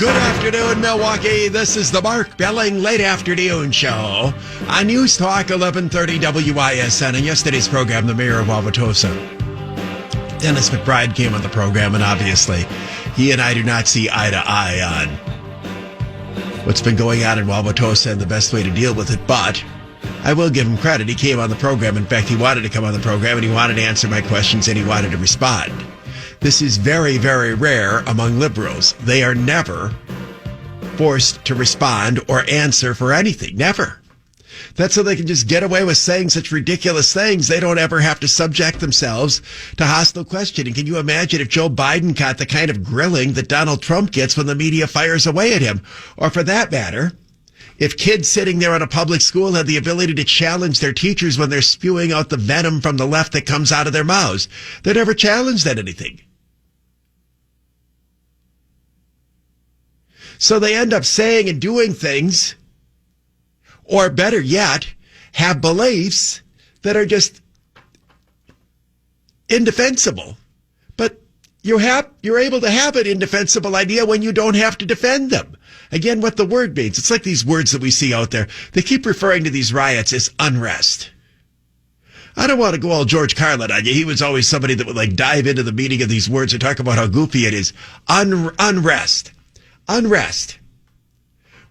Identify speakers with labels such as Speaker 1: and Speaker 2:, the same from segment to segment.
Speaker 1: Good afternoon, Milwaukee. This is the Mark Belling Late Afternoon Show on News Talk 1130 WISN. In yesterday's program, the mayor of Wauwatosa, Dennis McBride, came on the program, and obviously he and I do not see eye to eye on what's been going on in Wauwatosa and the best way to deal with it. But I will give him credit. He came on the program. In fact, he wanted to come on the program, and he wanted to answer my questions, and he wanted to respond. This is very, very rare among liberals. They are never forced to respond or answer for anything. Never. That's so they can just get away with saying such ridiculous things. They don't ever have to subject themselves to hostile questioning. Can you imagine if Joe Biden got the kind of grilling that Donald Trump gets when the media fires away at him? Or for that matter, if kids sitting there in a public school had the ability to challenge their teachers when they're spewing out the venom from the left that comes out of their mouths. They're never challenged at anything. So they end up saying and doing things, or better yet, have beliefs that are just indefensible. But you're able to have an indefensible idea when you don't have to defend them. Again, what the word means. It's like these words that we see out there. They keep referring to these riots as unrest. I don't want to go all George Carlin on you. He was always somebody that would dive into the meaning of these words and talk about how goofy it is. Unrest. Unrest.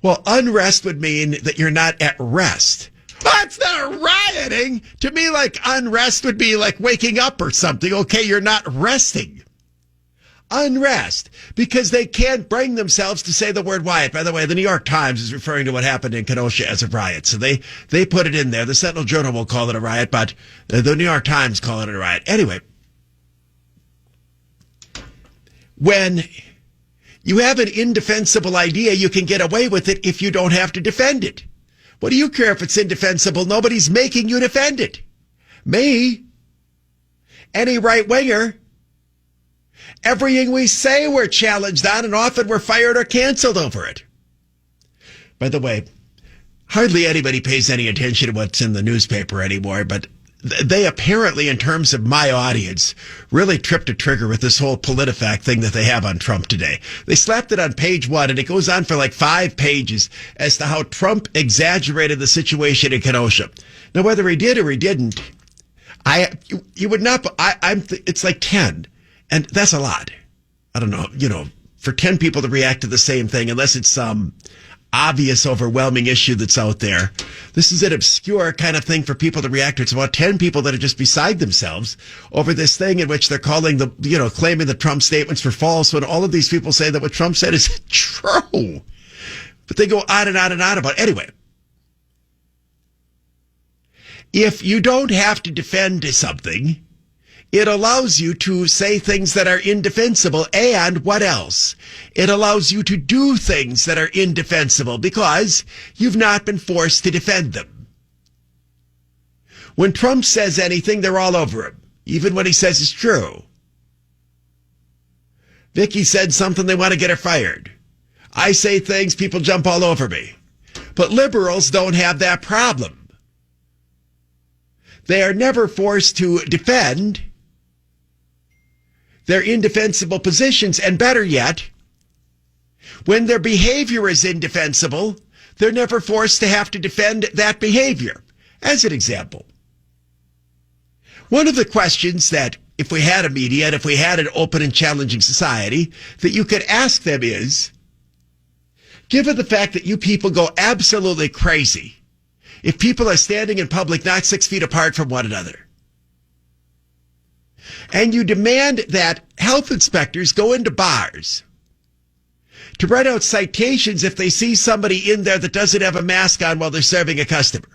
Speaker 1: Well, unrest would mean that you're not at rest. That's not rioting. To me, unrest would be like waking up or something. Okay, you're not resting. Unrest. Because they can't bring themselves to say the word riot. By the way, the New York Times is referring to what happened in Kenosha as a riot. So they put it in there. The Sentinel Journal will call it a riot, but the New York Times call it a riot. Anyway, when you have an indefensible idea, you can get away with it if you don't have to defend it. What do you care if it's indefensible? Nobody's making you defend it. Me? Any right-winger? Everything we say we're challenged on, and often we're fired or canceled over it. By the way, hardly anybody pays any attention to what's in the newspaper anymore, but they apparently, in terms of my audience, really tripped a trigger with this whole PolitiFact thing that they have on Trump today. They slapped it on page 1, and it goes on for 5 pages as to how Trump exaggerated the situation in Kenosha. Now, whether he did or he didn't, you would not. It's 10, and that's a lot. I don't know. For 10 people to react to the same thing, unless it's some obvious, overwhelming issue that's out there. This is an obscure kind of thing for people to react to. It's about 10 people that are just beside themselves over this thing in which they're calling claiming the Trump statements for false, when all of these people say that what Trump said is true. But they go on and on and on about it. Anyway, if you don't have to defend something, it allows you to say things that are indefensible, and what else? It allows you to do things that are indefensible because you've not been forced to defend them. When Trump says anything, they're all over him, even when he says it's true. Vicky said something, they want to get her fired. I say things, people jump all over me. But liberals don't have that problem. They are never forced to defend their indefensible positions, and better yet, when their behavior is indefensible, they're never forced to have to defend that behavior. As an example, one of the questions that, if we had a media and if we had an open and challenging society, that you could ask them is, given the fact that you people go absolutely crazy if people are standing in public not 6 feet apart from one another, and you demand that health inspectors go into bars to write out citations if they see somebody in there that doesn't have a mask on while they're serving a customer,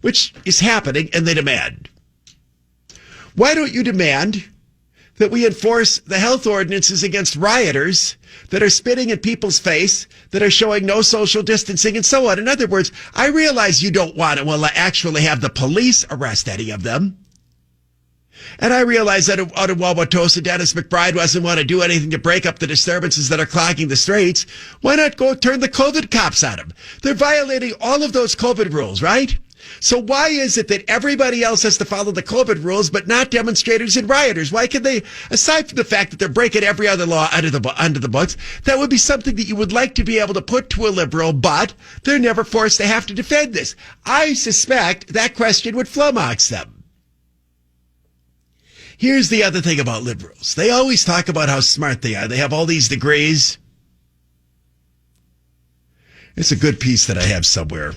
Speaker 1: which is happening, and they demand. Why don't you demand that we enforce the health ordinances against rioters that are spitting in people's face, that are showing no social distancing, and so on? In other words, I realize you don't want to actually have the police arrest any of them. And I realize that out of Wauwatosa, Dennis McBride doesn't want to do anything to break up the disturbances that are clogging the streets. Why not go turn the COVID cops on them? They're violating all of those COVID rules, right? So why is it that everybody else has to follow the COVID rules, but not demonstrators and rioters? Why can they, aside from the fact that they're breaking every other law under the books, that would be something that you would like to be able to put to a liberal, but they're never forced to have to defend this. I suspect that question would flummox them. Here's the other thing about liberals. They always talk about how smart they are. They have all these degrees. It's a good piece that I have somewhere.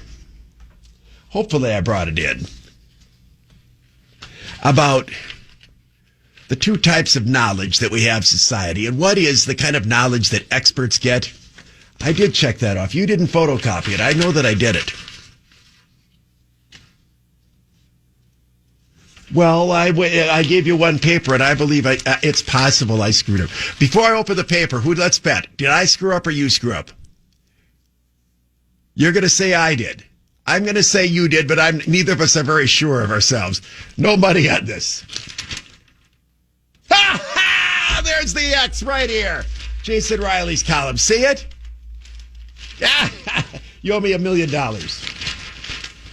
Speaker 1: Hopefully I brought it in. About the two types of knowledge that we have in society, and what is the kind of knowledge that experts get. I did check that off. You didn't photocopy it. I know that I did it. Well, I gave you one paper, and I believe it's possible I screwed up. Before I open the paper, let's bet. Did I screw up or you screw up? You're going to say I did. I'm going to say you did, but neither of us are very sure of ourselves. No money on this. Ha ha! There's the X right here. Jason Riley's column. See it? You owe me $1 million.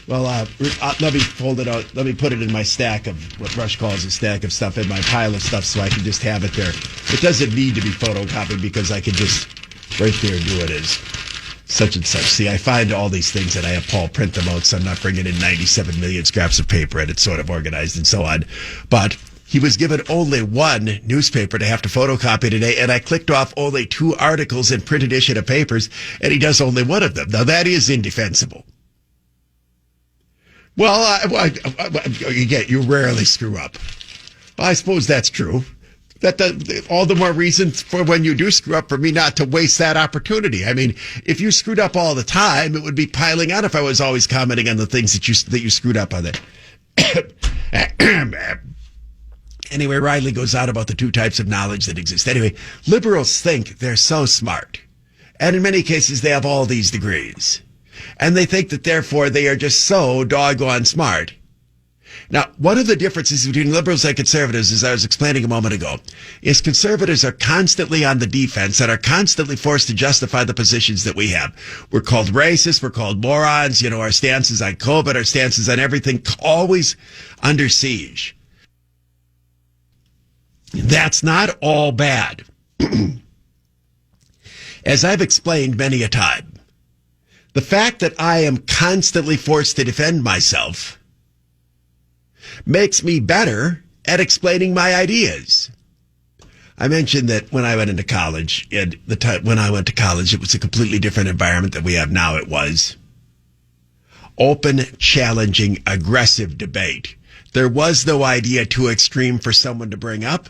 Speaker 1: Well, let me fold it out. Let me put it in my stack of what Rush calls a stack of stuff, in my pile of stuff, so I can just have it there. It doesn't need to be photocopied because I can just right there do it as such and such. See, I find all these things and I have Paul print them out, so I'm not bringing in 97 million scraps of paper, and it's sort of organized and so on. But he was given only one newspaper to have to photocopy today, and I clicked off only 2 articles in print edition of papers, and he does only one of them. Now, that is indefensible. Well, you rarely screw up. Well, I suppose that's true. All the more reason for when you do screw up for me not to waste that opportunity. I mean, if you screwed up all the time, it would be piling on if I was always commenting on the things that you screwed up on it. Anyway, Riley goes on about the two types of knowledge that exist. Anyway, liberals think they're so smart. And in many cases, they have all these degrees. And they think that, therefore, they are just so doggone smart. Now, one of the differences between liberals and conservatives, as I was explaining a moment ago, is conservatives are constantly on the defense and are constantly forced to justify the positions that we have. We're called racist. We're called morons. You know, our stances on COVID, our stances on everything, always under siege. That's not all bad. As I've explained many a time, the fact that I am constantly forced to defend myself makes me better at explaining my ideas. I mentioned that when I went into college, when I went to college, it was a completely different environment than we have now. It was open, challenging, aggressive debate. There was no idea too extreme for someone to bring up.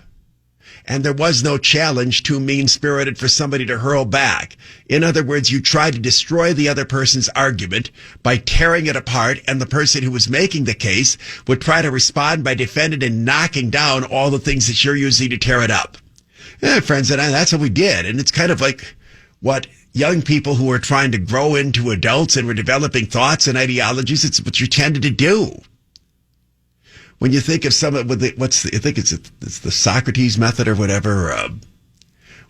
Speaker 1: And there was no challenge too mean-spirited for somebody to hurl back. In other words, you try to destroy the other person's argument by tearing it apart, and the person who was making the case would try to respond by defending and knocking down all the things that you're using to tear it up. Friends and I, that's what we did. And it's kind of like what young people who are trying to grow into adults and were developing thoughts and ideologies, it's what you tended to do. When you think of some of I think it's the Socrates method or whatever,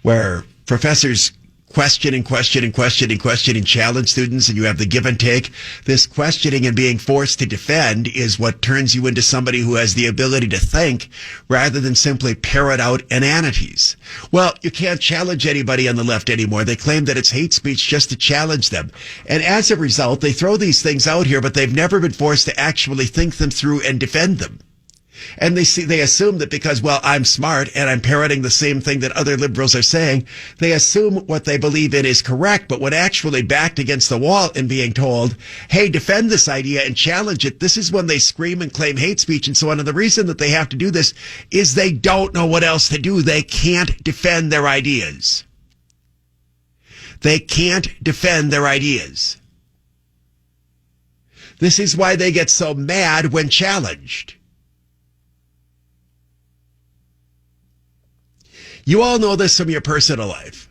Speaker 1: where professors question and challenge students, and you have the give and take. This questioning and being forced to defend is what turns you into somebody who has the ability to think rather than simply parrot out inanities. Well, you can't challenge anybody on the left anymore. They claim that it's hate speech just to challenge them. And as a result, they throw these things out here, but they've never been forced to actually think them through and defend them. And they assume that because, well, I'm smart and I'm parroting the same thing that other liberals are saying, they assume what they believe in is correct. But when actually backed against the wall and being told, hey, defend this idea and challenge it, this is when they scream and claim hate speech and so on. And the reason that they have to do this is they don't know what else to do. They can't defend their ideas. They can't defend their ideas. This is why they get so mad when challenged. You all know this from your personal life.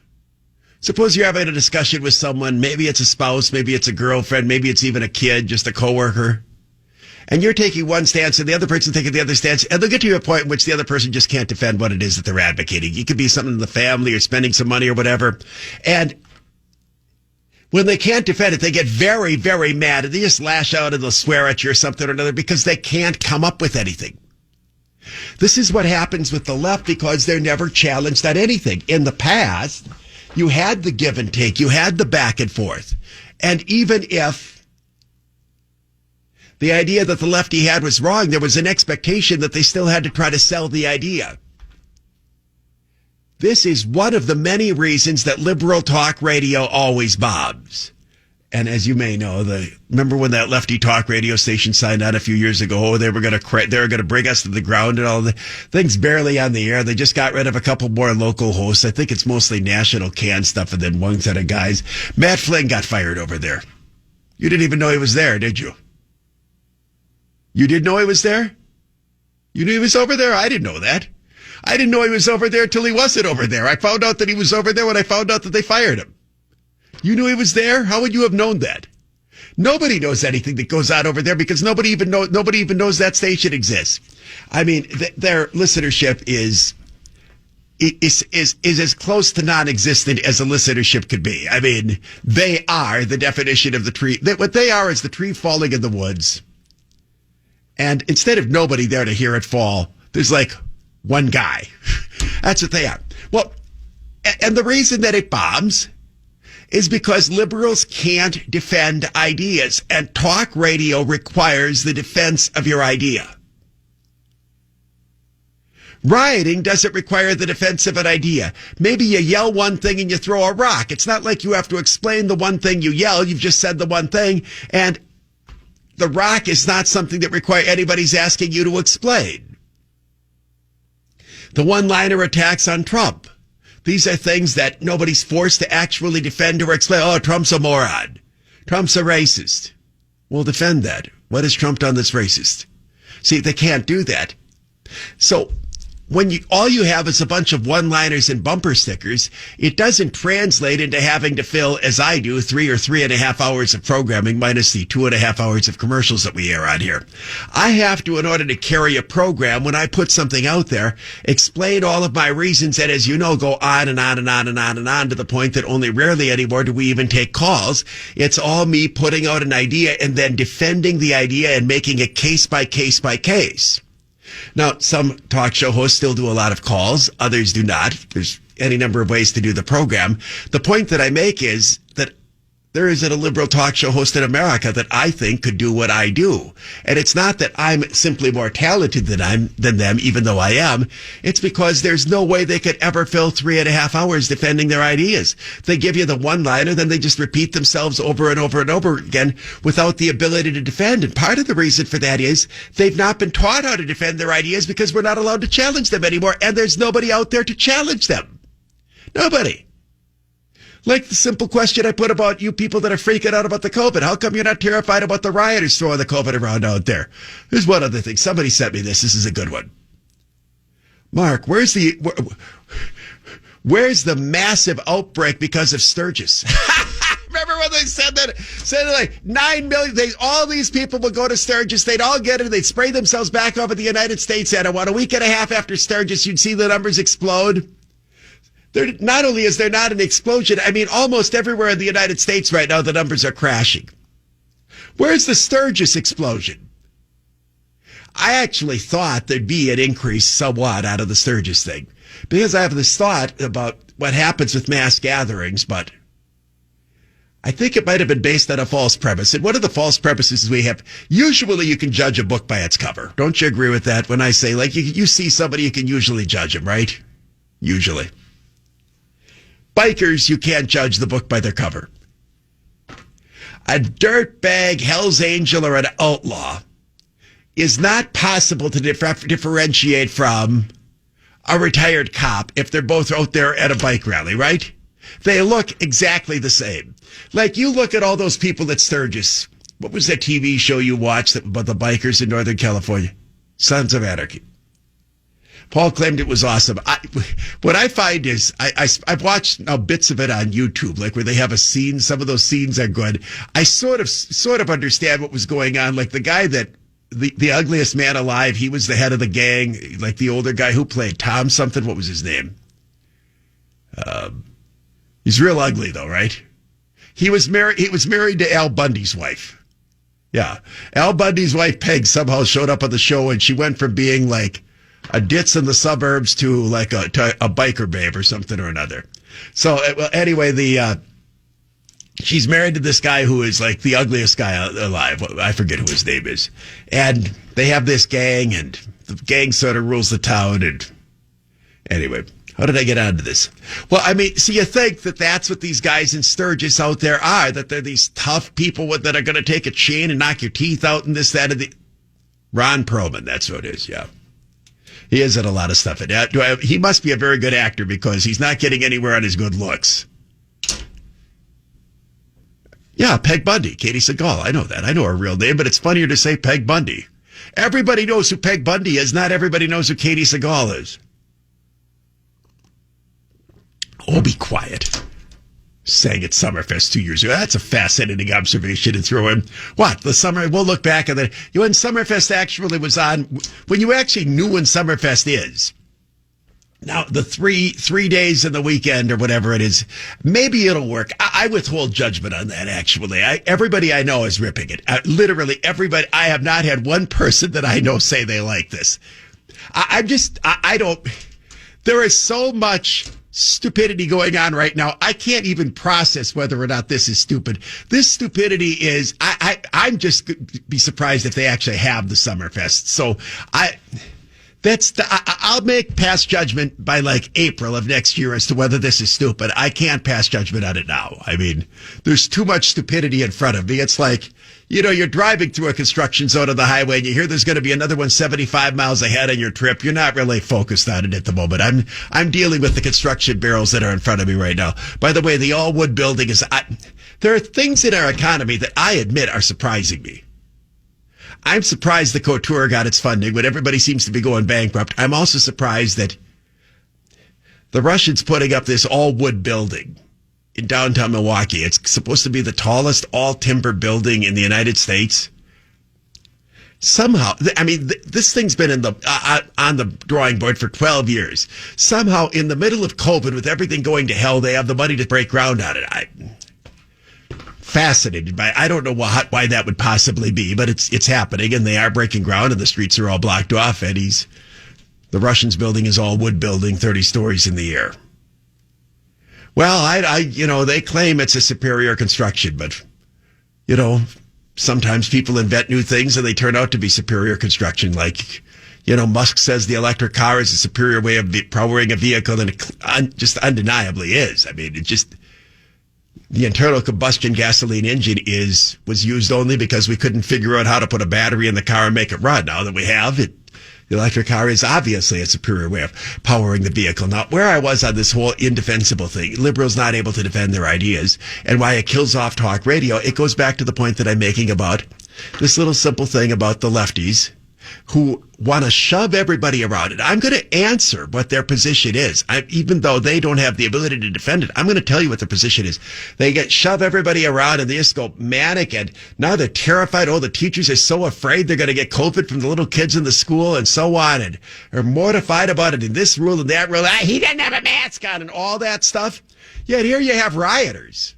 Speaker 1: Suppose you're having a discussion with someone, maybe it's a spouse, maybe it's a girlfriend, maybe it's even a kid, just a coworker. And you're taking one stance and the other person taking the other stance, and they'll get to a point in which the other person just can't defend what it is that they're advocating. It could be something in the family or spending some money or whatever. And When they can't defend it, they get very, very mad and they just lash out and they'll swear at you or something or another because they can't come up with anything. This is what happens with the left because they're never challenged on anything. In the past, you had the give and take, you had the back and forth. And even if the idea that the lefty had was wrong, there was an expectation that they still had to try to sell the idea. This is one of the many reasons that liberal talk radio always bombs. And as you may know, remember when that lefty talk radio station signed on a few years ago? They were going to bring us to the ground and all the things barely on the air. They just got rid of a couple more local hosts. I think it's mostly national can stuff and then one set of guys. Matt Flynn got fired over there. You didn't even know he was there, did you? You didn't know he was there? You knew he was over there? I didn't know that. I didn't know he was over there till he wasn't over there. I found out that he was over there when I found out that they fired him. You knew he was there? How would you have known that? Nobody knows anything that goes on over there because nobody even knows that station exists. I mean, their listenership is as close to non-existent as a listenership could be. I mean, they are the definition of the tree. What they are is the tree falling in the woods. And instead of nobody there to hear it fall, there's like one guy. That's what they are. Well, and the reason that it bombs is because liberals can't defend ideas, and talk radio requires the defense of your idea. Rioting doesn't require the defense of an idea. Maybe you yell one thing and you throw a rock. It's not like you have to explain the one thing you yell. You've just said the one thing, and the rock is not something that anybody's asking you to explain. The one-liner attacks on Trump. These are things that nobody's forced to actually defend or explain. Oh, Trump's a moron. Trump's a racist. We'll defend that. What has Trump done that's racist? See, they can't do that. So when all you have is a bunch of one-liners and bumper stickers, it doesn't translate into having to fill, as I do, 3 or 3.5 hours of programming minus the 2.5 hours of commercials that we air on here. I have to, in order to carry a program, when I put something out there, explain all of my reasons and, as you know, go on and on and on and on and on to the point that only rarely anymore do we even take calls. It's all me putting out an idea and then defending the idea and making it case by case by case. Now, some talk show hosts still do a lot of calls. Others do not. There's any number of ways to do the program. The point that I make is that there isn't a liberal talk show host in America that I think could do what I do. And it's not that I'm simply more talented than them, even though I am. It's because there's no way they could ever fill 3.5 hours defending their ideas. They give you the one-liner, then they just repeat themselves over and over and over again without the ability to defend. And part of the reason for that is they've not been taught how to defend their ideas because we're not allowed to challenge them anymore. And there's nobody out there to challenge them. Nobody. Like the simple question I put about you people that are freaking out about the COVID. How come you're not terrified about the rioters throwing the COVID around out there? There's one other thing. Somebody sent me this. This is a good one. Mark, where's the massive outbreak because of Sturgis? Remember when they said that? Said like 9 million, all these people would go to Sturgis. They'd all get it. They'd spray themselves back over the United States. And about a week and a half after Sturgis, you'd see the numbers explode. Not only is there not an explosion, I mean, almost everywhere in the United States right now, the numbers are crashing. Where's the Sturgis explosion? I actually thought there'd be an increase somewhat out of the Sturgis thing because I have this thought about what happens with mass gatherings, but I think it might have been based on a false premise. And one of the false premises we have, usually you can judge a book by its cover. Don't you agree with that? When I say, like, you see somebody, you can usually judge them, right? Usually. Bikers, you can't judge the book by their cover. A dirtbag, Hell's Angel, or an outlaw is not possible to differentiate from a retired cop if they're both out there at a bike rally, right? They look exactly the same. Like, you look at all those people at Sturgis. What was that TV show you watched about the bikers in Northern California? Sons of Anarchy. Paul claimed it was awesome. What I find is I've watched now bits of it on YouTube, like where they have a scene. Some of those scenes are good. I sort of understand what was going on. Like the guy that the ugliest man alive, he was the head of the gang. Like the older guy who played Tom something. What was his name? He's real ugly though, right? He was married to Al Bundy's wife. Yeah. Al Bundy's wife, Peg, somehow showed up on the show, and she went from being like a ditz in the suburbs to like a biker babe or something or another. So, well, anyway, she's married to this guy who is like the ugliest guy alive. I forget who his name is. And they have this gang, and the gang sort of rules the town. And anyway, how did I get onto this? Well, I mean, so you think that that's what these guys in Sturgis out there are, that they're these tough people that are going to take a chain and knock your teeth out and this, that, and the... Ron Perlman, that's who it is, yeah. He is in a lot of stuff. He must be a very good actor because he's not getting anywhere on his good looks. Yeah, Peg Bundy, Katie Seagal. I know that. I know her real name, but it's funnier to say Peg Bundy. Everybody knows who Peg Bundy is. Not everybody knows who Katie Seagal is. Oh, be quiet. Sang at Summerfest 2 years ago. That's a fascinating observation to throw in. What? The summer, we'll look back at that. When Summerfest actually was on, when you actually knew when Summerfest is. Now, the three days in the weekend or whatever it is, maybe it'll work. I withhold judgment on that, actually. Everybody I know is ripping it. Literally everybody. I have not had one person that I know say they like this. I don't, there is so much stupidity going on right now. I can't even process whether or not this is stupid. This stupidity is, I'm just be surprised if they actually have the Summerfest. So I'll make pass judgment by like April of next year as to whether this is stupid. I can't pass judgment on it now. I mean, there's too much stupidity in front of me. It's like, you're driving through a construction zone on the highway and you hear there's going to be another one 75 miles ahead on your trip. You're not really focused on it at the moment. I'm dealing with the construction barrels that are in front of me right now. By the way, the all wood building there are things in our economy that I admit are surprising me. I'm surprised the Couture got its funding when everybody seems to be going bankrupt. I'm also surprised that the Russians putting up this all wood building in downtown Milwaukee. It's supposed to be the tallest all timber building in the United States. Somehow, I mean, this thing's been on the drawing board for 12 years. Somehow, in the middle of COVID, with everything going to hell, they have the money to break ground on it. I'm fascinated by it. I don't know why that would possibly be, but it's happening, and they are breaking ground, and the streets are all blocked off. And the Russians building is all wood building, 30 stories in the air. Well, they claim it's a superior construction, but, sometimes people invent new things and they turn out to be superior construction. Like, Musk says the electric car is a superior way of powering a vehicle, and it just undeniably is. I mean, the internal combustion gasoline engine was used only because we couldn't figure out how to put a battery in the car and make it run. Now that we have it, the electric car is obviously a superior way of powering the vehicle. Now, where I was on this whole indefensible thing, liberals not able to defend their ideas, and why it kills off talk radio, it goes back to the point that I'm making about this little simple thing about the lefties who want to shove everybody around it. I'm going to answer what their position is. Even though they don't have the ability to defend it, I'm going to tell you what their position is. They shove everybody around and they just go manic, and now they're terrified. Oh, the teachers are so afraid they're going to get COVID from the little kids in the school and so on, and are mortified about it in this rule and that rule. He doesn't have a mask on and all that stuff. Yet here you have rioters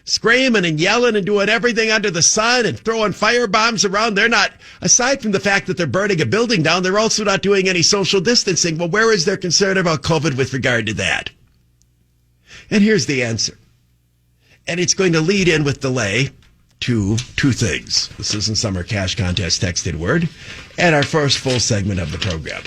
Speaker 1: screaming and yelling and doing everything under the sun and throwing fire bombs around. They're not, aside from the fact that they're burning a building down, they're also not doing any social distancing. Well, where is their concern about COVID with regard to that? And here's the answer. And it's going to lead in with delay to two things. The Citizen Summer Cash Contest texted word and our first full segment of the program.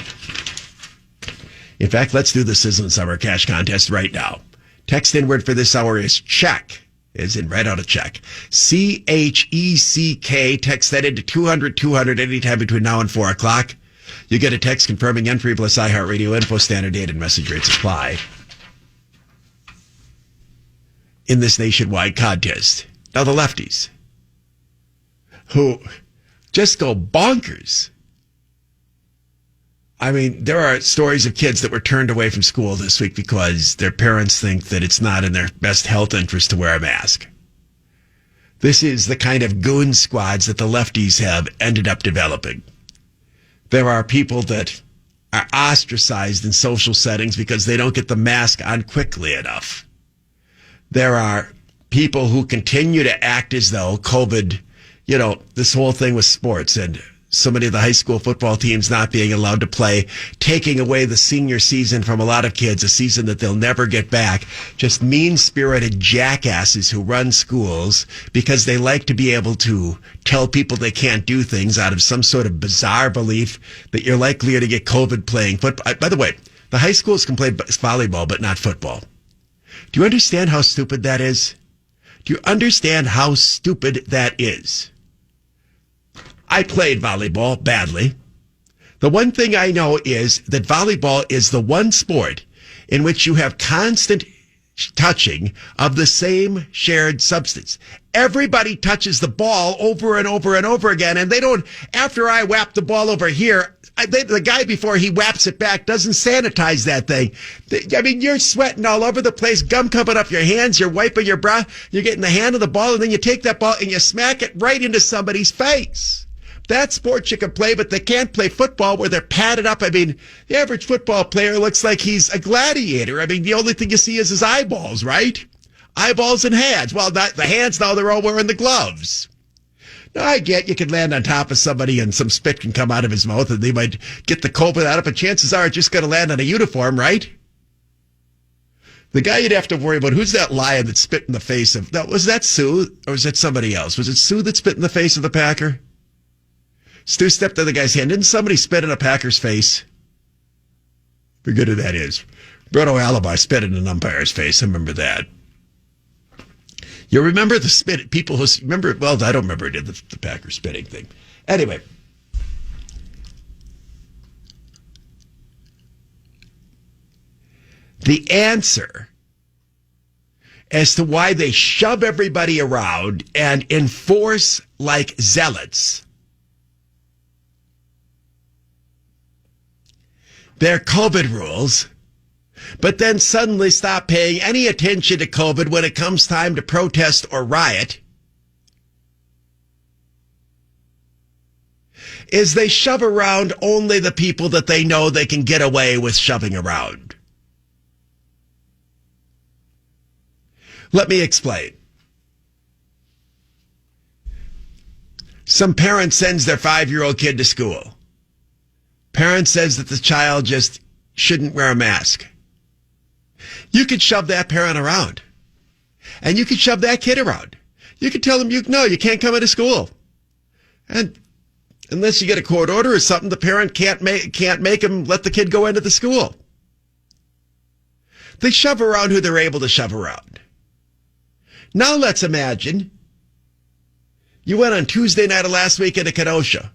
Speaker 1: In fact, let's do the Citizen Summer Cash Contest right now. Text in word for this hour is check. Is in write out a check. CHECK. Text that into 200 anytime between now and 4 o'clock. You get a text confirming entry plus iHeartRadio info, standard date and message rates apply in this nationwide contest. Now the lefties, who just go bonkers. I mean, there are stories of kids that were turned away from school this week because their parents think that it's not in their best health interest to wear a mask. This is the kind of goon squads that the lefties have ended up developing. There are people that are ostracized in social settings because they don't get the mask on quickly enough. There are people who continue to act as though COVID, this whole thing with sports and so many of the high school football teams not being allowed to play, taking away the senior season from a lot of kids, a season that they'll never get back. Just mean-spirited jackasses who run schools because they like to be able to tell people they can't do things out of some sort of bizarre belief that you're likelier to get COVID playing football. By the way, the high schools can play volleyball, but not football. Do you understand how stupid that is? Do you understand how stupid that is? I played volleyball badly. The one thing I know is that volleyball is the one sport in which you have constant touching of the same shared substance. Everybody touches the ball over and over and over again, and they don't, after I whap the ball over here, the guy before he whaps it back doesn't sanitize that thing. I mean, you're sweating all over the place, gum coming up your hands, you're wiping your brow, you're getting the hand of the ball, and then you take that ball and you smack it right into somebody's face. That sport you can play, but they can't play football where they're padded up. I mean, the average football player looks like he's a gladiator. I mean, the only thing you see is his eyeballs, right? Eyeballs and hands. Well, not the hands now, they're all wearing the gloves. Now, I get you can land on top of somebody and some spit can come out of his mouth and they might get the COVID out of it, but chances are it's just going to land on a uniform, right? The guy you'd have to worry about, who's that lion that spit in the face of, was that Sue or was that somebody else? Was it Sue that spit in the face of the Packer? Stu stepped on the guy's hand. Didn't somebody spit in a Packer's face? Forget who that is. Bruno Alibi spit in an umpire's face. I remember that. You remember the spit? People who remember, well, I don't remember who did the Packer spitting thing. Anyway. The answer as to why they shove everybody around and enforce like zealots their COVID rules, but then suddenly stop paying any attention to COVID when it comes time to protest or riot, is they shove around only the people that they know they can get away with shoving around. Let me explain. Some parent sends their 5-year-old kid to school. Parent says that the child just shouldn't wear a mask. You could shove that parent around. And you could shove that kid around. You could tell them, no, you can't come into school. And unless you get a court order or something, the parent can't make him let the kid go into the school. They shove around who they're able to shove around. Now let's imagine you went on Tuesday night of last week into Kenosha,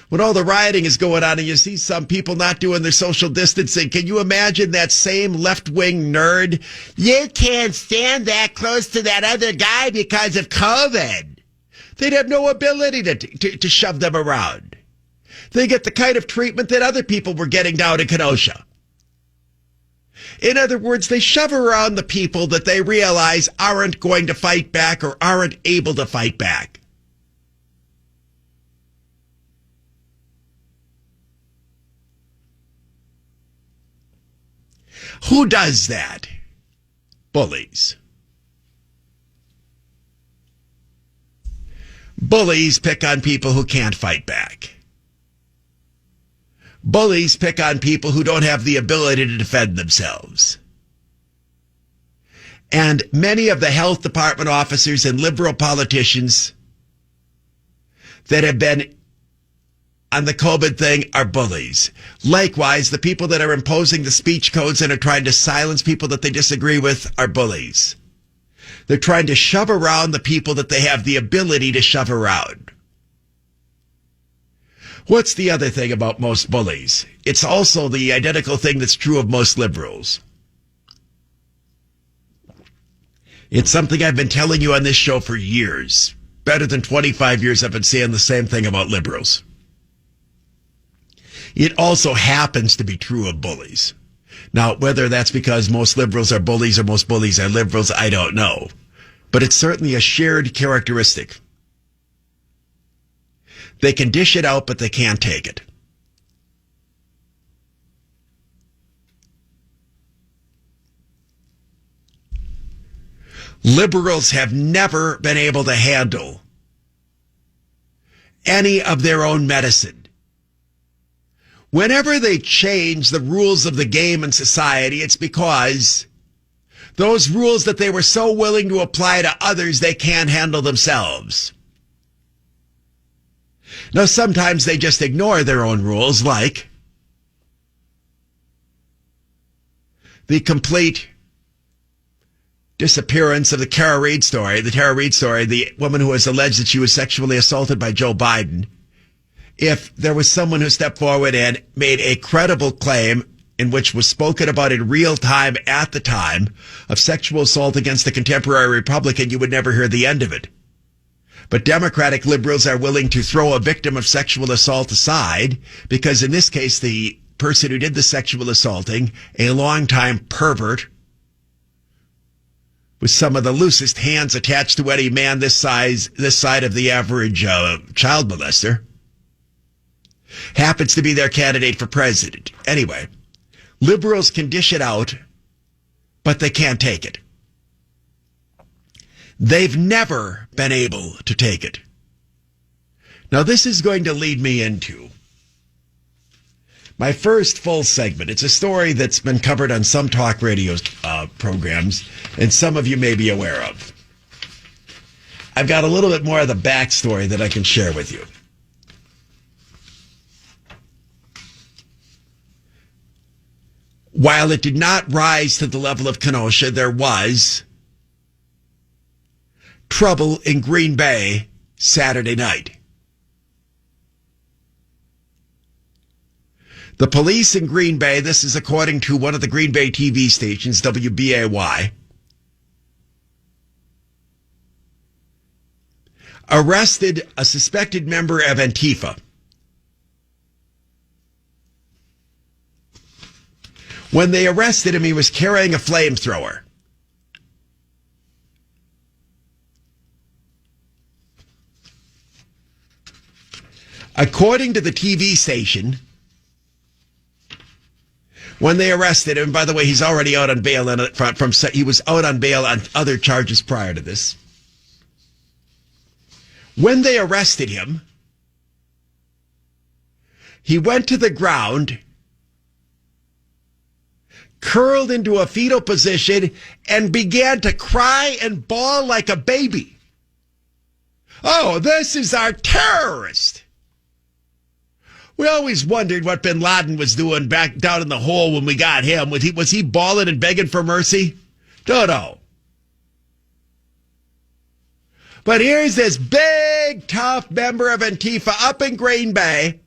Speaker 1: when all the rioting is going on and you see some people not doing their social distancing. Can you imagine that same left-wing nerd? You can't stand that close to that other guy because of COVID. They'd have no ability to shove them around. They get the kind of treatment that other people were getting down in Kenosha. In other words, they shove around the people that they realize aren't going to fight back or aren't able to fight back. Who does that? Bullies. Bullies pick on people who can't fight back. Bullies pick on people who don't have the ability to defend themselves. And many of the health department officers and liberal politicians that have been on the COVID thing are bullies. Likewise, the people that are imposing the speech codes and are trying to silence people that they disagree with are bullies. They're trying to shove around the people that they have the ability to shove around. What's the other thing about most bullies? It's also the identical thing that's true of most liberals. It's something I've been telling you on this show for years. Better than 25 years I've been saying the same thing about liberals. It also happens to be true of bullies. Now, whether that's because most liberals are bullies or most bullies are liberals, I don't know. But it's certainly a shared characteristic. They can dish it out, but they can't take it. Liberals have never been able to handle any of their own medicine. Whenever they change the rules of the game in society, it's because those rules that they were so willing to apply to others, they can't handle themselves. Now, sometimes they just ignore their own rules, like the complete disappearance of the Tara Reid story, the woman who was alleged that she was sexually assaulted by Joe Biden. If there was someone who stepped forward and made a credible claim in which was spoken about in real time at the time of sexual assault against a contemporary Republican, you would never hear the end of it. But Democratic liberals are willing to throw a victim of sexual assault aside because in this case, the person who did the sexual assaulting, a longtime pervert with some of the loosest hands attached to any man this side of the average child molester, happens to be their candidate for president. Anyway, liberals can dish it out, but they can't take it. They've never been able to take it. Now, this is going to lead me into my first full segment. It's a story that's been covered on some talk radio programs, and some of you may be aware of. I've got a little bit more of the backstory that I can share with you. While it did not rise to the level of Kenosha, there was trouble in Green Bay Saturday night. The police in Green Bay, this is according to one of the Green Bay TV stations, WBAY, arrested a suspected member of Antifa. When they arrested him, he was carrying a flamethrower. According to the TV station, when they arrested him, by the way, he's already out on bail he was out on bail on other charges prior to this. When they arrested him, he went to the ground, curled into a fetal position, and began to cry and bawl like a baby. Oh, this is our terrorist. We always wondered what bin Laden was doing back down in the hole when we got him. Was he bawling and begging for mercy? Don't know. But here's this big, tough member of Antifa up in Green Bay.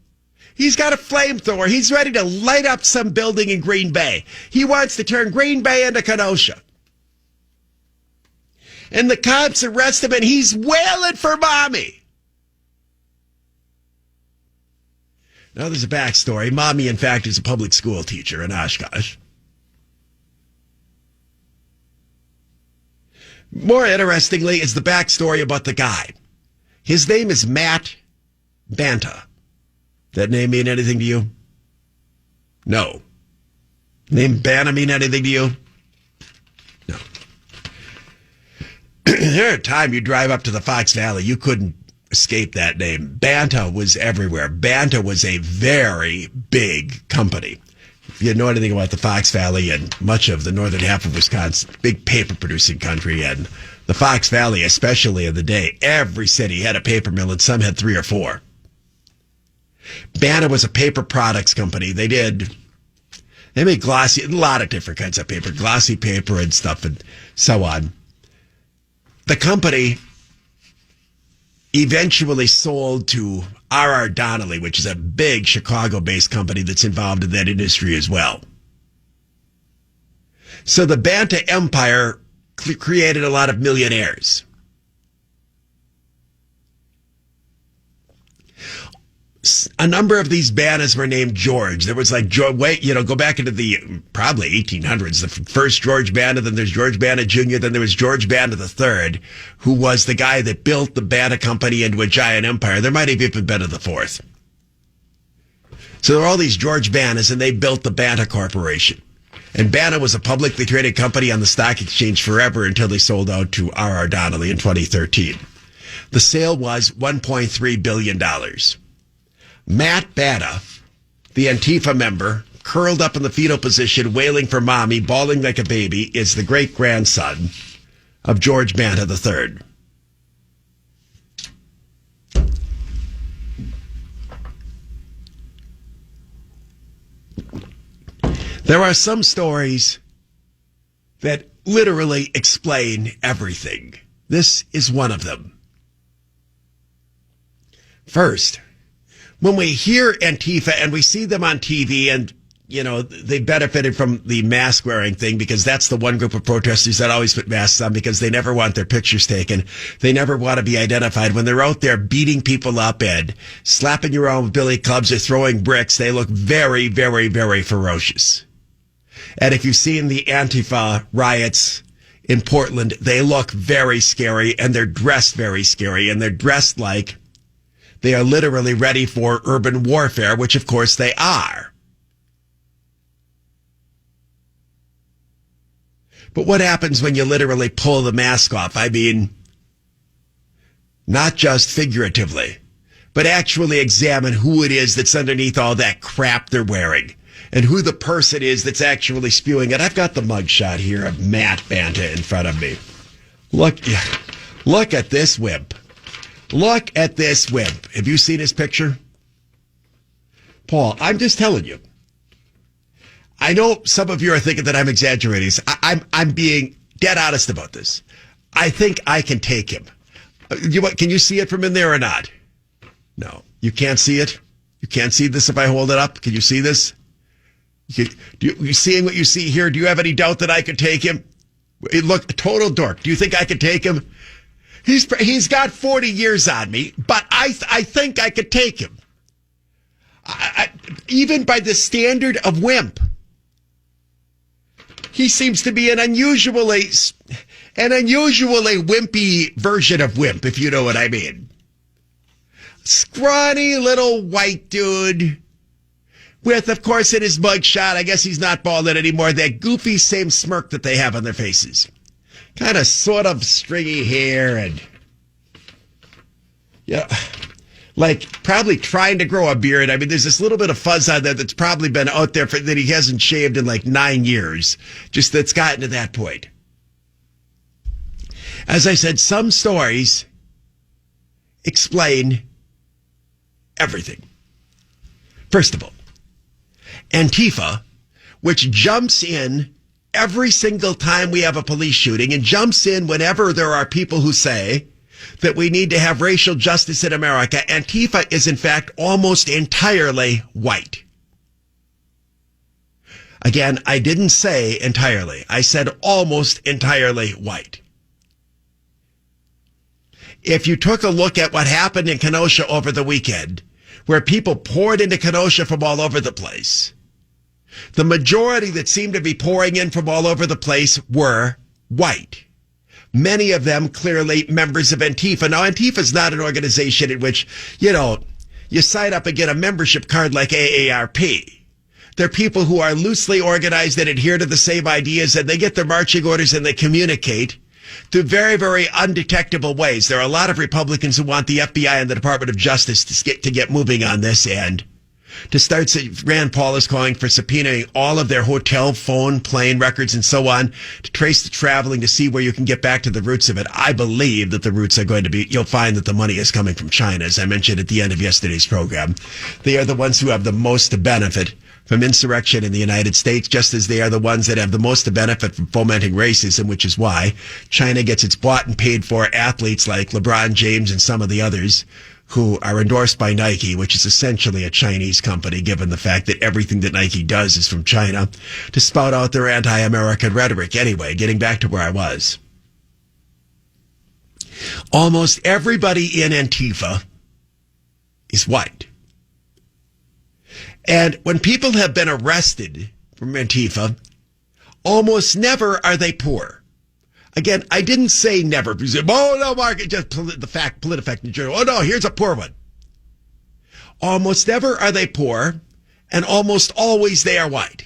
Speaker 1: He's got a flamethrower. He's ready to light up some building in Green Bay. He wants to turn Green Bay into Kenosha. And the cops arrest him, and he's wailing for mommy. Now, there's a backstory. Mommy, in fact, is a public school teacher in Oshkosh. More interestingly is the backstory about the guy. His name is Matt Banta. That name mean anything to you? No. Name Banta mean anything to you? No. There a time you drive up to the Fox Valley, you couldn't escape that name. Banta was everywhere. Banta was a very big company. If you know anything about the Fox Valley and much of the northern half of Wisconsin, big paper producing country, and the Fox Valley, especially in the day, every city had a paper mill and some had 3 or 4. Banta was a paper products company. They made glossy, a lot of different kinds of paper, glossy paper and stuff and so on. The company eventually sold to R.R. Donnelly, which is a big Chicago-based company that's involved in that industry as well. So the Banta empire created a lot of millionaires. A number of these Bantas were named George. There was go back into the probably 1800s. The first George Banta, then there's George Banta Jr., then there was George Banta III, who was the guy that built the Banta company into a giant empire. There might have even been the fourth. So there were all these George Bantas, and they built the Banta Corporation. And Banner was a publicly traded company on the stock exchange forever until they sold out to R.R. Donnelley in 2013. The sale was $1.3 billion. Matt Banner, the Antifa member, curled up in the fetal position, wailing for mommy, bawling like a baby, is the great-grandson of George Banta III. There are some stories that literally explain everything. This is one of them. First, when we hear Antifa and we see them on TV and, you know, they benefited from the mask wearing thing because that's the one group of protesters that always put masks on because they never want their pictures taken. They never want to be identified. When they're out there beating people up and slapping you around with billy clubs or throwing bricks, they look very, very, very ferocious. And if you've seen the Antifa riots in Portland, they look very scary and they're dressed very scary and they're dressed like they are literally ready for urban warfare, which of course they are. But what happens when you literally pull the mask off? I mean, not just figuratively, but actually examine who it is that's underneath all that crap they're wearing and who the person is that's actually spewing it. I've got the mugshot here of Matt Banta in front of me. Look at this wimp. Look at this wimp. Have you seen his picture? Paul, I'm just telling you. I know some of you are thinking that I'm exaggerating. I'm being dead honest about this. I think I can take him. Can you see it from in there or not? No, you can't see it. You can't see this if I hold it up. Can you see this? You seeing what you see here? Do you have any doubt that I could take him? Look, total dork. Do you think I could take him? He's got 40 years on me, but I think I could take him. Even by the standard of wimp, he seems to be an unusually wimpy version of wimp, if you know what I mean. Scrawny little white dude with, of course, in his mugshot, I guess he's not balding anymore, that goofy same smirk that they have on their faces. Kind of sort of stringy hair and, yeah, like probably trying to grow a beard. I mean, there's this little bit of fuzz on there that's probably been out there that he hasn't shaved in like 9 years. Just that's gotten to that point. As I said, some stories explain everything. First of all, Antifa, which jumps in every single time we have a police shooting and jumps in whenever there are people who say that we need to have racial justice in America. Antifa is, in fact, almost entirely white. Again, I didn't say entirely. I said almost entirely white. If you took a look at what happened in Kenosha over the weekend, where people poured into Kenosha from all over the place, the majority that seemed to be pouring in from all over the place were white. Many of them clearly members of Antifa. Now, Antifa is not an organization in which, you know, you sign up and get a membership card like AARP. They're people who are loosely organized and adhere to the same ideas, and they get their marching orders and they communicate through very, very undetectable ways. There are a lot of Republicans who want the FBI and the Department of Justice to get moving on this and to start. Rand Paul is calling for subpoenaing all of their hotel, phone, plane records, and so on to trace the traveling to see where you can get back to the roots of it. I believe that the roots are going to be, you'll find that the money is coming from China, as I mentioned at the end of yesterday's program. They are the ones who have the most to benefit from insurrection in the United States, just as they are the ones that have the most to benefit from fomenting racism, which is why China gets its bought and paid for athletes like LeBron James and some of the others who are endorsed by Nike, which is essentially a Chinese company, given the fact that everything that Nike does is from China, to spout out their anti-American rhetoric. Anyway, getting back to where I was. Almost everybody in Antifa is white. And when people have been arrested from Antifa, almost never are they poor. Again, I didn't say never. Oh, no, Mark, just PolitiFact in general. Oh, no, here's a poor one. Almost never are they poor, and almost always they are white.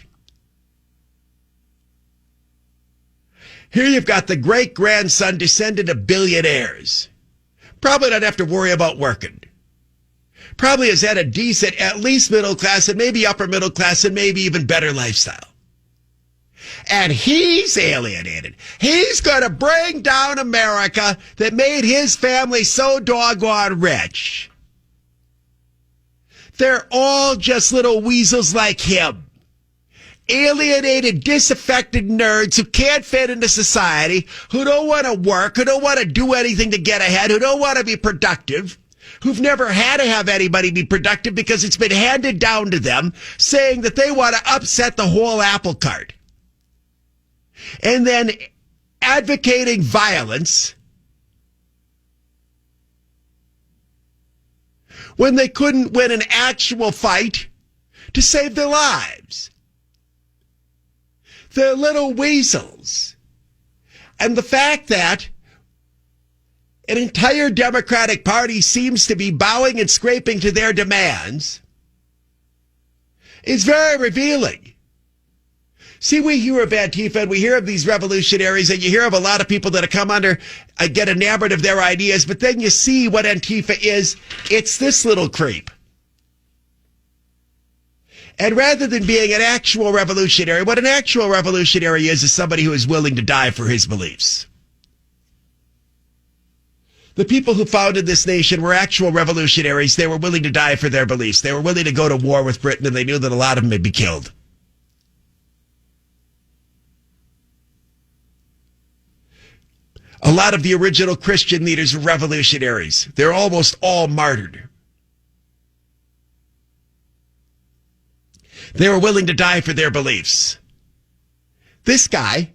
Speaker 1: Here you've got the great-grandson descendant of billionaires. Probably don't have to worry about working. Probably has had a decent, at least middle class and maybe upper middle class and maybe even better lifestyle. And he's alienated. He's going to bring down America that made his family so doggone rich. They're all just little weasels like him. Alienated, disaffected nerds who can't fit into society, who don't want to work, who don't want to do anything to get ahead, who don't want to be productive, who've never had to have anybody be productive because it's been handed down to them, saying that they want to upset the whole apple cart. And then advocating violence when they couldn't win an actual fight to save their lives. They're little weasels. And the fact that an entire Democratic Party seems to be bowing and scraping to their demands is very revealing. See, we hear of Antifa and we hear of these revolutionaries and you hear of a lot of people that have come under, get enamored of their ideas, but then you see what Antifa is. It's this little creep. And rather than being an actual revolutionary, what an actual revolutionary is somebody who is willing to die for his beliefs. The people who founded this nation were actual revolutionaries. They were willing to die for their beliefs. They were willing to go to war with Britain, and they knew that a lot of them would be killed. A lot of the original Christian leaders were revolutionaries. They're almost all martyred. They were willing to die for their beliefs. This guy,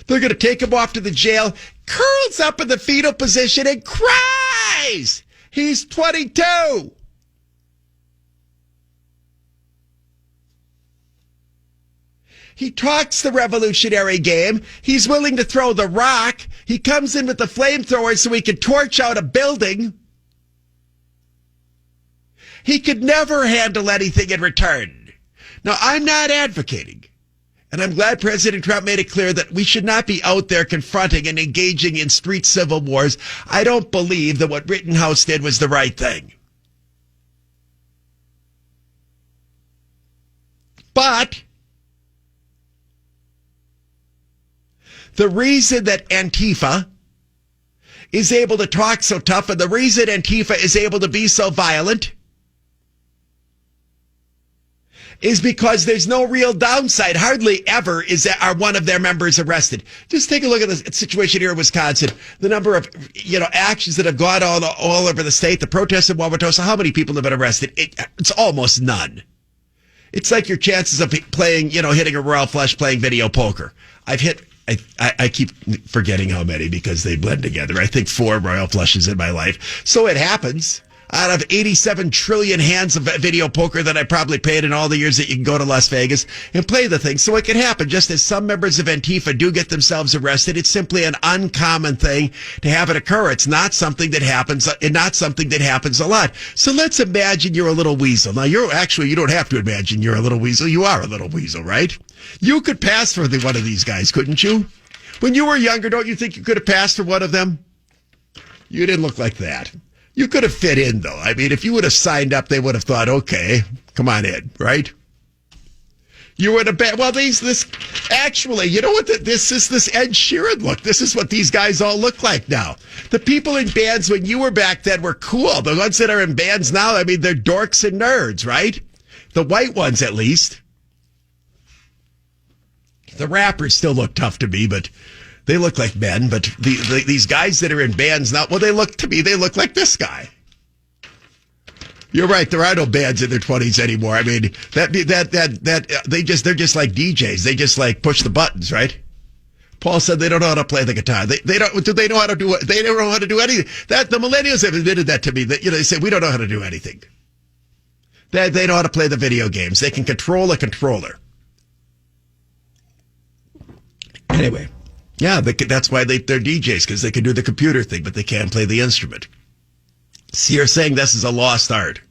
Speaker 1: they're going to take him off to the jail, curls up in the fetal position and cries. He's 22. He talks the revolutionary game. He's willing to throw the rock. He comes in with the flamethrower so he can torch out a building. He could never handle anything in return. Now, I'm not advocating, and I'm glad President Trump made it clear that we should not be out there confronting and engaging in street civil wars. I don't believe that what Rittenhouse did was the right thing. But the reason that Antifa is able to talk so tough and the reason Antifa is able to be so violent is because there's no real downside. Hardly ever are one of their members arrested. Just take a look at the situation here in Wisconsin. The number of, actions that have gone all over the state, the protests in Wauwatosa, how many people have been arrested? It's almost none. It's like your chances of playing, hitting a royal flush playing video poker. I keep forgetting how many because they blend together. I think 4 royal flushes in my life. So it happens. Out of 87 trillion hands of video poker that I probably played in all the years that you can go to Las Vegas and play the thing. So it can happen. Just as some members of Antifa do get themselves arrested, it's simply an uncommon thing to have it occur. It's not something that happens, and not something that happens a lot. So let's imagine you're a little weasel. Now, you don't have to imagine you're a little weasel. You are a little weasel, right? You could pass for one of these guys, couldn't you? When you were younger, don't you think you could have passed for one of them? You didn't look like that. You could have fit in, though. I mean, if you would have signed up, they would have thought, okay, come on in, right? You were in a band. Well, actually, you know what? This is this Ed Sheeran look. This is what these guys all look like now. The people in bands when you were back then were cool. The ones that are in bands now, I mean, they're dorks and nerds, right? The white ones, at least. The rappers still look tough to me, but they look like men. But these guys that are in bands now, well, they look like this guy. You're right. There are no bands in their 20s anymore. I mean, they're just like DJs. They just like push the buttons, right? Paul said they don't know how to play the guitar. They know how to do it. They don't know how to do anything. That the millennials have admitted that to me. That they say we don't know how to do anything. They know how to play the video games. They can control a controller. Anyway, yeah, that's why they're DJs, because they can do the computer thing, but they can't play the instrument. So you're saying this is a lost art.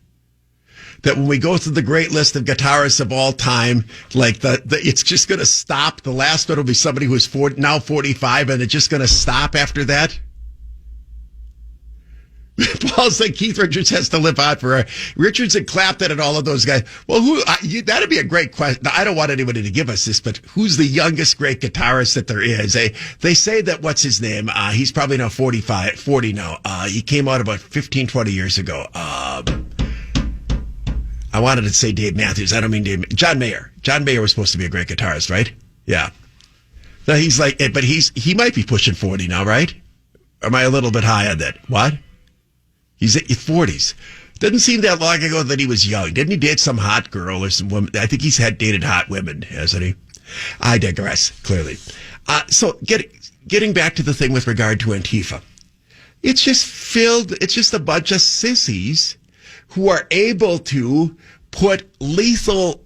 Speaker 1: that when we go through the great list of guitarists of all time, like it's just going to stop. The last one will be somebody who's now 45, and it's just going to stop after that. Paul's like, Keith Richards has to live on forever. Richards and Clapton and all of those guys. Well, that'd be a great question. Now, I don't want anybody to give us this, but who's the youngest great guitarist that there is? They say that, what's his name? He's probably now 40 now. He came out about 15, 20 years ago. I wanted to say Dave Matthews. I don't mean Dave. John Mayer. John Mayer was supposed to be a great guitarist, right? Yeah. Now he's like, but he might be pushing 40 now, right? Or am I a little bit high on that? What? He's at his 40s. Doesn't seem that long ago that he was young. Didn't he date some hot girl or some woman? I think he's dated hot women, hasn't he? I digress, clearly. So getting back to the thing with regard to Antifa. It's just a bunch of sissies who are able to put lethal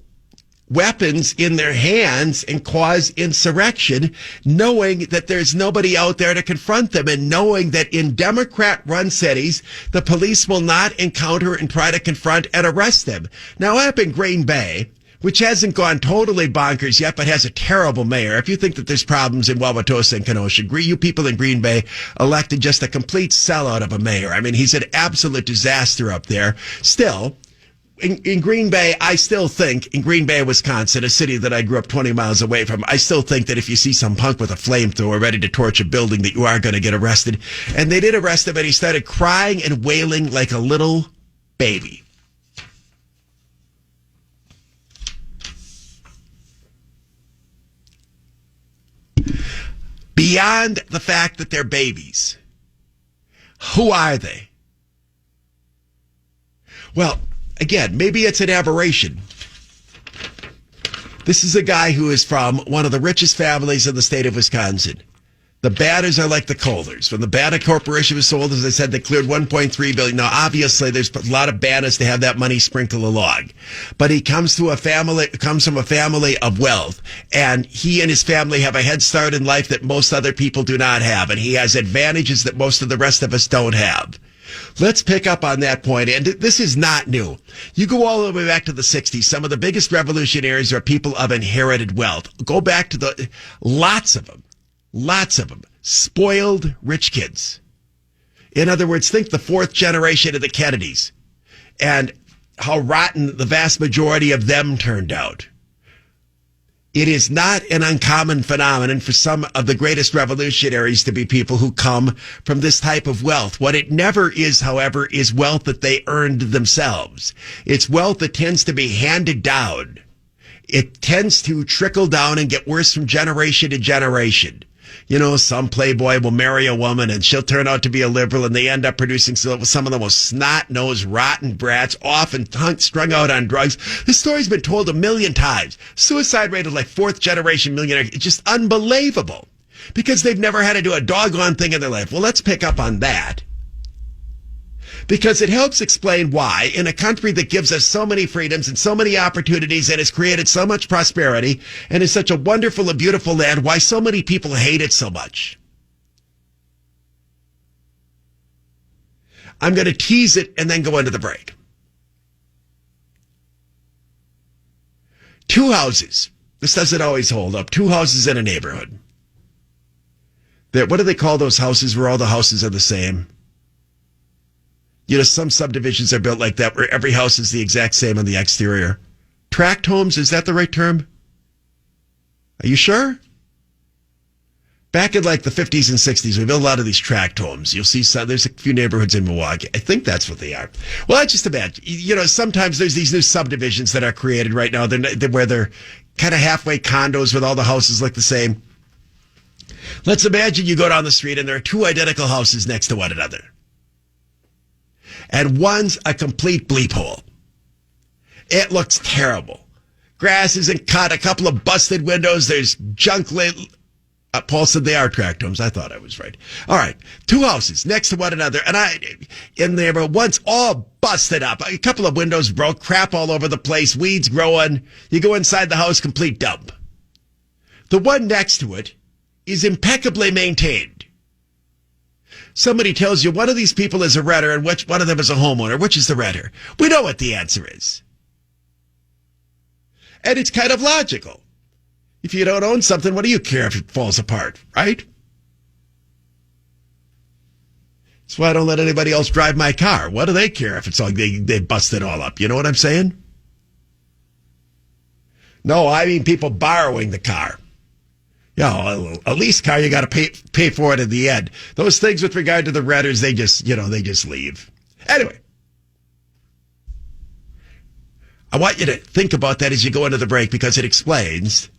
Speaker 1: weapons in their hands and cause insurrection, knowing that there's nobody out there to confront them, and knowing that in Democrat-run cities, the police will not encounter and try to confront and arrest them. Now, up in Green Bay, which hasn't gone totally bonkers yet, but has a terrible mayor. If you think that there's problems in Wauwatosa and Kenosha, you people in Green Bay elected just a complete sellout of a mayor. I mean, he's an absolute disaster up there. Still, in Green Bay, I still think, in Green Bay, Wisconsin, a city that I grew up 20 miles away from, I still think that if you see some punk with a flamethrower ready to torch a building, that you are going to get arrested. And they did arrest him, and he started crying and wailing like a little baby. Beyond the fact that they're babies, who are they? Well, again, maybe it's an aberration. This is a guy who is from one of the richest families in the state of Wisconsin. The Banners are like the Kohlers. When the Banner Corporation was sold, as I said, they cleared $1.3 billion. Now, obviously, there's a lot of banners to have that money sprinkle along. But he comes from a family of wealth, and he and his family have a head start in life that most other people do not have, and he has advantages that most of the rest of us don't have. Let's pick up on that point, and this is not new. You go all the way back to the 60s. Some of the biggest revolutionaries are people of inherited wealth. Go back to lots of them, spoiled rich kids. In other words, think the fourth generation of the Kennedys and how rotten the vast majority of them turned out. It is not an uncommon phenomenon for some of the greatest revolutionaries to be people who come from this type of wealth. What it never is, however, is wealth that they earned themselves. It's wealth that tends to be handed down. It tends to trickle down and get worse from generation to generation. You know, some playboy will marry a woman and she'll turn out to be a liberal, and they end up producing some of the most snot-nosed, rotten brats, often strung out on drugs. This story's been told 1 million times. Suicide rate of like fourth-generation millionaire. It's just unbelievable because they've never had to do a doggone thing in their life. Well, let's pick up on that, because it helps explain why, in a country that gives us so many freedoms and so many opportunities and has created so much prosperity and is such a wonderful and beautiful land, why so many people hate it so much. I'm going to tease it and then go into the break. 2 houses. This doesn't always hold up. 2 houses in a neighborhood. What do they call those houses where all the houses are the same? You know, some subdivisions are built like that where every house is the exact same on the exterior. Tract homes, is that the right term? Are you sure? Back in like the 50s and 60s, we built a lot of these tract homes. You'll see there's a few neighborhoods in Milwaukee. I think that's what they are. Well, I just imagine, you know, sometimes there's these new subdivisions that are created right now where they're kind of halfway condos with all the houses look the same. Let's imagine you go down the street and there are 2 identical houses next to one another. And one's a complete bleep hole. It looks terrible. Grass isn't cut, a couple of busted windows, there's junk Paul said they are tract homes. I thought I was right. All right. 2 houses next to one another. And they were once all busted up. A couple of windows broke, crap all over the place, weeds growing. You go inside the house, complete dump. The one next to it is impeccably maintained. Somebody tells you one of these people is a renter and which one of them is a homeowner. Which is the renter? We know what the answer is. And it's kind of logical. If you don't own something, what do you care if it falls apart, right? That's why I don't let anybody else drive my car. What do they care if it's all they bust it all up? You know what I'm saying? No, I mean people borrowing the car. Yeah, a lease car, you got to pay for it in the end. Those things with regard to the renters, they just leave. Anyway, I want you to think about that as you go into the break because it explains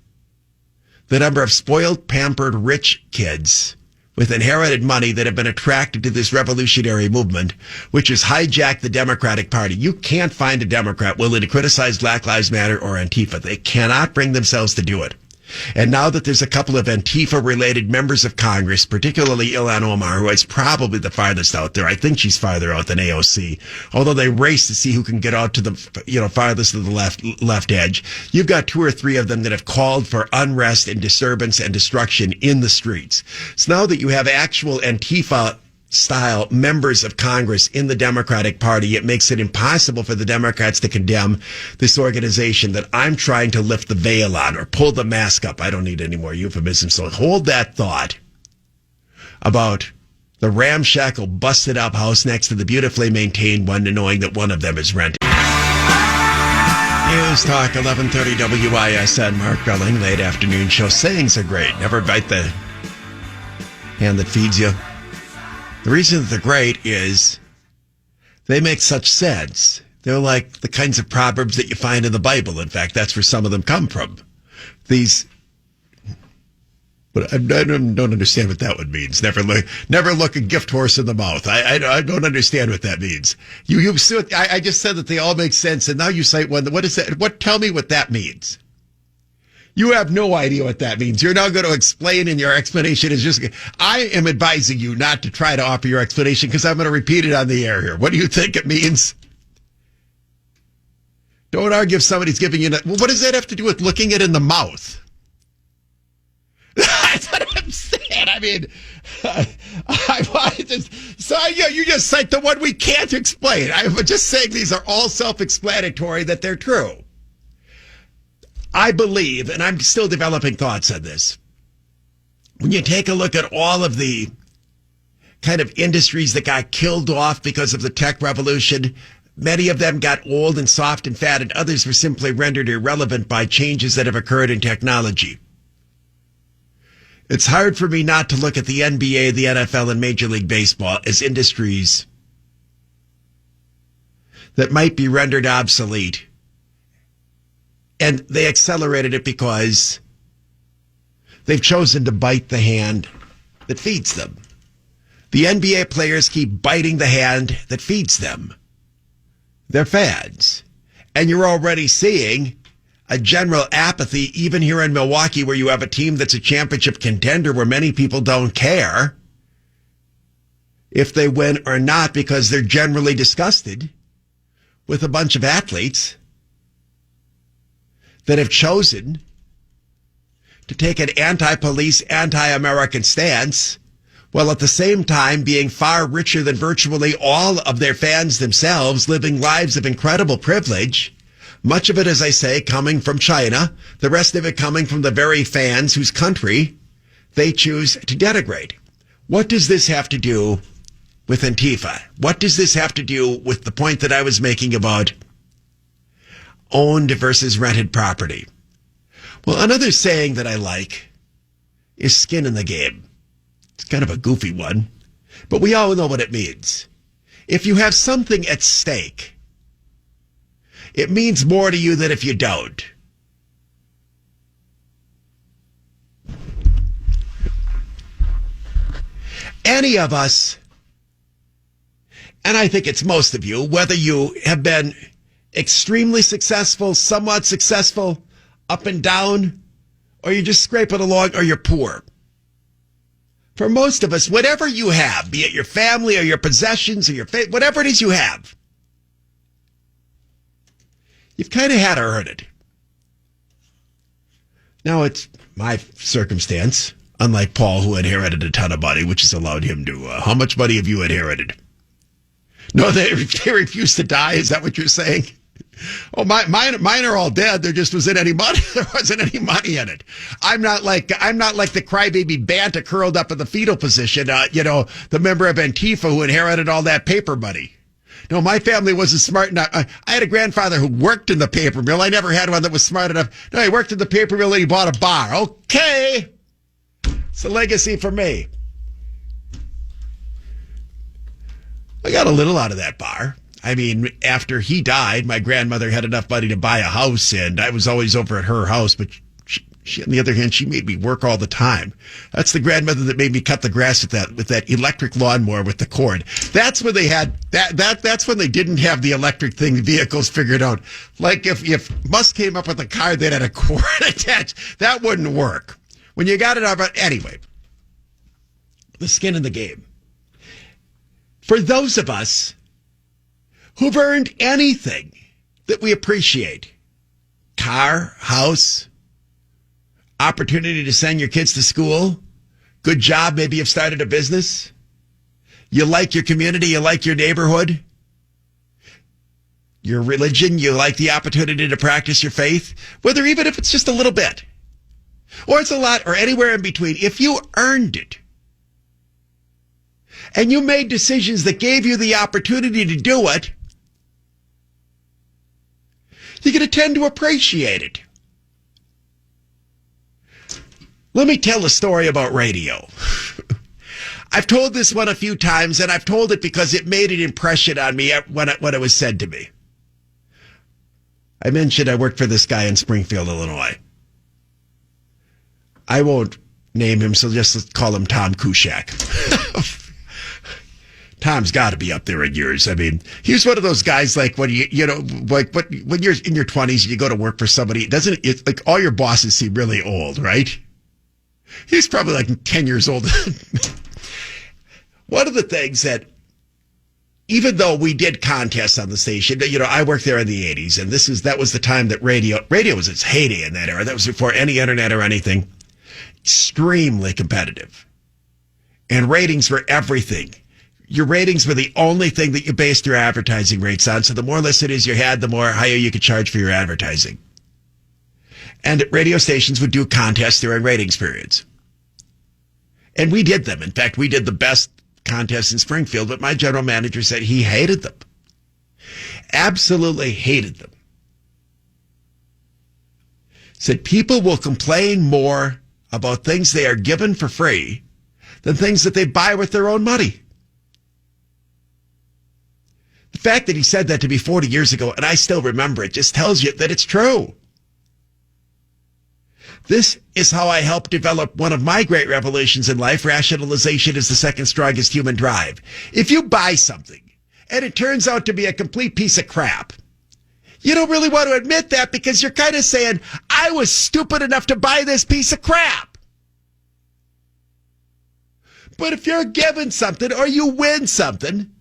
Speaker 1: the number of spoiled, pampered, rich kids with inherited money that have been attracted to this revolutionary movement, which has hijacked the Democratic Party. You can't find a Democrat willing to criticize Black Lives Matter or Antifa. They cannot bring themselves to do it. And now that there's a couple of Antifa-related members of Congress, particularly Ilhan Omar, who is probably the farthest out there. I think she's farther out than AOC, although they race to see who can get out to the farthest to the left edge. You've got two or three of them that have called for unrest and disturbance and destruction in the streets. So now that you have actual Antifa-style members of Congress in the Democratic Party, it makes it impossible for the Democrats to condemn this organization that I'm trying to lift the veil on or pull the mask up. I don't need any more euphemisms, so hold that thought about the ramshackle, busted up house next to the beautifully maintained one, knowing that one of them is rented. News Talk 1130 WISN. Mark Gulling, late afternoon show. Sayings are great. Never bite the hand that feeds you. The reason that they're great is they make such sense. They're like the kinds of proverbs that you find in the Bible. In fact, that's where some of them come from. But I don't understand what that one means. Never look a gift horse in the mouth. I don't understand what that means. I just said that they all make sense, and now you cite one. What is that? Tell me what that means. You have no idea what that means. You're now going to explain, and your explanation is just... I am advising you not to try to offer your explanation because I'm going to repeat it on the air here. What do you think it means? Don't argue if somebody's giving you... Well, what does that have to do with looking it in the mouth? That's what I'm saying. I mean, you just cite the one we can't explain. I'm just saying these are all self-explanatory, that they're true. I believe, and I'm still developing thoughts on this, when you take a look at all of the kind of industries that got killed off because of the tech revolution, many of them got old and soft and fat, and others were simply rendered irrelevant by changes that have occurred in technology. It's hard for me not to look at the NBA, the NFL, and Major League Baseball as industries that might be rendered obsolete. And they accelerated it because they've chosen to bite the hand that feeds them. The NBA players keep biting the hand that feeds them. They're fads. And you're already seeing a general apathy, even here in Milwaukee, where you have a team that's a championship contender, where many people don't care if they win or not because they're generally disgusted with a bunch of athletes that have chosen to take an anti-police, anti-American stance, while at the same time being far richer than virtually all of their fans themselves, living lives of incredible privilege, much of it, as I say, coming from China, the rest of it coming from the very fans whose country they choose to denigrate. What does this have to do with Antifa? What does this have to do with the point that I was making about owned versus rented property? Well, another saying that I like is skin in the game. It's kind of a goofy one, but we all know what it means. If you have something at stake, it means more to you than if you don't. Any of us, and I think it's most of you, whether you have been extremely successful, somewhat successful, up and down, or you're just scraping along, or you're poor. For most of us, whatever you have, be it your family or your possessions or your faith, whatever it is you have, you've kind of had to earn it. Now, it's my circumstance. Unlike Paul, who inherited a ton of money, which has allowed him to, how much money have you inherited? No, they refused to die. Is that what you're saying? Oh, mine are all dead. There just wasn't any money. There wasn't any money in it. I'm not like the crybaby Banta curled up in the fetal position. The member of Antifa who inherited all that paper money. No, my family wasn't smart enough. I had a grandfather who worked in the paper mill. I never had one that was smart enough. No, he worked in the paper mill and he bought a bar. Okay. It's a legacy for me. I got a little out of that bar. I mean, after he died, my grandmother had enough money to buy a house, and I was always over at her house, but she, on the other hand, she made me work all the time. That's the grandmother that made me cut the grass with that electric lawnmower with the cord. That's when they had that's when they didn't have the electric vehicles figured out. Like if Musk came up with a car that had a cord attached, that wouldn't work. When you got it out, but anyway, the skin in the game. For those of us who've earned anything that we appreciate, car, house, opportunity to send your kids to school, good job, maybe you've started a business, you like your community, you like your neighborhood, your religion, you like the opportunity to practice your faith, whether even if it's just a little bit, or it's a lot, or anywhere in between, if you earned it, and you made decisions that gave you the opportunity to do it, you're going to tend to appreciate it. Let me tell a story about radio. I've told this one a few times, and I've told it because it made an impression on me when it was said to me. I mentioned I worked for this guy in Springfield, Illinois. I won't name him, so just call him Tom Kushak. Tom's got to be up there in years. I mean, he's one of those guys like when when you're in your 20s and you go to work for somebody, it's like all your bosses seem really old, right? He's probably like 10 years old. One of the things that, even though we did contests on the station, I worked there in the 80s, and that was the time that radio was its heyday in that era. That was before any internet or anything. Extremely competitive. And ratings were everything. Your ratings were the only thing that you based your advertising rates on. So the more listeners you had, the more higher you could charge for your advertising. And radio stations would do contests during ratings periods. And we did them. In fact, we did the best contests in Springfield, but my general manager said he hated them. Absolutely hated them. Said people will complain more about things they are given for free than things that they buy with their own money. The fact that he said that to me 40 years ago, and I still remember it, just tells you that it's true. This is how I helped develop one of my great revelations in life. Rationalization is the second strongest human drive. If you buy something and it turns out to be a complete piece of crap, you don't really want to admit that because you're kind of saying, I was stupid enough to buy this piece of crap. But if you're given something or you win something,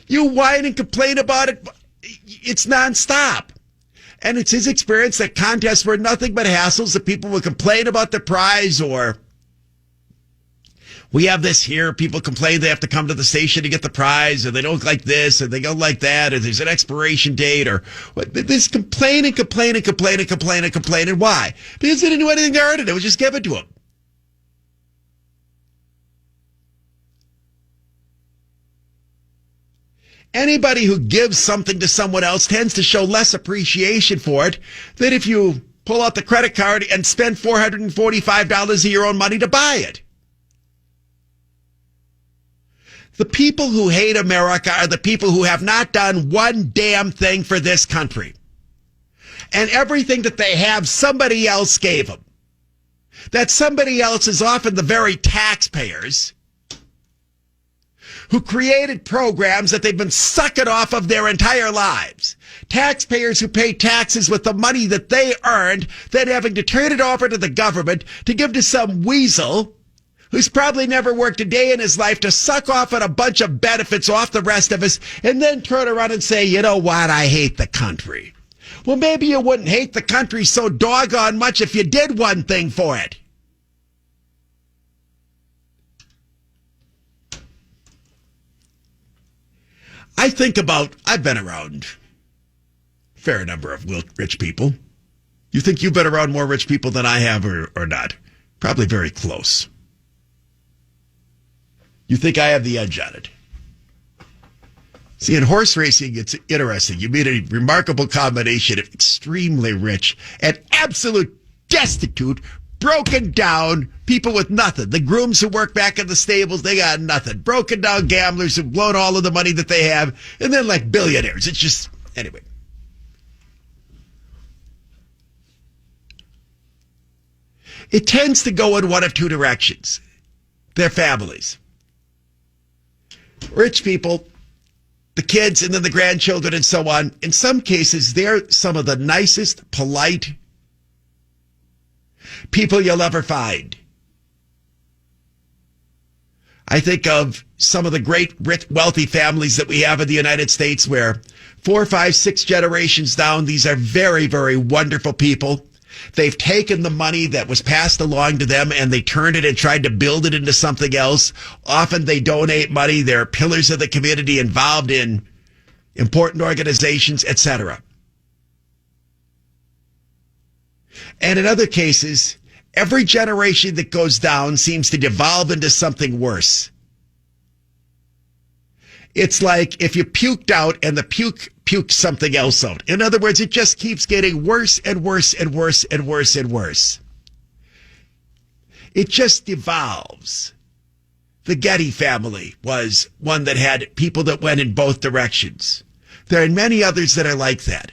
Speaker 1: you whine and complain about it. It's nonstop. And it's his experience that contests were nothing but hassles, that people would complain about the prize, or we have this here, people complain they have to come to the station to get the prize, or they don't like this, or they don't like that, or there's an expiration date, or this complain and complain and complain and complain and complain. And why? Because they didn't do anything to earn it. It was just given to them. Anybody who gives something to someone else tends to show less appreciation for it than if you pull out the credit card and spend $445 of your own money to buy it. The people who hate America are the people who have not done one damn thing for this country. And everything that they have, somebody else gave them. That somebody else is often the very taxpayers who created programs that they've been sucking off of their entire lives. Taxpayers who pay taxes with the money that they earned, then having to turn it over to the government to give to some weasel who's probably never worked a day in his life to suck off on a bunch of benefits off the rest of us, and then turn around and say, you know what, I hate the country. Well, maybe you wouldn't hate the country so doggone much if you did one thing for it. I've been around a fair number of rich people. You think you've been around more rich people than I have or not? Probably very close. You think I have the edge on it? See, in horse racing, it's interesting. You meet a remarkable combination of extremely rich and absolute destitute, broken down people with nothing. The grooms who work back in the stables, they got nothing. Broken down gamblers who've blown all of the money that they have, and then like billionaires. It's just, anyway. It tends to go in one of two directions. Their families. Rich people, the kids, and then the grandchildren and so on. In some cases, they're some of the nicest, polite people you'll ever find. I think of some of the great, rich, wealthy families that we have in the United States where 4, 5, 6 generations down, these are very, very wonderful people. They've taken the money that was passed along to them and they turned it and tried to build it into something else. Often they donate money. They're pillars of the community involved in important organizations, etc. And in other cases, every generation that goes down seems to devolve into something worse. It's like if you puked out and the puke pukes something else out. In other words, it just keeps getting worse and worse and worse and worse and worse. It just devolves. The Getty family was one that had people that went in both directions. There are many others that are like that.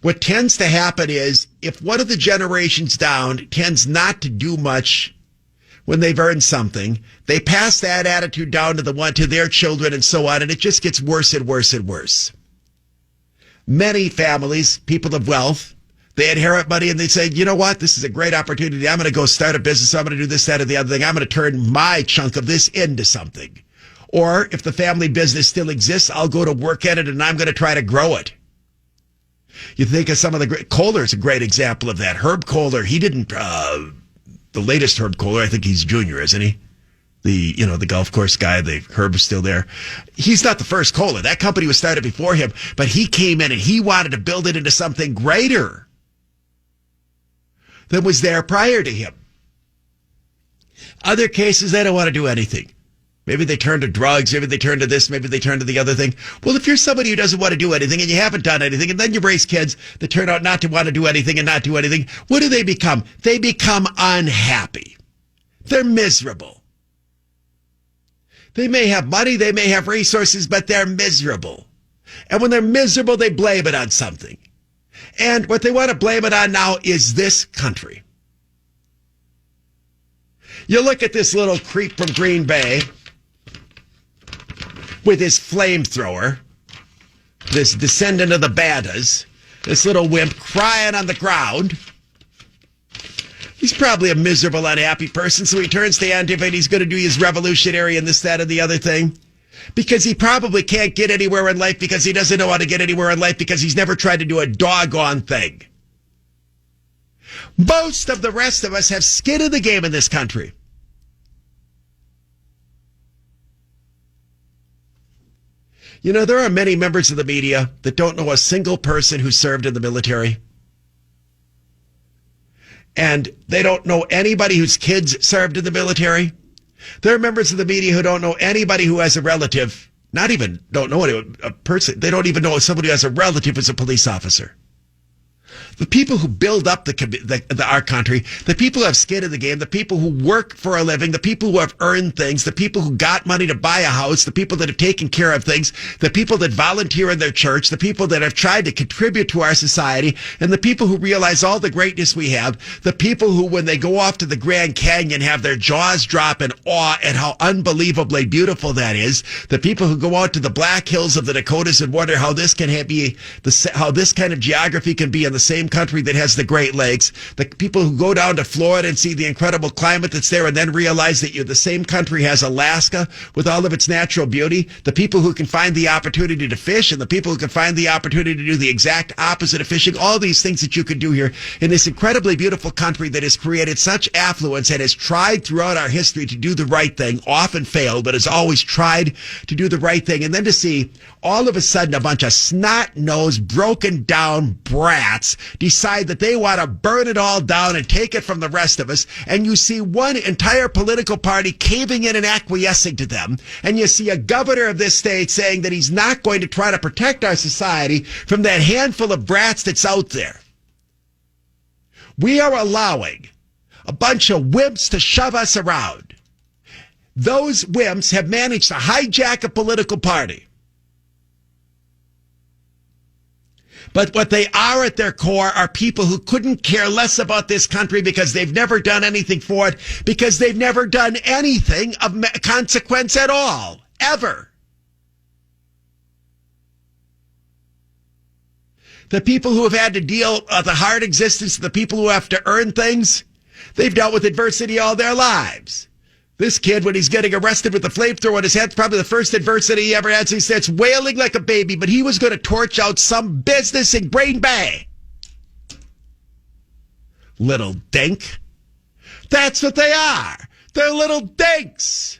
Speaker 1: What tends to happen is if one of the generations down tends not to do much when they've earned something, they pass that attitude down to their children and so on, and it just gets worse and worse and worse. Many families, people of wealth, they inherit money and they say, you know what, this is a great opportunity. I'm going to go start a business. I'm going to do this, that, or the other thing. I'm going to turn my chunk of this into something. Or if the family business still exists, I'll go to work at it and I'm going to try to grow it. You think of some of the great, Kohler's a great example of that. Herb Kohler, he didn't, the latest Herb Kohler, I think he's junior, isn't he? The golf course guy, Herb is still there. He's not the first Kohler. That company was started before him, but he came in and he wanted to build it into something greater than was there prior to him. Other cases, they don't want to do anything. Maybe they turn to drugs, maybe they turn to this, maybe they turn to the other thing. Well, if you're somebody who doesn't want to do anything and you haven't done anything, and then you raise kids that turn out not to want to do anything and not do anything, what do they become? They become unhappy. They're miserable. They may have money, they may have resources, but they're miserable. And when they're miserable, they blame it on something. And what they want to blame it on now is this country. You look at this little creep from Green Bay with his flamethrower, this descendant of the Bantas, this little wimp crying on the ground. He's probably a miserable, unhappy person, so he turns to Antifa and he's going to do his revolutionary and this, that, and the other thing. Because he probably can't get anywhere in life because he doesn't know how to get anywhere in life because he's never tried to do a doggone thing. Most of the rest of us have skin in the game in this country. You know, there are many members of the media that don't know a single person who served in the military. And they don't know anybody whose kids served in the military. There are members of the media who don't know anybody who has a relative, not even don't know a person. They don't even know somebody who has a relative as a police officer. The people who build up our country, the people who have skin in the game, the people who work for a living, the people who have earned things, the people who got money to buy a house, the people that have taken care of things, the people that volunteer in their church, the people that have tried to contribute to our society, and the people who realize all the greatness we have, the people who, when they go off to the Grand Canyon, have their jaws drop in awe at how unbelievably beautiful that is, the people who go out to the Black Hills of the Dakotas and wonder how this can be, how this kind of geography can be in the same same country that has the Great Lakes, the people who go down to Florida and see the incredible climate that's there and then realize that the same country has Alaska with all of its natural beauty, the people who can find the opportunity to fish and the people who can find the opportunity to do the exact opposite of fishing, all these things that you could do here in this incredibly beautiful country that has created such affluence and has tried throughout our history to do the right thing, often failed, but has always tried to do the right thing. And then to see all of a sudden a bunch of snot-nosed, broken-down brats decide that they want to burn it all down and take it from the rest of us, and you see one entire political party caving in and acquiescing to them, and you see a governor of this state saying that he's not going to try to protect our society from that handful of brats that's out there. We are allowing a bunch of wimps to shove us around. Those wimps have managed to hijack a political party. But what they are at their core are people who couldn't care less about this country because they've never done anything for it, because they've never done anything of consequence at all, ever. The people who have had to deal with the hard existence, the people who have to earn things, they've dealt with adversity all their lives. This kid, when he's getting arrested with a flamethrower in his head, probably the first adversity he ever had, so he starts wailing like a baby, but he was going to torch out some business in Green Bay. Little dink. That's what they are. They're little dinks.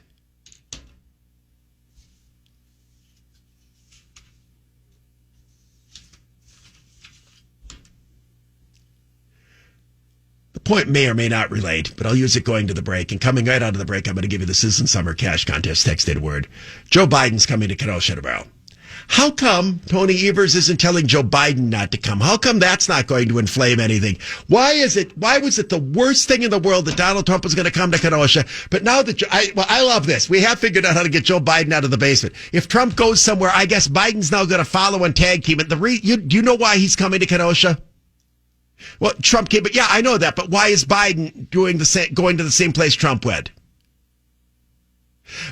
Speaker 1: Point may or may not relate, but I'll use it going to the break. And coming right out of the break, I'm going to give you the Citizen Summer Cash Contest texted word. Joe Biden's coming to Kenosha tomorrow. How come Tony Evers isn't telling Joe Biden not to come? How come that's not going to inflame anything? Why was it the worst thing in the world that Donald Trump was going to come to Kenosha? But now that I love this. We have figured out how to get Joe Biden out of the basement. If Trump goes somewhere, I guess Biden's now going to follow and tag team it. Do you know why he's coming to Kenosha? Well, Trump came, but yeah, I know that. But why is Biden going to the same place Trump went?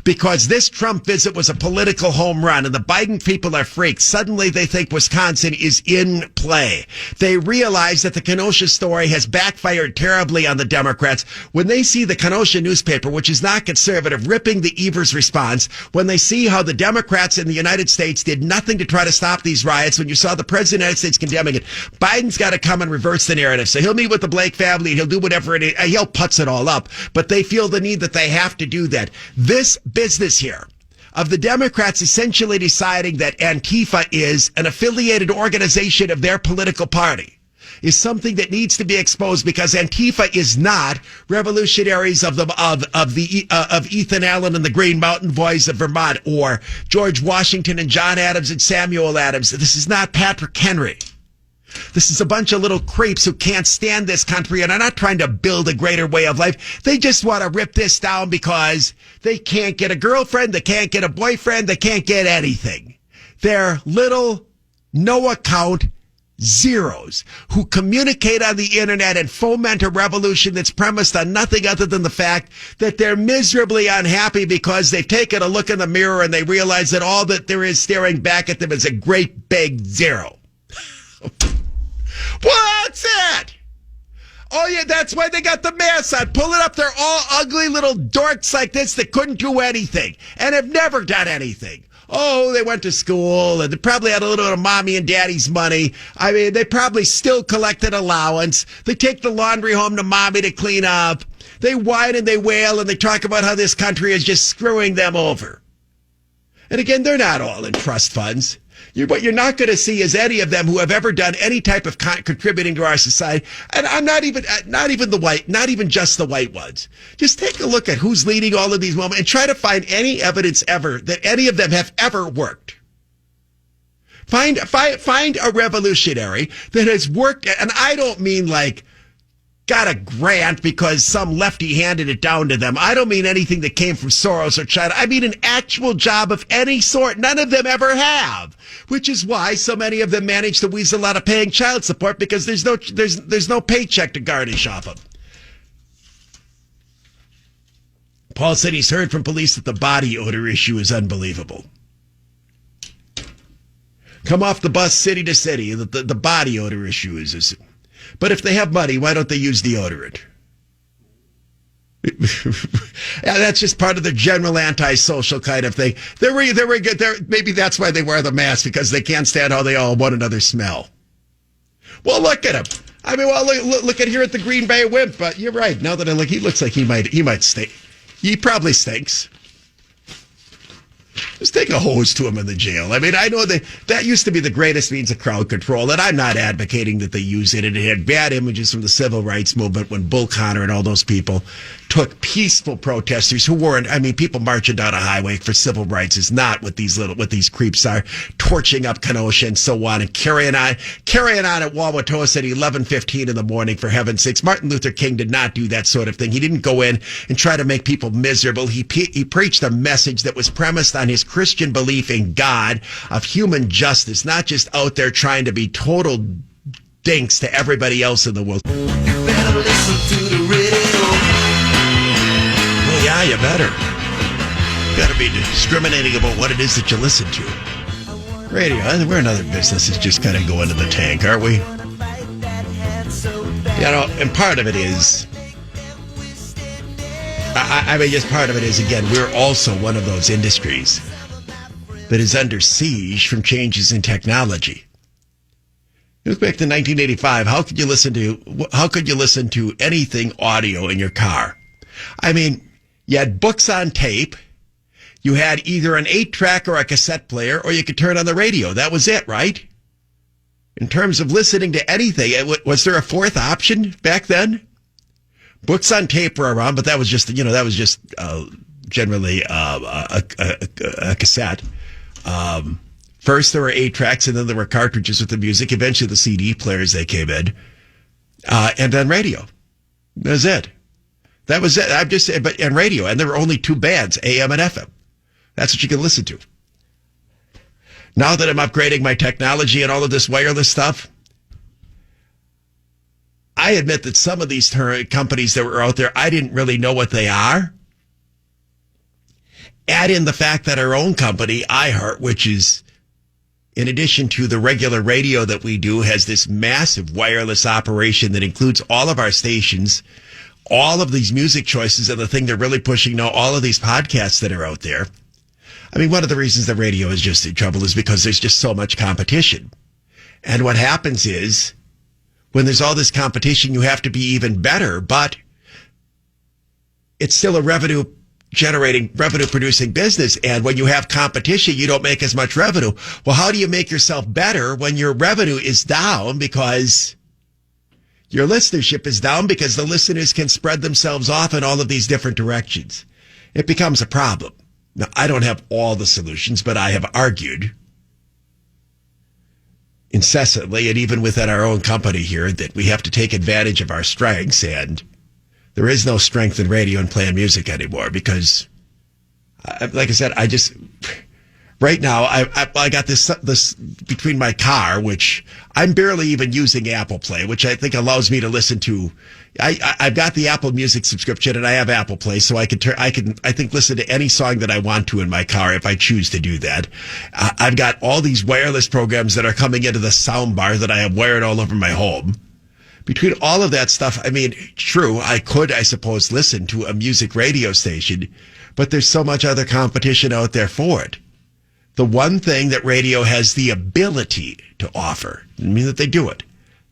Speaker 1: Because this Trump visit was a political home run, and the Biden people are freaks. Suddenly they think Wisconsin is in play. They realize that the Kenosha story has backfired terribly on the Democrats. When they see the Kenosha newspaper, which is not conservative, ripping the Evers response, when they see how the Democrats in the United States did nothing to try to stop these riots, when you saw the President of the United States condemning it, Biden's got to come and reverse the narrative. So he'll meet with the Blake family, and he'll do whatever it is. He'll putz it all up, but they feel the need that they have to do that. This business here of the Democrats essentially deciding that Antifa is an affiliated organization of their political party is something that needs to be exposed, because Antifa is not revolutionaries of Ethan Allen and the Green Mountain Boys of Vermont, or George Washington and John Adams and Samuel Adams. This is not Patrick Henry. This is a bunch of little creeps who can't stand this country and are not trying to build a greater way of life. They just want to rip this down because they can't get a girlfriend, they can't get a boyfriend, they can't get anything. They're little, no account zeros who communicate on the internet and foment a revolution that's premised on nothing other than the fact that they're miserably unhappy because they've taken a look in the mirror and they realize that all that there is staring back at them is a great big zero. Well, that's it. Oh, yeah, that's why they got the masks on. Pull it up. They're all ugly little dorks like this that couldn't do anything and have never done anything. Oh, they went to school and they probably had a little bit of mommy and daddy's money. I mean, they probably still collected allowance. They take the laundry home to mommy to clean up. They whine and they wail and they talk about how this country is just screwing them over. And again, they're not all in trust funds. What you're not going to see is any of them who have ever done any type of contributing to our society. And I'm not even just the white ones. Just take a look at who's leading all of these moments and try to find any evidence ever that any of them have ever worked. Find a revolutionary that has worked. And I don't mean like got a grant because some lefty handed it down to them. I don't mean anything that came from Soros or China. I mean an actual job of any sort. None of them ever have, which is why so many of them manage to weasel out of paying child support, because there's no paycheck to garnish off of. Paul said he's heard from police that the body odor issue is unbelievable. Come off the bus city to city. The body odor issue is But if they have money, why don't they use deodorant? Yeah, that's just part of the general antisocial kind of thing. Maybe that's why they wear the mask, because they can't stand how they all one another smell. Well, look at him. I mean, well, look at here at the Green Bay Wimp. But you're right. Now that I look, he looks like he might stink. He probably stinks. Just take a hose to him in the jail. I mean, I know that used to be the greatest means of crowd control, and I'm not advocating that they use it. And it had bad images from the civil rights movement when Bull Connor and all those people took peaceful protesters who weren't. I mean, people marching down a highway for civil rights is not what these creeps are, torching up Kenosha and so on, and carrying on at Wauwatosa at 11:15 in the morning. For heaven's sakes, Martin Luther King did not do that sort of thing. He didn't go in and try to make people miserable. He preached a message that was premised on his Christian belief in God, of human justice, not just out there trying to be total dinks to everybody else in the world.
Speaker 2: You better listen to the radio.
Speaker 1: Well, yeah, you better. You gotta be discriminating about what it is that you listen to. Radio, we're another business that's just kind of going to the tank, aren't we? You know, and part of it is, I mean, just part of it is, again, we're also one of those industries that is under siege from changes in technology. Look back to 1985. How could you listen to anything audio in your car? I mean, you had books on tape. You had either an 8-track or a cassette player, or you could turn on the radio. That was it, right? In terms of listening to anything, was there a fourth option back then? Books on tape were around, but that was just generally a cassette. First there were 8-tracks, and then there were cartridges with the music. Eventually the CD players, they came in. And then radio. That was it. That was it. I'm just saying, and radio. And there were only 2 bands, AM and FM. That's what you can listen to. Now that I'm upgrading my technology and all of this wireless stuff, I admit that some of these companies that were out there, I didn't really know what they are. Add in the fact that our own company, iHeart, which is, in addition to the regular radio that we do, has this massive wireless operation that includes all of our stations, all of these music choices, and the thing they're really pushing now, all of these podcasts that are out there. I mean, one of the reasons the radio is just in trouble is because there's just so much competition. And what happens is, when there's all this competition, you have to be even better, but it's still a revenue producing business. And when you have competition, you don't make as much revenue. Well, how do you make yourself better when your revenue is down because your listenership is down, because the listeners can spread themselves off in all of these different directions? It becomes a problem. Now, I don't have all the solutions, but I have argued incessantly, and even within our own company here, that we have to take advantage of our strengths, and there is no strength in radio and playing music anymore, because, like I said, right now, I got this between my car, which I'm barely even using Apple Play, which I think allows me to listen to. I've got the Apple Music subscription, and I have Apple Play, so I think listen to any song that I want to in my car if I choose to do that. I've got all these wireless programs that are coming into the sound bar that I have wired all over my home. Between all of that stuff, I mean, true, I could, I suppose, listen to a music radio station, but there's so much other competition out there for it. The one thing that radio has the ability to offer, I mean that they do it,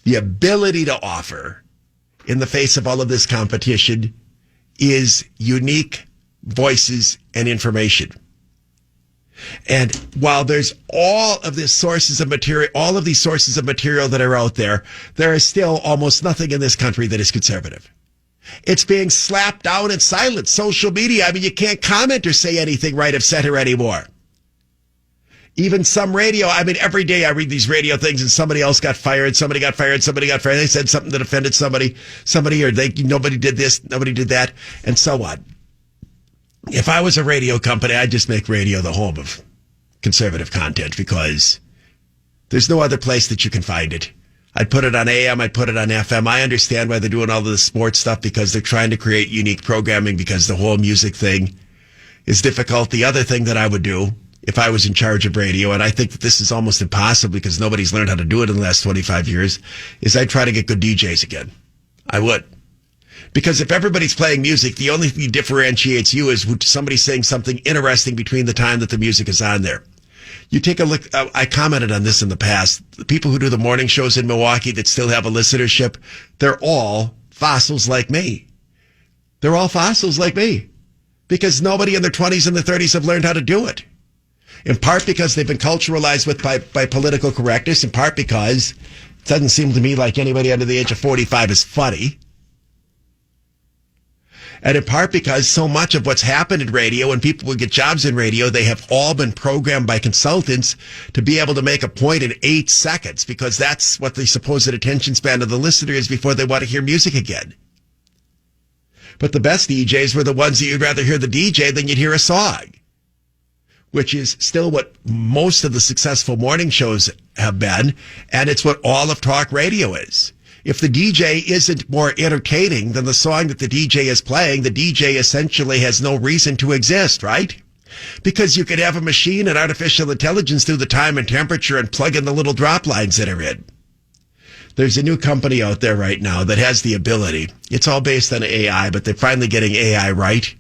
Speaker 1: the ability to offer in the face of all of this competition is unique voices and information. And while there's all of these sources of material that are out there, there is still almost nothing in this country that is conservative. It's being slapped down and silenced. Social media, I mean, you can't comment or say anything right of center anymore. Even some radio, I mean, every day I read these radio things and somebody else got fired, somebody got fired. They said something that offended somebody, or nobody did this, nobody did that, and so on. If I was a radio company, I'd just make radio the home of conservative content, because there's no other place that you can find it. I'd put it on AM, I'd put it on FM. I understand why they're doing all of the sports stuff, because they're trying to create unique programming, because the whole music thing is difficult. The other thing that I would do, if I was in charge of radio, and I think that this is almost impossible because nobody's learned how to do it in the last 25 years, is I'd try to get good DJs again. I would. Because if everybody's playing music, the only thing that differentiates you is somebody saying something interesting between the time that the music is on there. You take a look, I commented on this in the past. The people who do the morning shows in Milwaukee that still have a listenership, they're all fossils like me. They're all fossils like me. Because nobody in their 20s and their 30s have learned how to do it. In part because they've been culturalized by political correctness. In part because it doesn't seem to me like anybody under the age of 45 is funny. And in part because so much of what's happened in radio, when people would get jobs in radio, they have all been programmed by consultants to be able to make a point in 8 seconds, because that's what the supposed attention span of the listener is before they want to hear music again. But the best DJs were the ones that you'd rather hear the DJ than you'd hear a song, which is still what most of the successful morning shows have been, and it's what all of talk radio is. If the DJ isn't more entertaining than the song that the DJ is playing, the DJ essentially has no reason to exist, right? Because you could have a machine and artificial intelligence do the time and temperature and plug in the little drop lines that are in. There's a new company out there right now that has the ability. It's all based on AI, but they're finally getting AI right,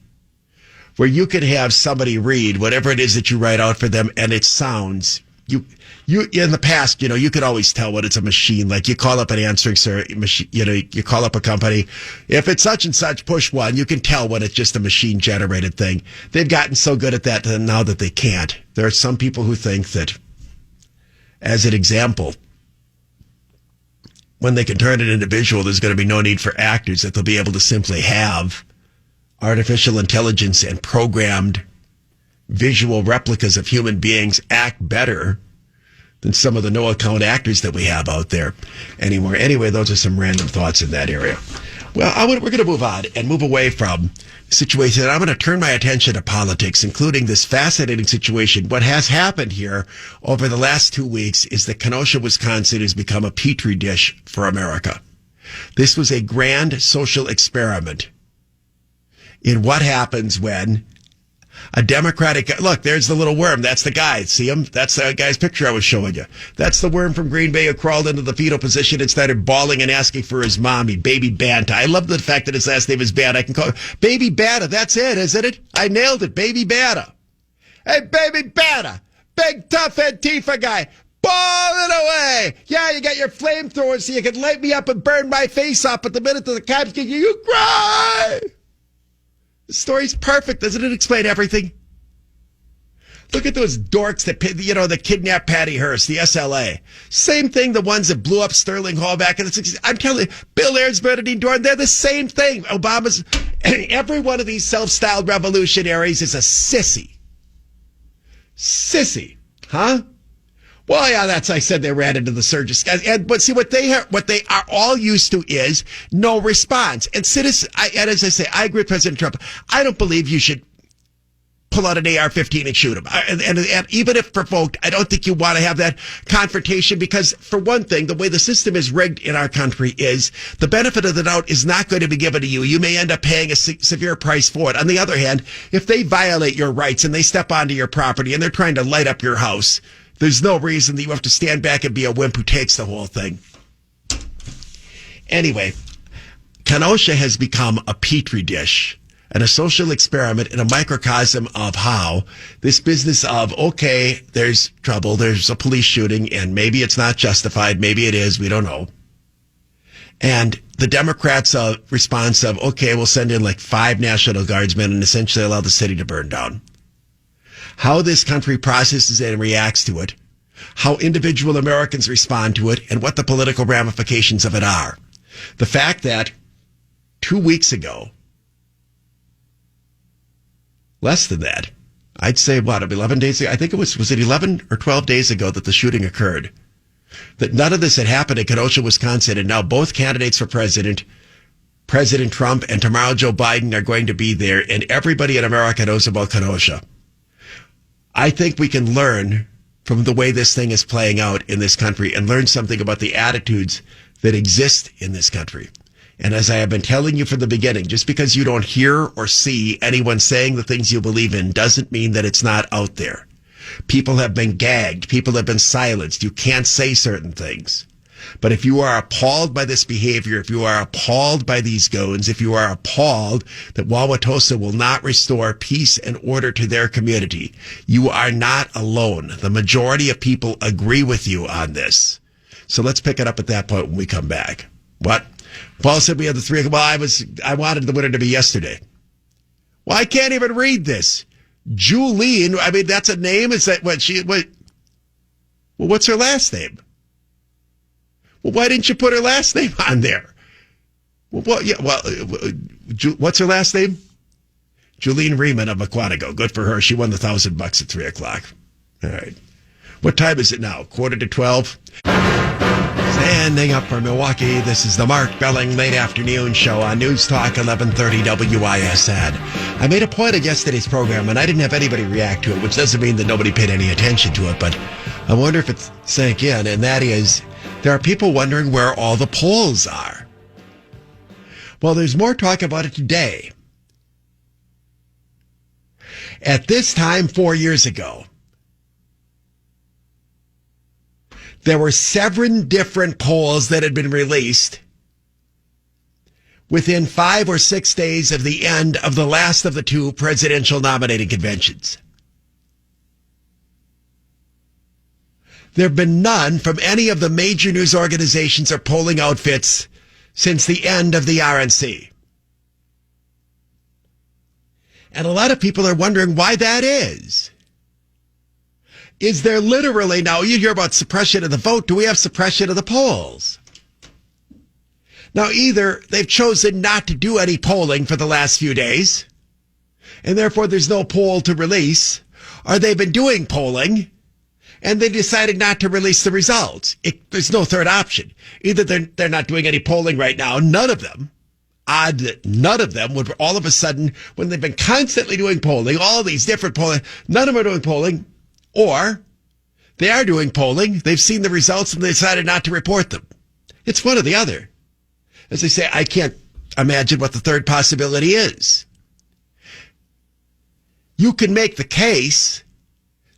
Speaker 1: where you can have somebody read whatever it is that you write out for them, and it sounds... You in the past, you could always tell when it's a machine. Like you call up an answering machine, you call up a company. If it's such and such, push 1. You can tell when it's just a machine generated thing. They've gotten so good at that now that they can't. There are some people who think that, as an example, when they can turn it into visual, there's going to be no need for actors, that they'll be able to simply have artificial intelligence and programmed visual replicas of human beings act better than some of the no-account actors that we have out there anymore. Anyway, those are some random thoughts in that area. Well, we're going to move on and move away from the situation. I'm going to turn my attention to politics, including this fascinating situation. What has happened here over the last 2 weeks is that Kenosha, Wisconsin has become a petri dish for America. This was a grand social experiment in what happens when a Democratic... Look, there's the little worm. That's the guy. See him? That's the guy's picture I was showing you. That's the worm from Green Bay who crawled into the fetal position and started bawling and asking for his mommy, Baby Banta. I love the fact that his last name is Banta. I can call it Baby Banta. That's it, isn't it? I nailed it. Baby Banta. Hey, Baby Banta. Big, tough Antifa guy. Ball it away. Yeah, you got your flamethrower so you can light me up and burn my face up. But the minute that the cops get you, you cry. The story's perfect. Doesn't it explain everything? Look at those dorks that kidnapped Patty Hearst, the SLA. Same thing, the ones that blew up Sterling Hall back in the 60s. I'm telling you, Bill Ayers, Bernadine Doran, they're the same thing. Every one of these self-styled revolutionaries is a sissy. Sissy. Huh? Well, yeah, I said they ran into the surges. But see, what they are all used to is no response. And citizens, and as I say, I agree with President Trump. I don't believe you should pull out an AR-15 and shoot him. And even if provoked, I don't think you want to have that confrontation, because, for one thing, the way the system is rigged in our country is the benefit of the doubt is not going to be given to you. You may end up paying a severe price for it. On the other hand, if they violate your rights and they step onto your property and they're trying to light up your house, there's no reason that you have to stand back and be a wimp who takes the whole thing. Anyway, Kenosha has become a petri dish and a social experiment and a microcosm of how this business of, okay, there's trouble, there's a police shooting, and maybe it's not justified, maybe it is, we don't know. And the Democrats' response of, okay, we'll send in like 5 National Guardsmen and essentially allow the city to burn down. How this country processes and reacts to it, how individual Americans respond to it, and what the political ramifications of it are. The fact that 2 weeks ago, less than that, I'd say, 11 days ago? I think was it 11 or 12 days ago that the shooting occurred? That none of this had happened in Kenosha, Wisconsin, and now both candidates for president, President Trump and tomorrow Joe Biden, are going to be there, and everybody in America knows about Kenosha. I think we can learn from the way this thing is playing out in this country and learn something about the attitudes that exist in this country. And as I have been telling you from the beginning, just because you don't hear or see anyone saying the things you believe in doesn't mean that it's not out there. People have been gagged. People have been silenced. You can't say certain things. But if you are appalled by this behavior, if you are appalled by these goons, if you are appalled that Wauwatosa will not restore peace and order to their community, you are not alone. The majority of people agree with you on this. So let's pick it up at that point when we come back. What? Paul said we had the 3 o'clock. Well, I wanted the winner to be yesterday. Well, I can't even read this. Julene, I mean, that's a name? Is that what well, what's her last name? Well, why didn't you put her last name on there? What's her last name? Julene Riemann of Aquatico. Good for her. She won the $1,000 at 3 o'clock. All right. What time is it now? 11:45? Standing up for Milwaukee, this is the Mark Belling Late Afternoon Show on News Talk 1130 WISN. I made a point of yesterday's program, and I didn't have anybody react to it, which doesn't mean that nobody paid any attention to it, but I wonder if it sank in, and that is, there are people wondering where all the polls are. Well, there's more talk about it today. At this time, 4 years ago, there were 7 different polls that had been released within 5 or 6 days of the end of the last of the 2 presidential nominating conventions. There have been none from any of the major news organizations or polling outfits since the end of the RNC. And a lot of people are wondering why that is. Is there literally, now you hear about suppression of the vote, do we have suppression of the polls? Now either they've chosen not to do any polling for the last few days, and therefore there's no poll to release, or they've been doing polling, and they decided not to release the results. There's no third option. Either they're not doing any polling right now, none of them, odd that none of them would all of a sudden, when they've been constantly doing polling, all these different polling, none of them are doing polling, or they are doing polling, they've seen the results and they decided not to report them. It's one or the other. As they say, I can't imagine what the third possibility is. You can make the case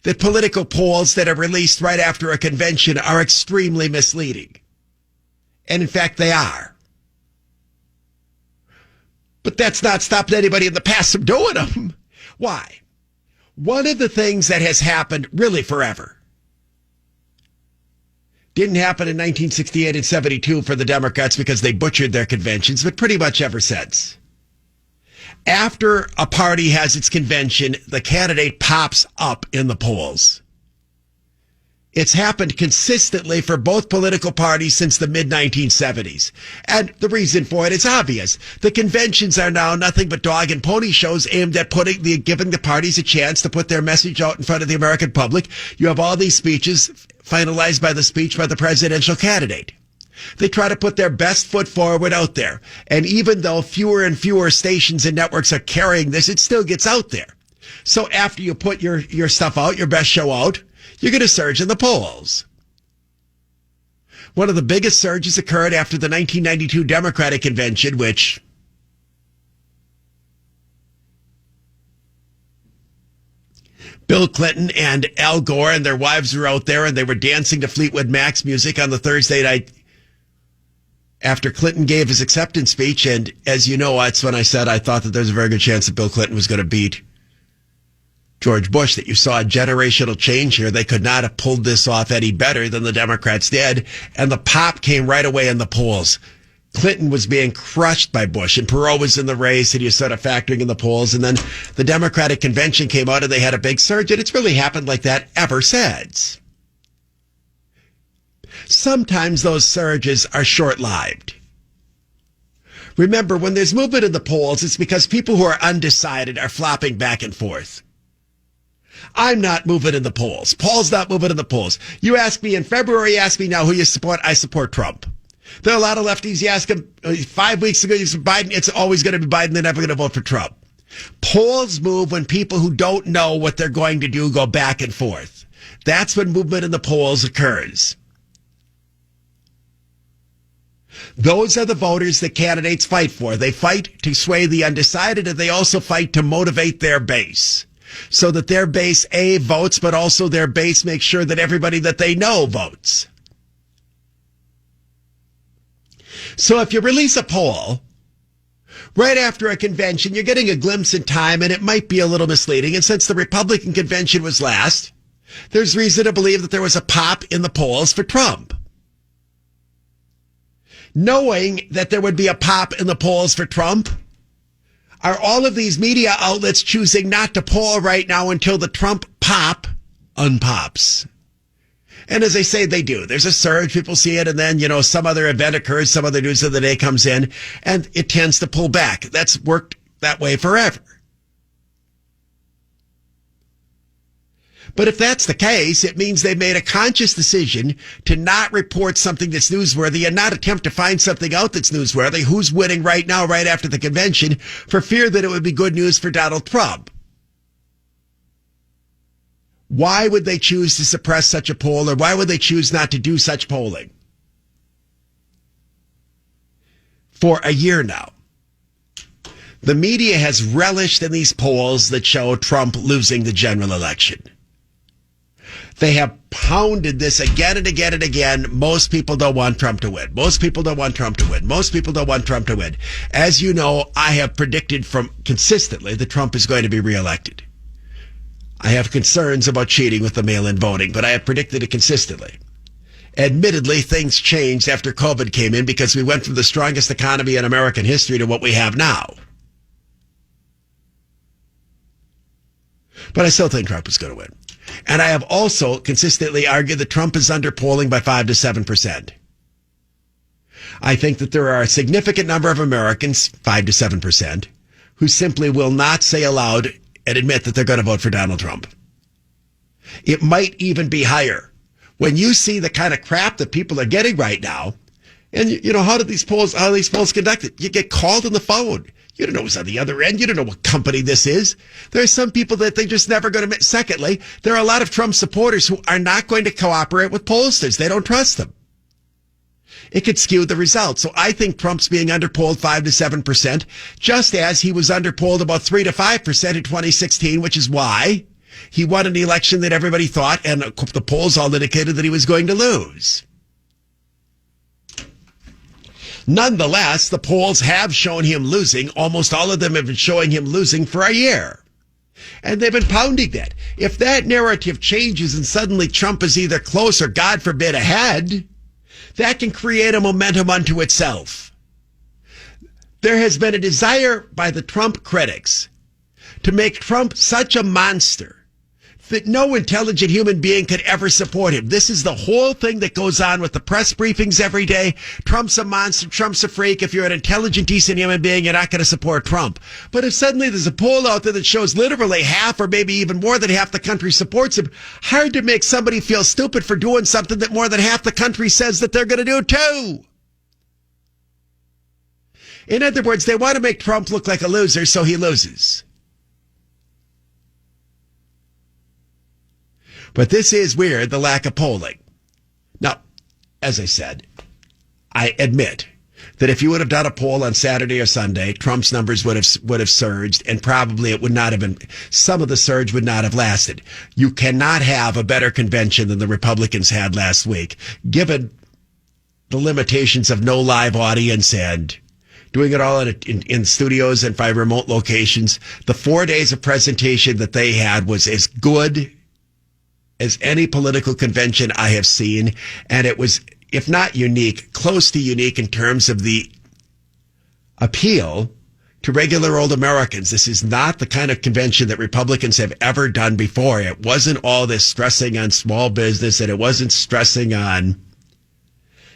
Speaker 1: that political polls that are released right after a convention are extremely misleading. And in fact, they are. But that's not stopped anybody in the past from doing them. Why? One of the things that has happened really forever, didn't happen in 1968 and 72 for the Democrats because they butchered their conventions, but pretty much ever since. After a party has its convention, the candidate pops up in the polls. It's happened consistently for both political parties since the mid-1970s. And the reason for it is obvious. The conventions are now nothing but dog and pony shows aimed at giving the parties a chance to put their message out in front of the American public. You have all these speeches finalized by the speech by the presidential candidate. They try to put their best foot forward out there. And even though fewer and fewer stations and networks are carrying this, it still gets out there. So after you put your stuff out, your best show out, you're going to surge in the polls. One of the biggest surges occurred after the 1992 Democratic Convention, which Bill Clinton and Al Gore and their wives were out there and they were dancing to Fleetwood Mac's music on the Thursday night after Clinton gave his acceptance speech. And as you know, that's when I said I thought that there was a very good chance that Bill Clinton was going to beat George Bush, that you saw a generational change here. They could not have pulled this off any better than the Democrats did. And the pop came right away in the polls. Clinton was being crushed by Bush and Perot was in the race and you started factoring in the polls. And then the Democratic convention came out and they had a big surge. And it's really happened like that ever since. Sometimes those surges are short-lived. Remember, when there's movement in the polls, it's because people who are undecided are flopping back and forth. I'm not moving in the polls. Paul's not moving in the polls. You ask me in February, you ask me now who you support. I support Trump. There are a lot of lefties. You ask them 5 weeks ago, you said Biden. It's always going to be Biden. They're never going to vote for Trump. Polls move when people who don't know what they're going to do go back and forth. That's when movement in the polls occurs. Those are the voters that candidates fight for. They fight to sway the undecided, and they also fight to motivate their base. so that their base, A, votes, but also their base makes sure that everybody that they know votes. So if you release a poll right after a convention, you're getting a glimpse in time, and it might be a little misleading. And since the Republican convention was last, there's reason to believe that there was a pop in the polls for Trump. Knowing that there would be a pop in the polls for Trump, are all of these media outlets choosing not to poll right now until the Trump pop unpops? And as I say, they do. There's a surge. People see it. And then, some other event occurs. Some other news of the day comes in and it tends to pull back. That's worked that way forever. But if that's the case, it means they made a conscious decision to not report something that's newsworthy and not attempt to find something out that's newsworthy. Who's winning right now, right after the convention, for fear that it would be good news for Donald Trump. Why would they choose to suppress such a poll, or why would they choose not to do such polling? For a year now, the media has relished in these polls that show Trump losing the general election. They have pounded this again and again and again. Most people don't want Trump to win. Most people don't want Trump to win. Most people don't want Trump to win. As you know, I have predicted consistently that Trump is going to be reelected. I have concerns about cheating with the mail-in voting, but I have predicted it consistently. Admittedly, things changed after COVID came in because we went from the strongest economy in American history to what we have now. But I still think Trump is going to win. And I have also consistently argued that Trump is underpolling by 5 to 7%. I think that there are a significant number of Americans, 5 to 7%, who simply will not say aloud and admit that they're going to vote for Donald Trump. It might even be higher. When you see the kind of crap that people are getting right now, and how are these polls conducted? You get called on the phone. You don't know who's on the other end. You don't know what company this is. There are some people that they just never going to admit. Secondly, there are a lot of Trump supporters who are not going to cooperate with pollsters. They don't trust them. It could skew the results. So I think Trump's being underpolled 5 to 7%, just as he was underpolled about 3 to 5% in 2016, which is why he won an election that everybody thought, and the polls all indicated that he was going to lose. Nonetheless, the polls have shown him losing. Almost all of them have been showing him losing for a year. And they've been pounding that. If that narrative changes and suddenly Trump is either close or, God forbid, ahead, that can create a momentum unto itself. There has been a desire by the Trump critics to make Trump such a monster that no intelligent human being could ever support him. This is the whole thing that goes on with the press briefings every day. Trump's a monster. Trump's a freak. If you're an intelligent, decent human being, you're not going to support Trump. But if suddenly there's a poll out there that shows literally half or maybe even more than half the country supports him, hard to make somebody feel stupid for doing something that more than half the country says that they're going to do too. In other words, they want to make Trump look like a loser, so he loses. But this is weird, the lack of polling. Now, as I said, I admit that if you would have done a poll on Saturday or Sunday, Trump's numbers would have surged, and probably it would not have been, some of the surge would not have lasted. You cannot have a better convention than the Republicans had last week, given the limitations of no live audience and doing it all in studios and by remote locations. The 4 days of presentation that they had was as good as any political convention I have seen. And it was, if not unique, close to unique in terms of the appeal to regular old Americans. This is not the kind of convention that Republicans have ever done before. It wasn't all this stressing on small business, and it wasn't stressing on,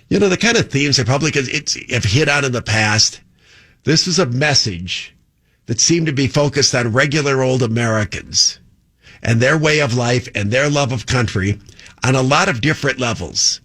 Speaker 1: the kind of themes Republicans have hit on in the past. This was a message that seemed to be focused on regular old Americans and their way of life and their love of country on a lot of different levels.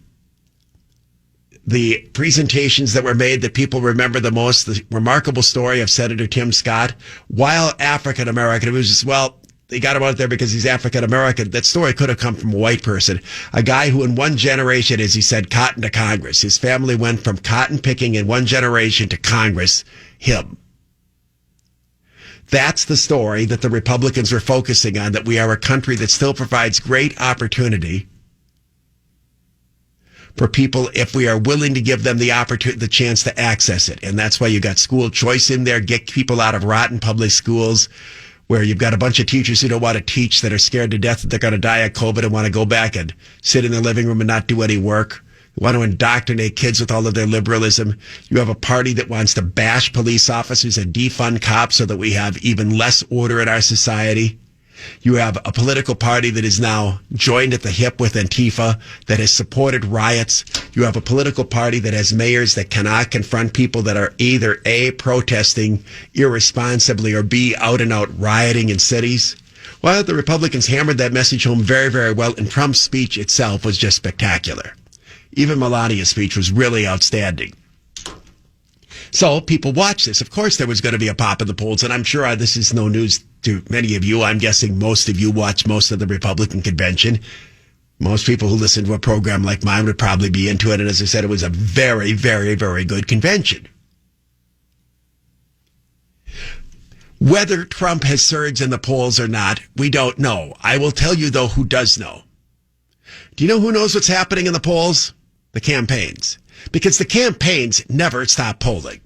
Speaker 1: The presentations that were made that people remember the most, the remarkable story of Senator Tim Scott, while African-American, it was just, they got him out there because he's African-American. That story could have come from a white person, a guy who in one generation, as he said, cotton to Congress. His family went from cotton picking in one generation to Congress, him. That's the story that the Republicans are focusing on, that we are a country that still provides great opportunity for people if we are willing to give them the chance to access it. And that's why you got school choice in there, get people out of rotten public schools, where you've got a bunch of teachers who don't want to teach, that are scared to death that they're going to die of COVID and want to go back and sit in their living room and not do any work. You want to indoctrinate kids with all of their liberalism. You have a party that wants to bash police officers and defund cops so that we have even less order in our society. You have a political party that is now joined at the hip with Antifa, that has supported riots. You have a political party that has mayors that cannot confront people that are either A, protesting irresponsibly, or B, out and out rioting in cities. Well, the Republicans hammered that message home very, very well, and Trump's speech itself was just spectacular. Even Melania's speech was really outstanding. So people watch this. Of course, there was going to be a pop in the polls, and I'm sure this is no news to many of you. I'm guessing most of you watch most of the Republican convention. Most people who listen to a program like mine would probably be into it. And as I said, it was a very, very, very good convention. Whether Trump has surged in the polls or not, we don't know. I will tell you, though, who does know. Do you know who knows what's happening in the polls? The campaigns. Because the campaigns never stop polling.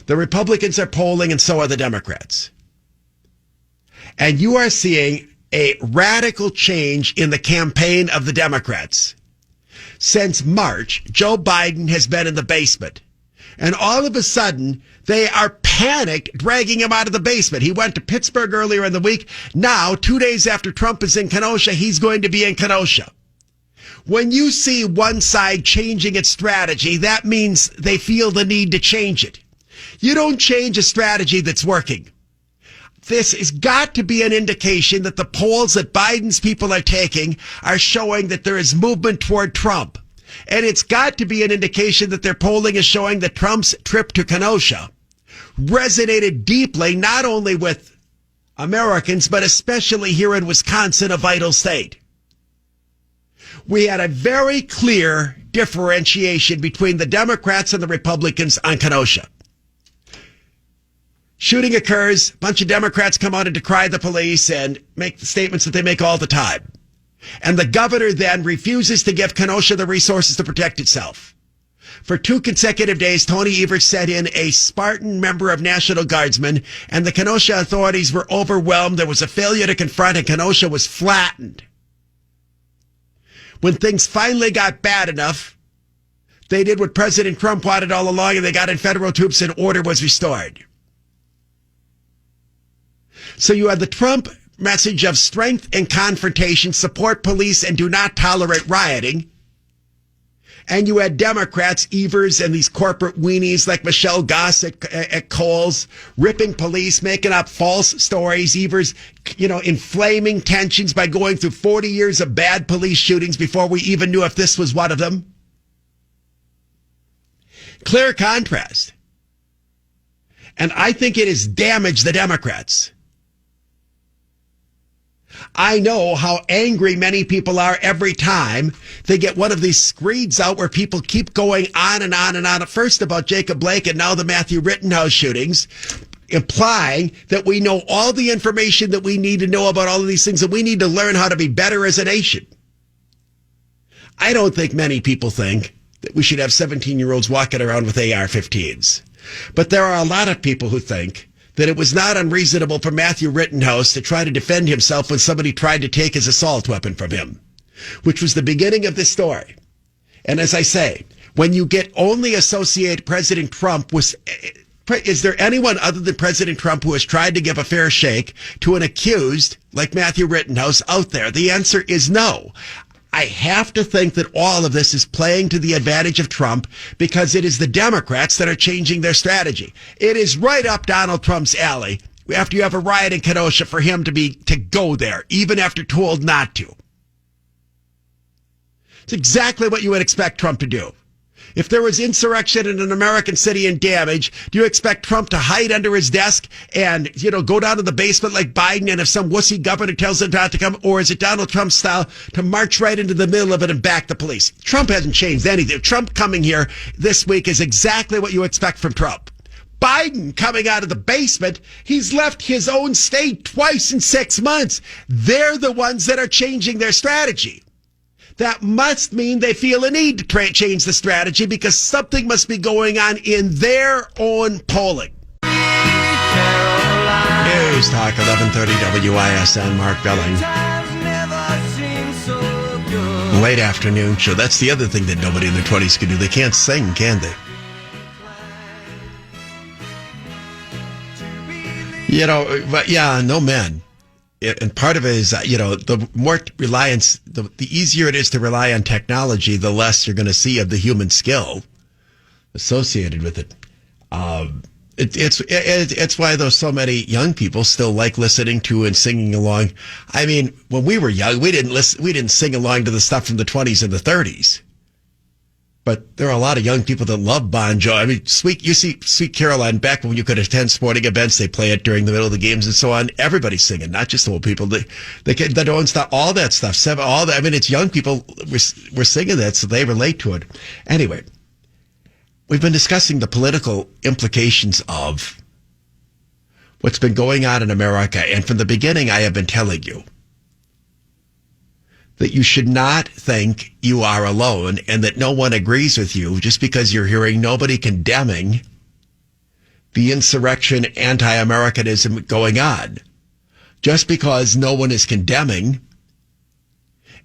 Speaker 1: The Republicans are polling, and so are the Democrats. And you are seeing a radical change in the campaign of the Democrats. Since March, Joe Biden has been in the basement. And all of a sudden, they are panicked, dragging him out of the basement. He went to Pittsburgh earlier in the week. Now, 2 days after Trump is in Kenosha, he's going to be in Kenosha. When you see one side changing its strategy, that means they feel the need to change it. You don't change a strategy that's working. This has got to be an indication that the polls that Biden's people are taking are showing that there is movement toward Trump. And it's got to be an indication that their polling is showing that Trump's trip to Kenosha resonated deeply, not only with Americans, but especially here in Wisconsin, a vital state. We had a very clear differentiation between the Democrats and the Republicans on Kenosha. Shooting occurs, a bunch of Democrats come out and decry the police and make the statements that they make all the time. And the governor then refuses to give Kenosha the resources to protect itself. For 2 consecutive days, Tony Evers sent in a Spartan member of National Guardsmen, and the Kenosha authorities were overwhelmed. There was a failure to confront, and Kenosha was flattened. When things finally got bad enough, they did what President Trump wanted all along, and they got in federal troops and order was restored. So you had the Trump message of strength and confrontation, support police, and do not tolerate rioting. And you had Democrats, Evers, and these corporate weenies like Michelle Goss at Kohl's, ripping police, making up false stories. Evers, inflaming tensions by going through 40 years of bad police shootings before we even knew if this was one of them. Clear contrast. And I think it has damaged the Democrats. I know how angry many people are every time they get one of these screeds out where people keep going on and on and on. At first about Jacob Blake and now the Matthew Rittenhouse shootings, implying that we know all the information that we need to know about all of these things, and we need to learn how to be better as a nation. I don't think many people think that we should have 17-year-olds walking around with AR-15s. But there are a lot of people who think that it was not unreasonable for Matthew Rittenhouse to try to defend himself when somebody tried to take his assault weapon from him, which was the beginning of this story. And as I say, when you get only associate President Trump with, is there anyone other than President Trump who has tried to give a fair shake to an accused like Matthew Rittenhouse out there? The answer is no. I have to think that all of this is playing to the advantage of Trump because it is the Democrats that are changing their strategy. It is right up Donald Trump's alley after you have a riot in Kenosha for him to go there, even after told not to. It's exactly what you would expect Trump to do. If there was insurrection in an American city and damage, do you expect Trump to hide under his desk and, go down to the basement like Biden, and if some wussy governor tells him not to come, or is it Donald Trump style to march right into the middle of it and back the police? Trump hasn't changed anything. Trump coming here this week is exactly what you expect from Trump. Biden coming out of the basement. He's left his own state twice in 6 months. They're the ones that are changing their strategy. That must mean they feel a need to change the strategy because something must be going on in their own polling. News Talk 1130 WISN, Mark Belling. Late afternoon show. That's the other thing that nobody in their 20s can do. They can't sing, can they? But yeah, no men. And part of it is, the more reliance, the easier it is to rely on technology, the less you're going to see of the human skill associated with it. It's why there's so many young people still like listening to and singing along. I mean, when we were young, we didn't sing along to the stuff from the 20s and the 30s. But there are a lot of young people that love Bon Jovi. I mean, you see Sweet Caroline back when you could attend sporting events. They play it during the middle of the games and so on. Everybody's singing, not just old people. They don't stop all that stuff. I mean, it's young people. We're singing that, so they relate to it. Anyway, we've been discussing the political implications of what's been going on in America. And from the beginning, I have been telling you that you should not think you are alone and that no one agrees with you just because you're hearing nobody condemning the insurrection, anti-Americanism going on. Just because no one is condemning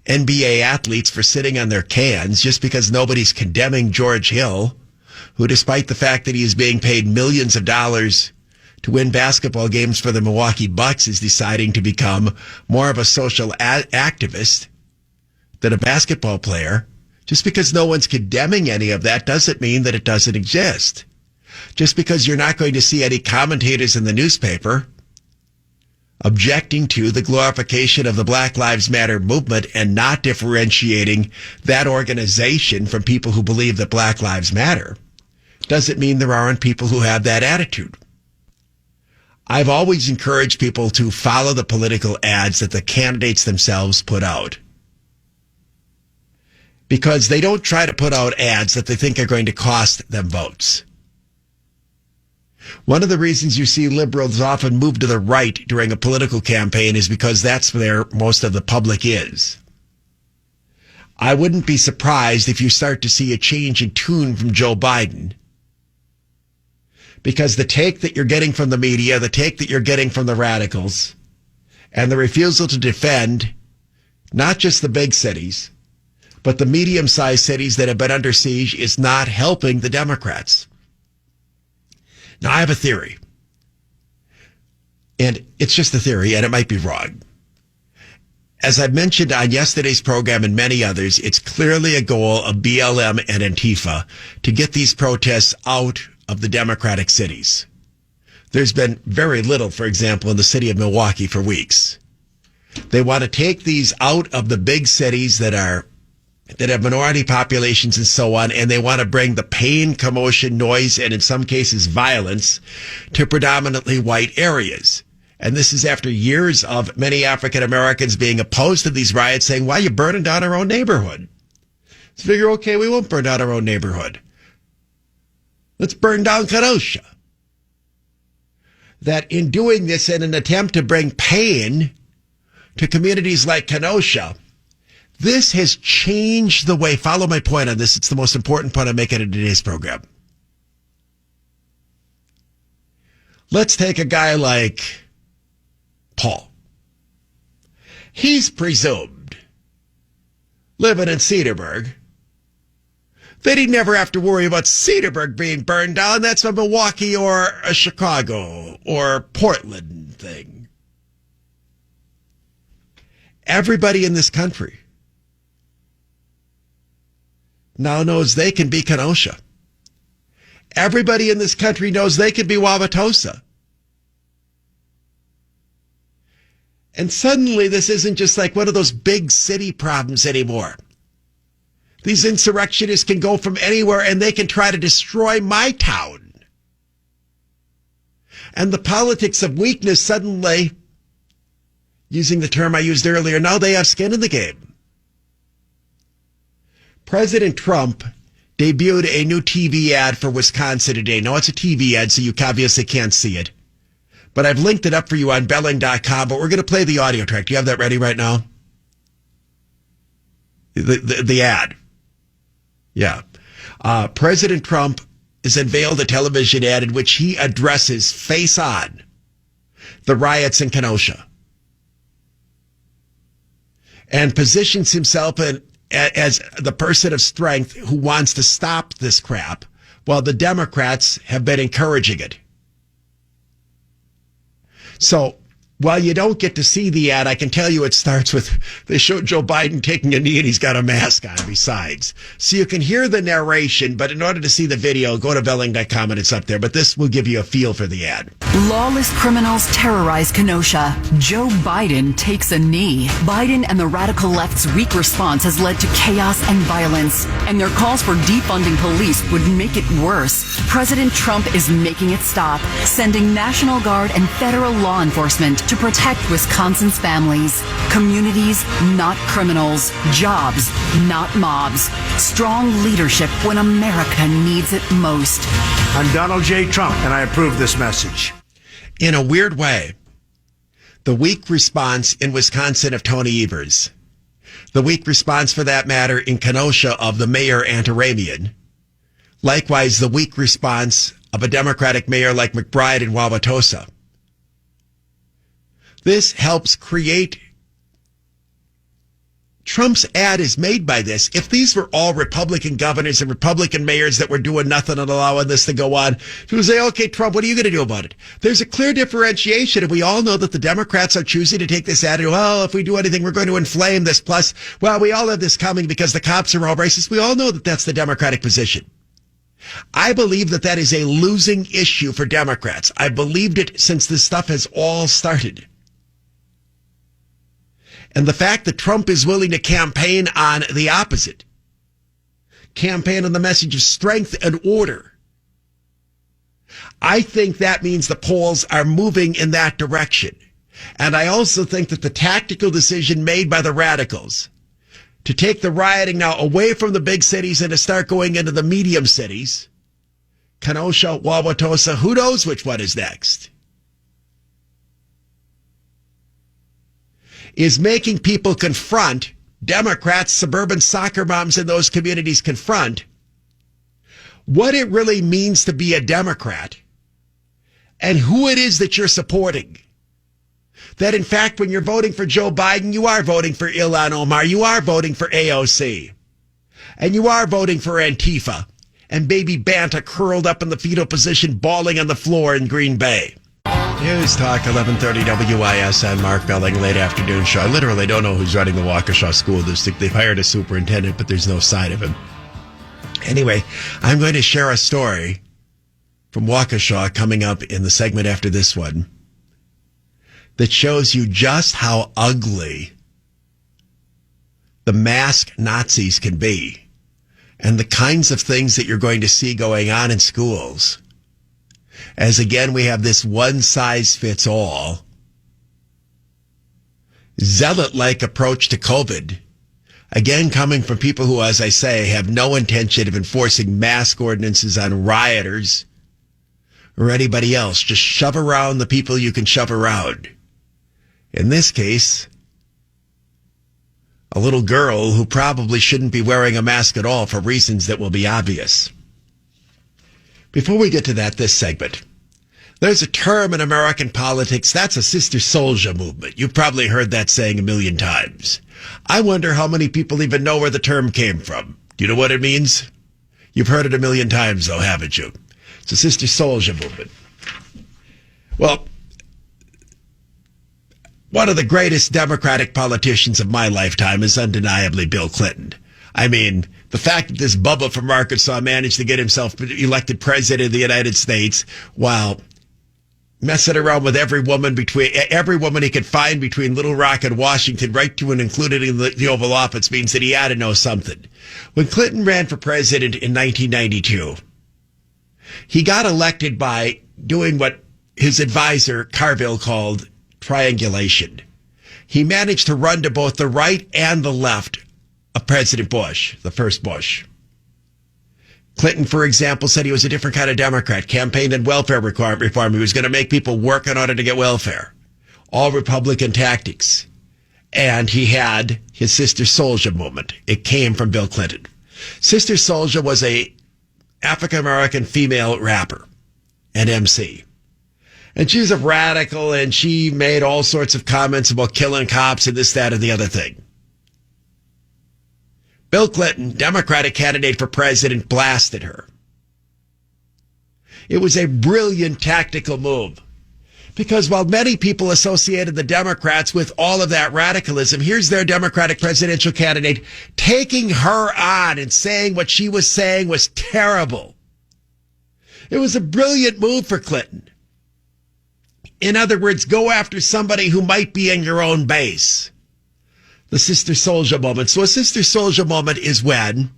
Speaker 1: NBA athletes for sitting on their cans, just because nobody's condemning George Hill, who, despite the fact that he is being paid millions of dollars to win basketball games for the Milwaukee Bucks, is deciding to become more of a social activist than a basketball player. Just because no one's condemning any of that doesn't mean that it doesn't exist. Just because you're not going to see any commentators in the newspaper objecting to the glorification of the Black Lives Matter movement and not differentiating that organization from people who believe that Black Lives Matter doesn't mean there aren't people who have that attitude. I've always encouraged people to follow the political ads that the candidates themselves put out, because they don't try to put out ads that they think are going to cost them votes. One of the reasons you see liberals often move to the right during a political campaign is because that's where most of the public is. I wouldn't be surprised if you start to see a change in tune from Joe Biden, because the take that you're getting from the media, the take that you're getting from the radicals, and the refusal to defend not just the big cities, but the medium-sized cities that have been under siege, is not helping the Democrats. Now, I have a theory, and it's just a theory, and it might be wrong. As I mentioned on yesterday's program and many others, it's clearly a goal of BLM and Antifa to get these protests out of the Democratic cities. There's been very little, for example, in the city of Milwaukee for weeks. They want to take these out of the big cities that have minority populations and so on, and they want to bring the pain, commotion, noise, and in some cases violence to predominantly white areas. And this is after years of many African Americans being opposed to these riots, saying, why are you burning down our own neighborhood? Let's figure, okay, we won't burn down our own neighborhood. Let's burn down Kenosha. That in doing this, in an attempt to bring pain to communities like Kenosha, this has changed the way, follow my point on this, it's the most important point I'm making in today's program. Let's take a guy like Paul. He's presumed, living in Cedarburg, that he'd never have to worry about Cedarburg being burned down. That's a Milwaukee or a Chicago or Portland thing. Everybody in this country now knows they can be Kenosha. Everybody in this country knows they can be Wauwatosa. And suddenly this isn't just like one of those big city problems anymore. These insurrectionists can go from anywhere and they can try to destroy my town. And the politics of weakness suddenly, using the term I used earlier, now they have skin in the game. President Trump debuted a new TV ad for Wisconsin today. Now, it's a TV ad, so you obviously can't see it. But I've linked it up for you on belling.com, but we're going to play the audio track. Do you have that ready right now? The ad. Yeah. President Trump has unveiled a television ad in which he addresses face on the riots in Kenosha and positions himself as the person of strength who wants to stop this crap while the Democrats have been encouraging it. So while you don't get to see the ad, I can tell you it starts with, they show Joe Biden taking a knee and he's got a mask on besides. So you can hear the narration, but in order to see the video, go to belling.com and it's up there. But this will give you a feel for the ad.
Speaker 3: Lawless criminals terrorize Kenosha. Joe Biden takes a knee. Biden and the radical left's weak response has led to chaos and violence, and their calls for defunding police would make it worse. President Trump is making it stop, sending National Guard and federal law enforcement to protect Wisconsin's families. Communities, not criminals. Jobs, not mobs. Strong leadership when America needs it most.
Speaker 4: I'm Donald J. Trump, and I approve this message.
Speaker 1: In a weird way, the weak response in Wisconsin of Tony Evers, the weak response for that matter in Kenosha of the mayor Antaramian, likewise the weak response of a Democratic mayor like McBride in Wauwatosa. This helps create. Trump's ad is made by this. If these were all Republican governors and Republican mayors that were doing nothing and allowing this to go on, people would say, okay, Trump, what are you going to do about it? There's a clear differentiation, and we all know that the Democrats are choosing to take this ad and, well, if we do anything, we're going to inflame this. Plus, well, we all have this coming because the cops are all racist. We all know that that's the Democratic position. I believe that that is a losing issue for Democrats. I believed it since this stuff has all started. And the fact that Trump is willing to campaign on the opposite, campaign on the message of strength and order, I think that means the polls are moving in that direction. And I also think that the tactical decision made by the radicals to take the rioting now away from the big cities and to start going into the medium cities, Kenosha, Wauwatosa, who knows which one is next, is making people confront, Democrats, suburban soccer moms in those communities confront what it really means to be a Democrat and who it is that you're supporting. That in fact, when you're voting for Joe Biden, you are voting for Ilhan Omar, you are voting for AOC, and you are voting for Antifa and baby Banta curled up in the fetal position, bawling on the floor in Green Bay. News Talk 1130 WISN, Mark Belling, late afternoon show. I literally don't know who's running the Waukesha School District. They've hired a superintendent, but there's no sign of him. Anyway, I'm going to share a story from Waukesha coming up in the segment after this one that shows you just how ugly the mask Nazis can be and the kinds of things that you're going to see going on in schools. As again, we have this one-size-fits-all, zealot-like approach to COVID. Again, coming from people who, as I say, have no intention of enforcing mask ordinances on rioters or anybody else. Just shove around the people you can shove around. In this case, a little girl who probably shouldn't be wearing a mask at all for reasons that will be obvious. Before we get to that, this segment, there's a term in American politics, that's a Sister Souljah movement. You've probably heard that saying a million times. I wonder how many people even know where the term came from. Do you know what it means? You've heard it a million times, though, haven't you? It's a Sister Souljah movement. Well, one of the greatest Democratic politicians of my lifetime is undeniably Bill Clinton. I mean, the fact that this Bubba from Arkansas managed to get himself elected president of the United States while messing around with every woman he could find between Little Rock and Washington, right to and including the Oval Office, means that he had to know something. When Clinton ran for president in 1992, he got elected by doing what his advisor Carville called triangulation. He managed to run to both the right and the left of President Bush, the first Bush. Clinton, for example, said he was a different kind of Democrat, campaigned on welfare reform. He was going to make people work in order to get welfare. All Republican tactics. And he had his Sister Souljah movement. It came from Bill Clinton. Sister Souljah was a African-American female rapper and MC. And she's a radical, and she made all sorts of comments about killing cops and this, that, and the other thing. Bill Clinton, Democratic candidate for president, blasted her. It was a brilliant tactical move. Because while many people associated the Democrats with all of that radicalism, here's their Democratic presidential candidate taking her on and saying what she was saying was terrible. It was a brilliant move for Clinton. In other words, go after somebody who might be in your own base. The Sister Souljah moment. So a Sister Souljah moment is when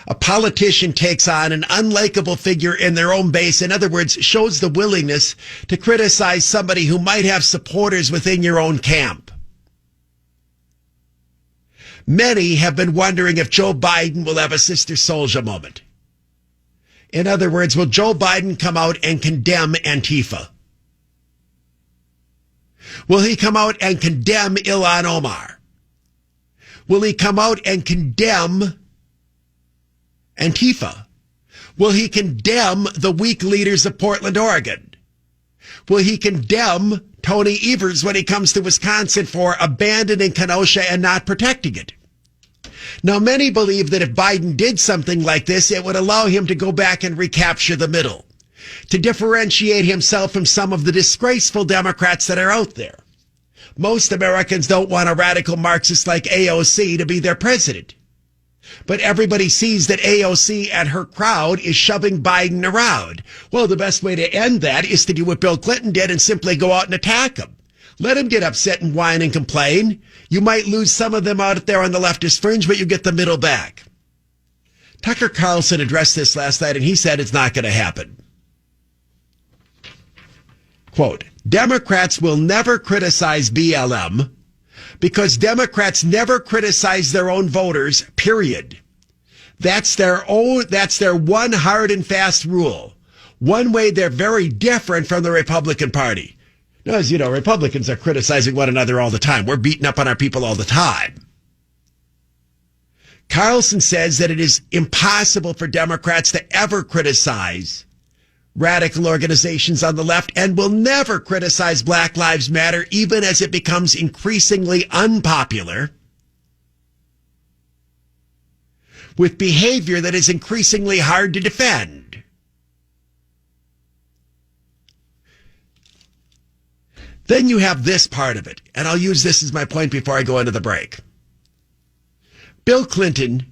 Speaker 1: a politician takes on an unlikable figure in their own base. In other words, shows the willingness to criticize somebody who might have supporters within your own camp. Many have been wondering if Joe Biden will have a Sister Souljah moment. In other words, will Joe Biden come out and condemn Antifa? Will he come out and condemn Ilhan Omar? Will he come out and condemn Antifa? Will he condemn the weak leaders of Portland, Oregon? Will he condemn Tony Evers when he comes to Wisconsin for abandoning Kenosha and not protecting it? Now, many believe that if Biden did something like this, it would allow him to go back and recapture the middle, to differentiate himself from some of the disgraceful Democrats that are out there. Most Americans don't want a radical Marxist like AOC to be their president. But everybody sees that AOC and her crowd is shoving Biden around. Well, the best way to end that is to do what Bill Clinton did and simply go out and attack him. Let him get upset and whine and complain. You might lose some of them out there on the leftist fringe, but you get the middle back. Tucker Carlson addressed this last night, and he said it's not going to happen. Quote, Democrats will never criticize BLM because Democrats never criticize their own voters, period. That's their one hard and fast rule. One way they're very different from the Republican Party. Now, as you know, Republicans are criticizing one another all the time. We're beating up on our people all the time. Carlson says that it is impossible for Democrats to ever criticize radical organizations on the left and will never criticize Black Lives Matter, even as it becomes increasingly unpopular with behavior that is increasingly hard to defend. Then you have this part of it, and I'll use this as my point before I go into the break. Bill Clinton,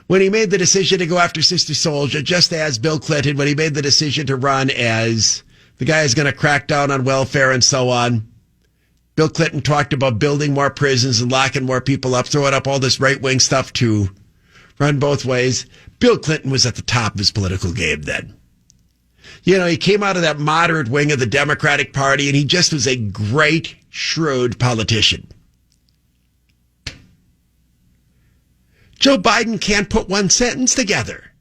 Speaker 1: when he made the decision to go after Sister Souljah, just as Bill Clinton, when he made the decision to run as the guy who's going to crack down on welfare and so on, Bill Clinton talked about building more prisons and locking more people up, throwing up all this right-wing stuff to run both ways. Bill Clinton was at the top of his political game then. You know, he came out of that moderate wing of the Democratic Party, and he just was a great, shrewd politician. Joe Biden can't put one sentence together.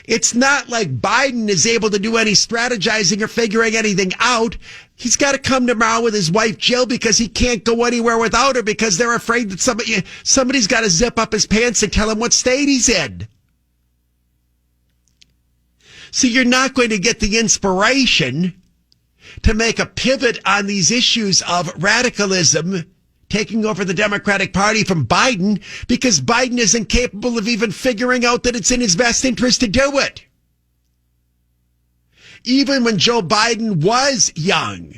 Speaker 1: It's not like Biden is able to do any strategizing or figuring anything out. He's got to come tomorrow with his wife, Jill, because he can't go anywhere without her because they're afraid that somebody's got to zip up his pants and tell him what state he's in. So you're not going to get the inspiration to make a pivot on these issues of radicalism taking over the Democratic Party from Biden because Biden is incapable of even figuring out that it's in his best interest to do it. Even when Joe Biden was young,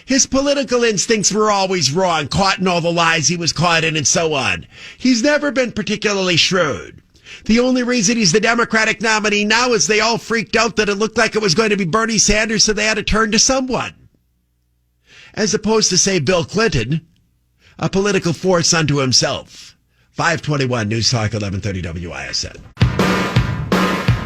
Speaker 1: his political instincts were always wrong, caught in all the lies he was caught in and so on. He's never been particularly shrewd. The only reason he's the Democratic nominee now is they all freaked out that it looked like it was going to be Bernie Sanders, so they had to turn to someone. As opposed to, say, Bill Clinton, a political force unto himself. 521 News Talk 1130 WISN.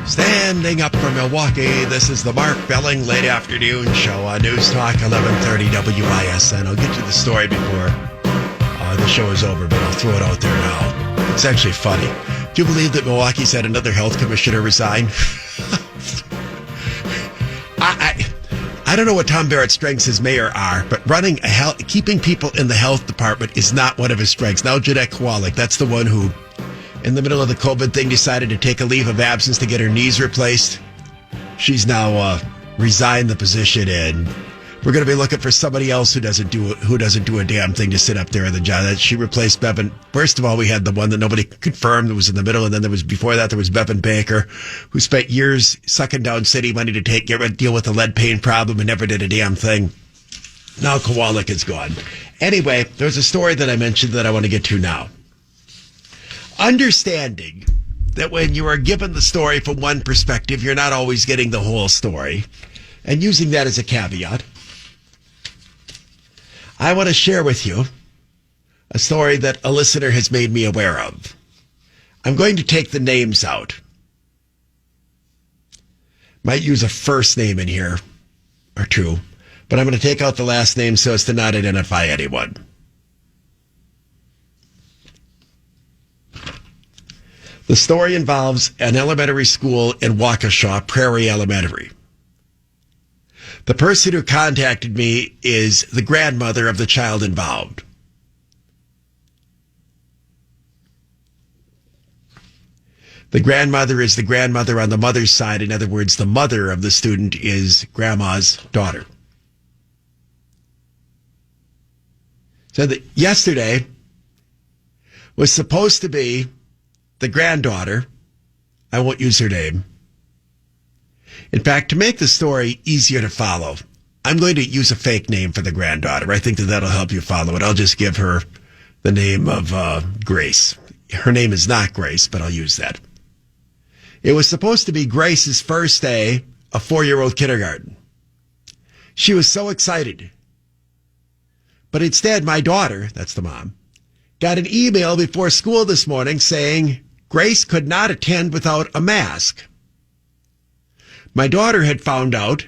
Speaker 1: Standing up for Milwaukee, this is the Mark Belling Late Afternoon Show on News Talk 1130 WISN. I'll get to the story before the show is over, but I'll throw it out there now. It's actually funny. Do you believe that Milwaukee's had another health commissioner resign? I don't know what Tom Barrett's strengths as mayor are, but keeping people in the health department is not one of his strengths. Now, Jeanette Kowalik, that's the one who, in the middle of the COVID thing, decided to take a leave of absence to get her knees replaced. She's now resigned the position, and we're going to be looking for somebody else who doesn't do a damn thing to sit up there in the job. She replaced Bevan. First of all, we had the one that nobody confirmed that was in the middle, and then before that there was Bevan Baker, who spent years sucking down city money to deal with the lead paint problem and never did a damn thing. Now Kowalik is gone. Anyway, there's a story that I mentioned that I want to get to now. Understanding that when you are given the story from one perspective, you're not always getting the whole story, and using that as a caveat, I want to share with you a story that a listener has made me aware of. I'm going to take the names out. Might use a first name in here or two, but I'm going to take out the last name so as to not identify anyone. The story involves an elementary school in Waukesha, Prairie Elementary. The person who contacted me is the grandmother of the child involved. The grandmother is the grandmother on the mother's side. In other words, the mother of the student is grandma's daughter. So that yesterday was supposed to be the granddaughter. I won't use her name. In fact, to make the story easier to follow, I'm going to use a fake name for the granddaughter. I think that'll help you follow it. I'll just give her the name of Grace. Her name is not Grace, but I'll use that. It was supposed to be Grace's first day of 4-year-old kindergarten. She was so excited. But instead, my daughter, that's the mom, got an email before school this morning saying Grace could not attend without a mask. My daughter had found out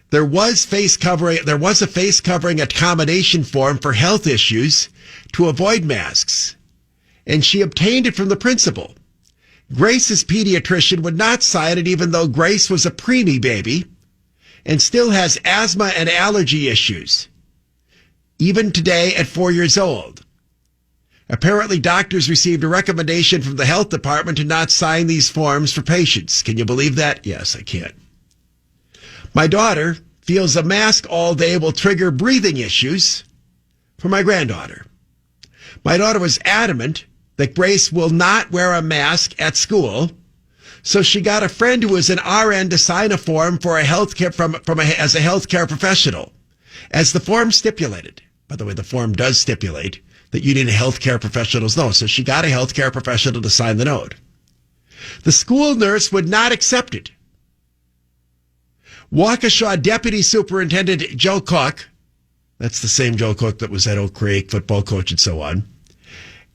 Speaker 1: there was a face covering accommodation form for health issues to avoid masks, and she obtained it from the principal. Grace's pediatrician would not sign it even though Grace was a preemie baby and still has asthma and allergy issues, even today at 4 years old. Apparently, doctors received a recommendation from the health department to not sign these forms for patients. Can you believe that? Yes, I can. My daughter feels a mask all day will trigger breathing issues for my granddaughter. My daughter was adamant that Grace will not wear a mask at school, so she got a friend who was an RN to sign a form for a healthcare as a healthcare professional, as the form stipulated. By the way, the form does stipulate that you need a healthcare professional's note, so she got a healthcare professional to sign the note. The school nurse would not accept it. Waukesha Deputy Superintendent Joe Cook, that's the same Joe Cook that was at Oak Creek, football coach and so on,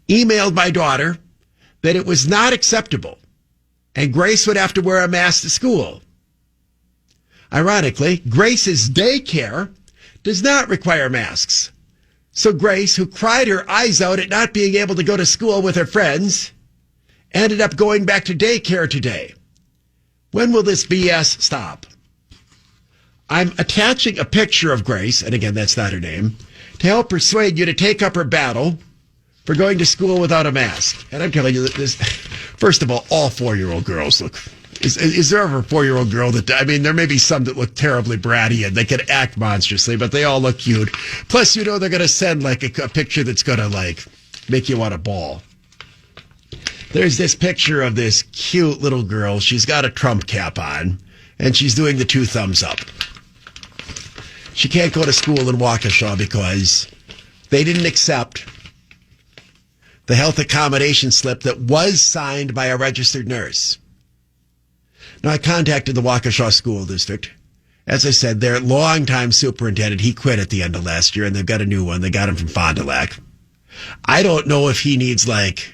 Speaker 1: emailed my daughter that it was not acceptable and Grace would have to wear a mask to school. Ironically, Grace's daycare does not require masks. So Grace, who cried her eyes out at not being able to go to school with her friends, ended up going back to daycare today. When will this BS stop? I'm attaching a picture of Grace, and again, that's not her name, to help persuade you to take up her battle for going to school without a mask. And I'm telling you that this, first of all 4-year-old girls look, is there ever a 4-year-old girl that, I mean, there may be some that look terribly bratty and they can act monstrously, but they all look cute. Plus, you know, they're going to send like a picture that's going to like make you want to bawl. There's this picture of this cute little girl. She's got a Trump cap on and she's doing the 2 thumbs up. She can't go to school in Waukesha because they didn't accept the health accommodation slip that was signed by a registered nurse. Now, I contacted the Waukesha School District. As I said, their longtime superintendent, he quit at the end of last year, and they've got a new one. They got him from Fond du Lac. I don't know if he needs like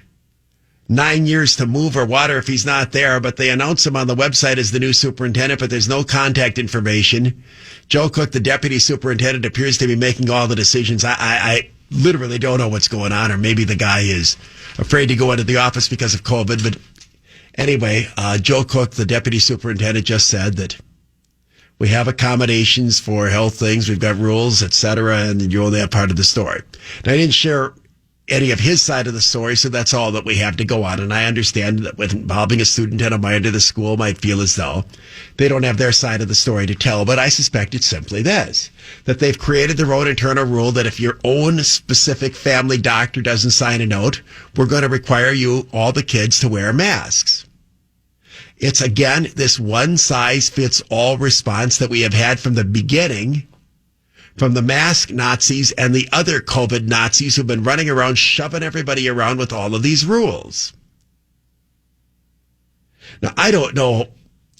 Speaker 1: 9 years to move or what, or if he's not there, but they announce him on the website as the new superintendent, but there's no contact information. Joe Cook, the deputy superintendent, appears to be making all the decisions. I literally don't know what's going on, or maybe the guy is afraid to go into the office because of COVID, but Anyway, Joe Cook, the deputy superintendent, just said that we have accommodations for health things. We've got rules, etc. And you only have part of the story. And I didn't share any of his side of the story, so that's all that we have to go on. And I understand that with involving a student and a mind of the school might feel as though they don't have their side of the story to tell. But I suspect it's simply this, that they've created their own internal rule that if your own specific family doctor doesn't sign a note, we're going to require you, all the kids, to wear masks. It's, again, this one-size-fits-all response that we have had from the beginning, from the mask Nazis and the other COVID Nazis who've been running around shoving everybody around with all of these rules. Now, I don't know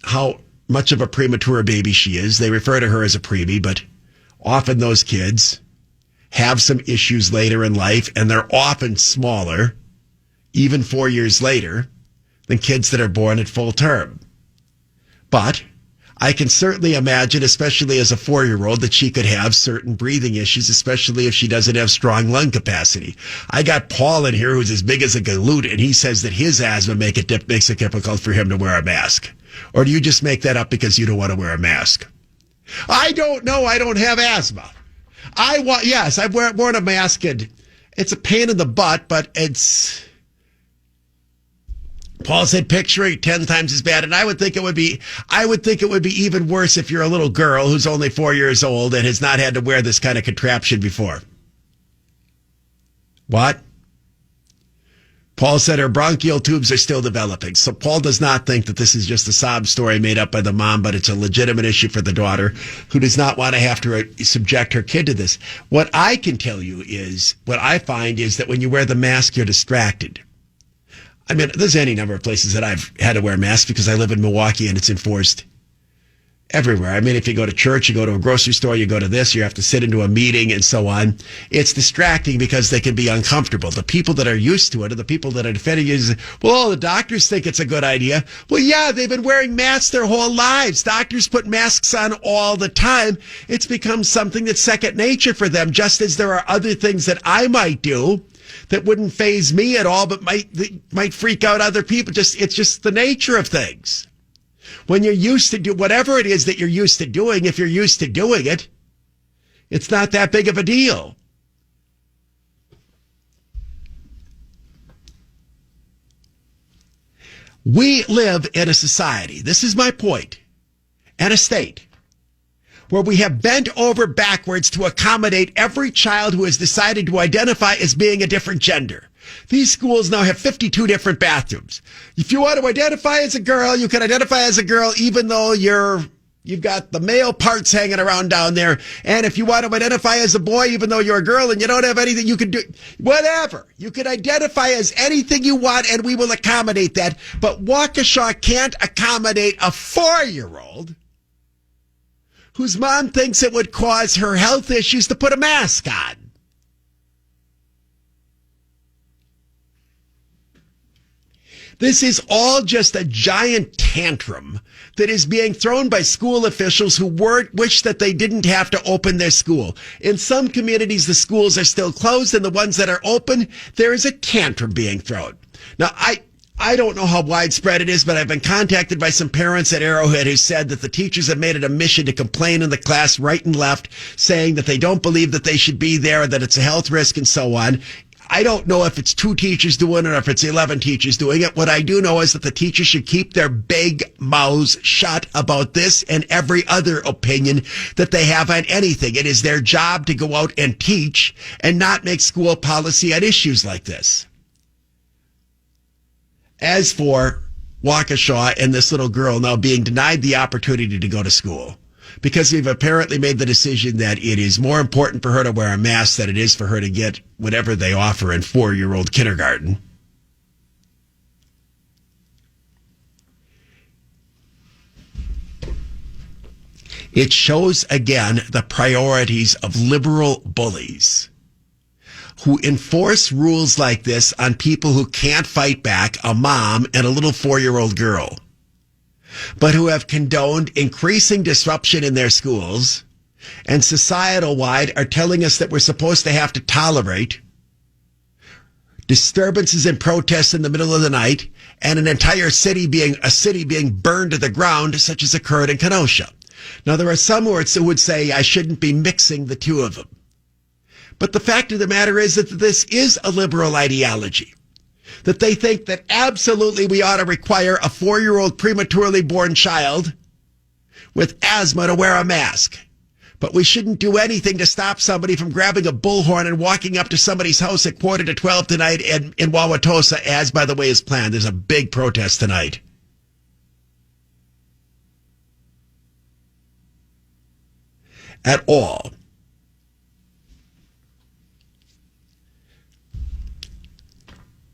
Speaker 1: how much of a premature baby she is. They refer to her as a preemie, but often those kids have some issues later in life, and they're often smaller, even 4 years later, than kids that are born at full term. But I can certainly imagine, especially as a 4-year-old, that she could have certain breathing issues, especially if she doesn't have strong lung capacity. I got Paul in here who's as big as a galoot, and he says that his asthma makes it difficult for him to wear a mask. Or do you just make that up because you don't want to wear a mask? I don't know. I don't have asthma. Yes, I've worn a mask, and it's a pain in the butt, but it's... Paul said, picture it 10 times as bad. And I would think it would be even worse if you're a little girl who's only 4 years old and has not had to wear this kind of contraption before. What? Paul said her bronchial tubes are still developing. So Paul does not think that this is just a sob story made up by the mom, but it's a legitimate issue for the daughter who does not want to have to subject her kid to this. What I can tell you is, what I find is that when you wear the mask, you're distracted. I mean, there's any number of places that I've had to wear masks because I live in Milwaukee and it's enforced everywhere. I mean, if you go to church, you go to a grocery store, you go to this, you have to sit into a meeting and so on. It's distracting because they can be uncomfortable. The people that are used to it and the people that are defending it is, well, the doctors think it's a good idea. Well, yeah, they've been wearing masks their whole lives. Doctors put masks on all the time. It's become something that's second nature for them, just as there are other things that I might do that wouldn't faze me at all, but might freak out other people. It's just the nature of things. When you're used to do whatever it is that you're used to doing, if you're used to doing it, it's not that big of a deal. We live in a society, this is my point, and a state where we have bent over backwards to accommodate every child who has decided to identify as being a different gender. These schools now have 52 different bathrooms. If you want to identify as a girl, you can identify as a girl even though you've got the male parts hanging around down there. And if you want to identify as a boy, even though you're a girl and you don't have anything, you can do whatever. You can identify as anything you want and we will accommodate that. But Waukesha can't accommodate a 4-year-old whose mom thinks it would cause her health issues to put a mask on. This is all just a giant tantrum that is being thrown by school officials who wish that they didn't have to open their school. In some communities, the schools are still closed, and the ones that are open, there is a tantrum being thrown. Now, I don't know how widespread it is, but I've been contacted by some parents at Arrowhead who said that the teachers have made it a mission to complain in the class right and left, saying that they don't believe that they should be there, that it's a health risk and so on. I don't know if it's 2 teachers doing it or if it's 11 teachers doing it. What I do know is that the teachers should keep their big mouths shut about this and every other opinion that they have on anything. It is their job to go out and teach and not make school policy on issues like this. As for Waukesha and this little girl now being denied the opportunity to go to school, because we've apparently made the decision that it is more important for her to wear a mask than it is for her to get whatever they offer in 4-year-old kindergarten. It shows again the priorities of liberal bullies who enforce rules like this on people who can't fight back, a mom and a little 4-year-old girl, but who have condoned increasing disruption in their schools and societal-wide are telling us that we're supposed to have to tolerate disturbances and protests in the middle of the night and an entire city being burned to the ground, such as occurred in Kenosha. Now, there are some who would say I shouldn't be mixing the two of them. But the fact of the matter is that this is a liberal ideology. That they think that absolutely we ought to require a 4-year-old prematurely born child with asthma to wear a mask. But we shouldn't do anything to stop somebody from grabbing a bullhorn and walking up to somebody's house at 11:45 tonight in Wauwatosa, as, by the way, is planned. There's a big protest tonight. At all.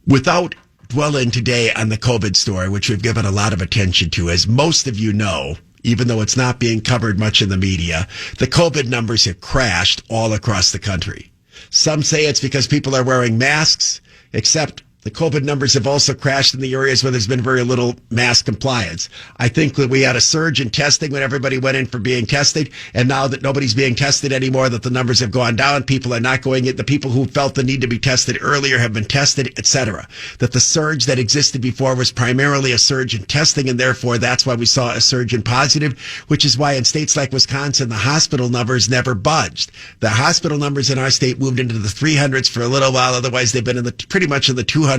Speaker 1: Without dwelling today on the COVID story, which we've given a lot of attention to, as most of you know, even though it's not being covered much in the media, the COVID numbers have crashed all across the country. Some say it's because people are wearing masks, except the COVID numbers have also crashed in the areas where there's been very little mask compliance. I think that we had a surge in testing when everybody went in for being tested, and now that nobody's being tested anymore, that the numbers have gone down, people are not going in. The people who felt the need to be tested earlier have been tested, etc. That the surge that existed before was primarily a surge in testing, and therefore that's why we saw a surge in positive, which is why in states like Wisconsin, the hospital numbers never budged. The hospital numbers in our state moved into the 300s for a little while. Otherwise, they've been in pretty much in the 200s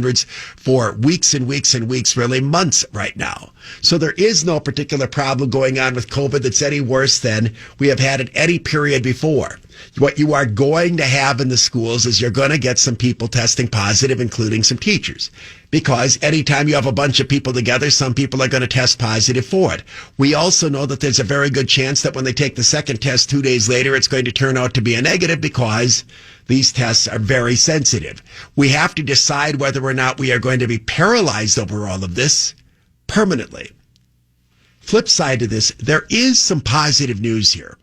Speaker 1: for weeks and weeks and weeks, really months right now. So there is no particular problem going on with COVID that's any worse than we have had at any period before. What you are going to have in the schools is you're going to get some people testing positive, including some teachers. Because anytime you have a bunch of people together, some people are going to test positive for it. We also know that there's a very good chance that when they take the second test 2 days later, it's going to turn out to be a negative because these tests are very sensitive. We have to decide whether or not we are going to be paralyzed over all of this permanently. Flip side to this, there is some positive news here.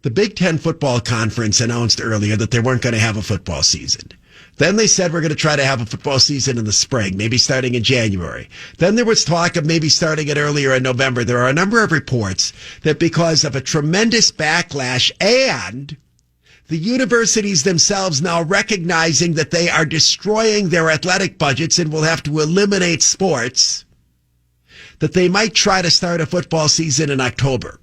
Speaker 1: The Big Ten football conference announced earlier that they weren't going to have a football season. Then they said we're going to try to have a football season in the spring, maybe starting in January. Then there was talk of maybe starting it earlier in November. There are a number of reports that because of a tremendous backlash and the universities themselves now recognizing that they are destroying their athletic budgets and will have to eliminate sports, that they might try to start a football season in October.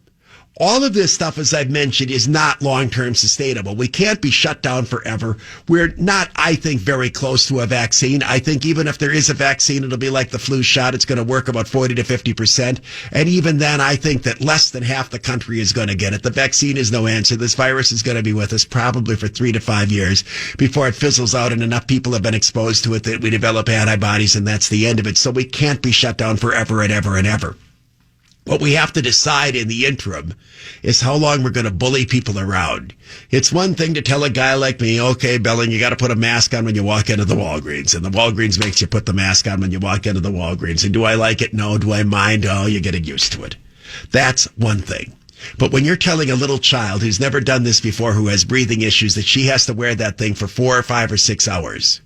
Speaker 1: All of this stuff, as I've mentioned, is not long-term sustainable. We can't be shut down forever. We're not, I think, very close to a vaccine. I think even if there is a vaccine, it'll be like the flu shot. It's going to work about 40 to 50%. And even then, I think that less than half the country is going to get it. The vaccine is no answer. This virus is going to be with us probably for 3 to 5 years before it fizzles out and enough people have been exposed to it that we develop antibodies, and that's the end of it. So we can't be shut down forever and ever and ever. What we have to decide in the interim is how long we're going to bully people around. It's one thing to tell a guy like me, okay, Belling, you got to put a mask on when you walk into the Walgreens. And the Walgreens makes you put the mask on when you walk into the Walgreens. And do I like it? No. Do I mind? Oh, you're getting used to it. That's one thing. But when you're telling a little child who's never done this before, who has breathing issues, that she has to wear that thing for 4 or 5 or 6 hours,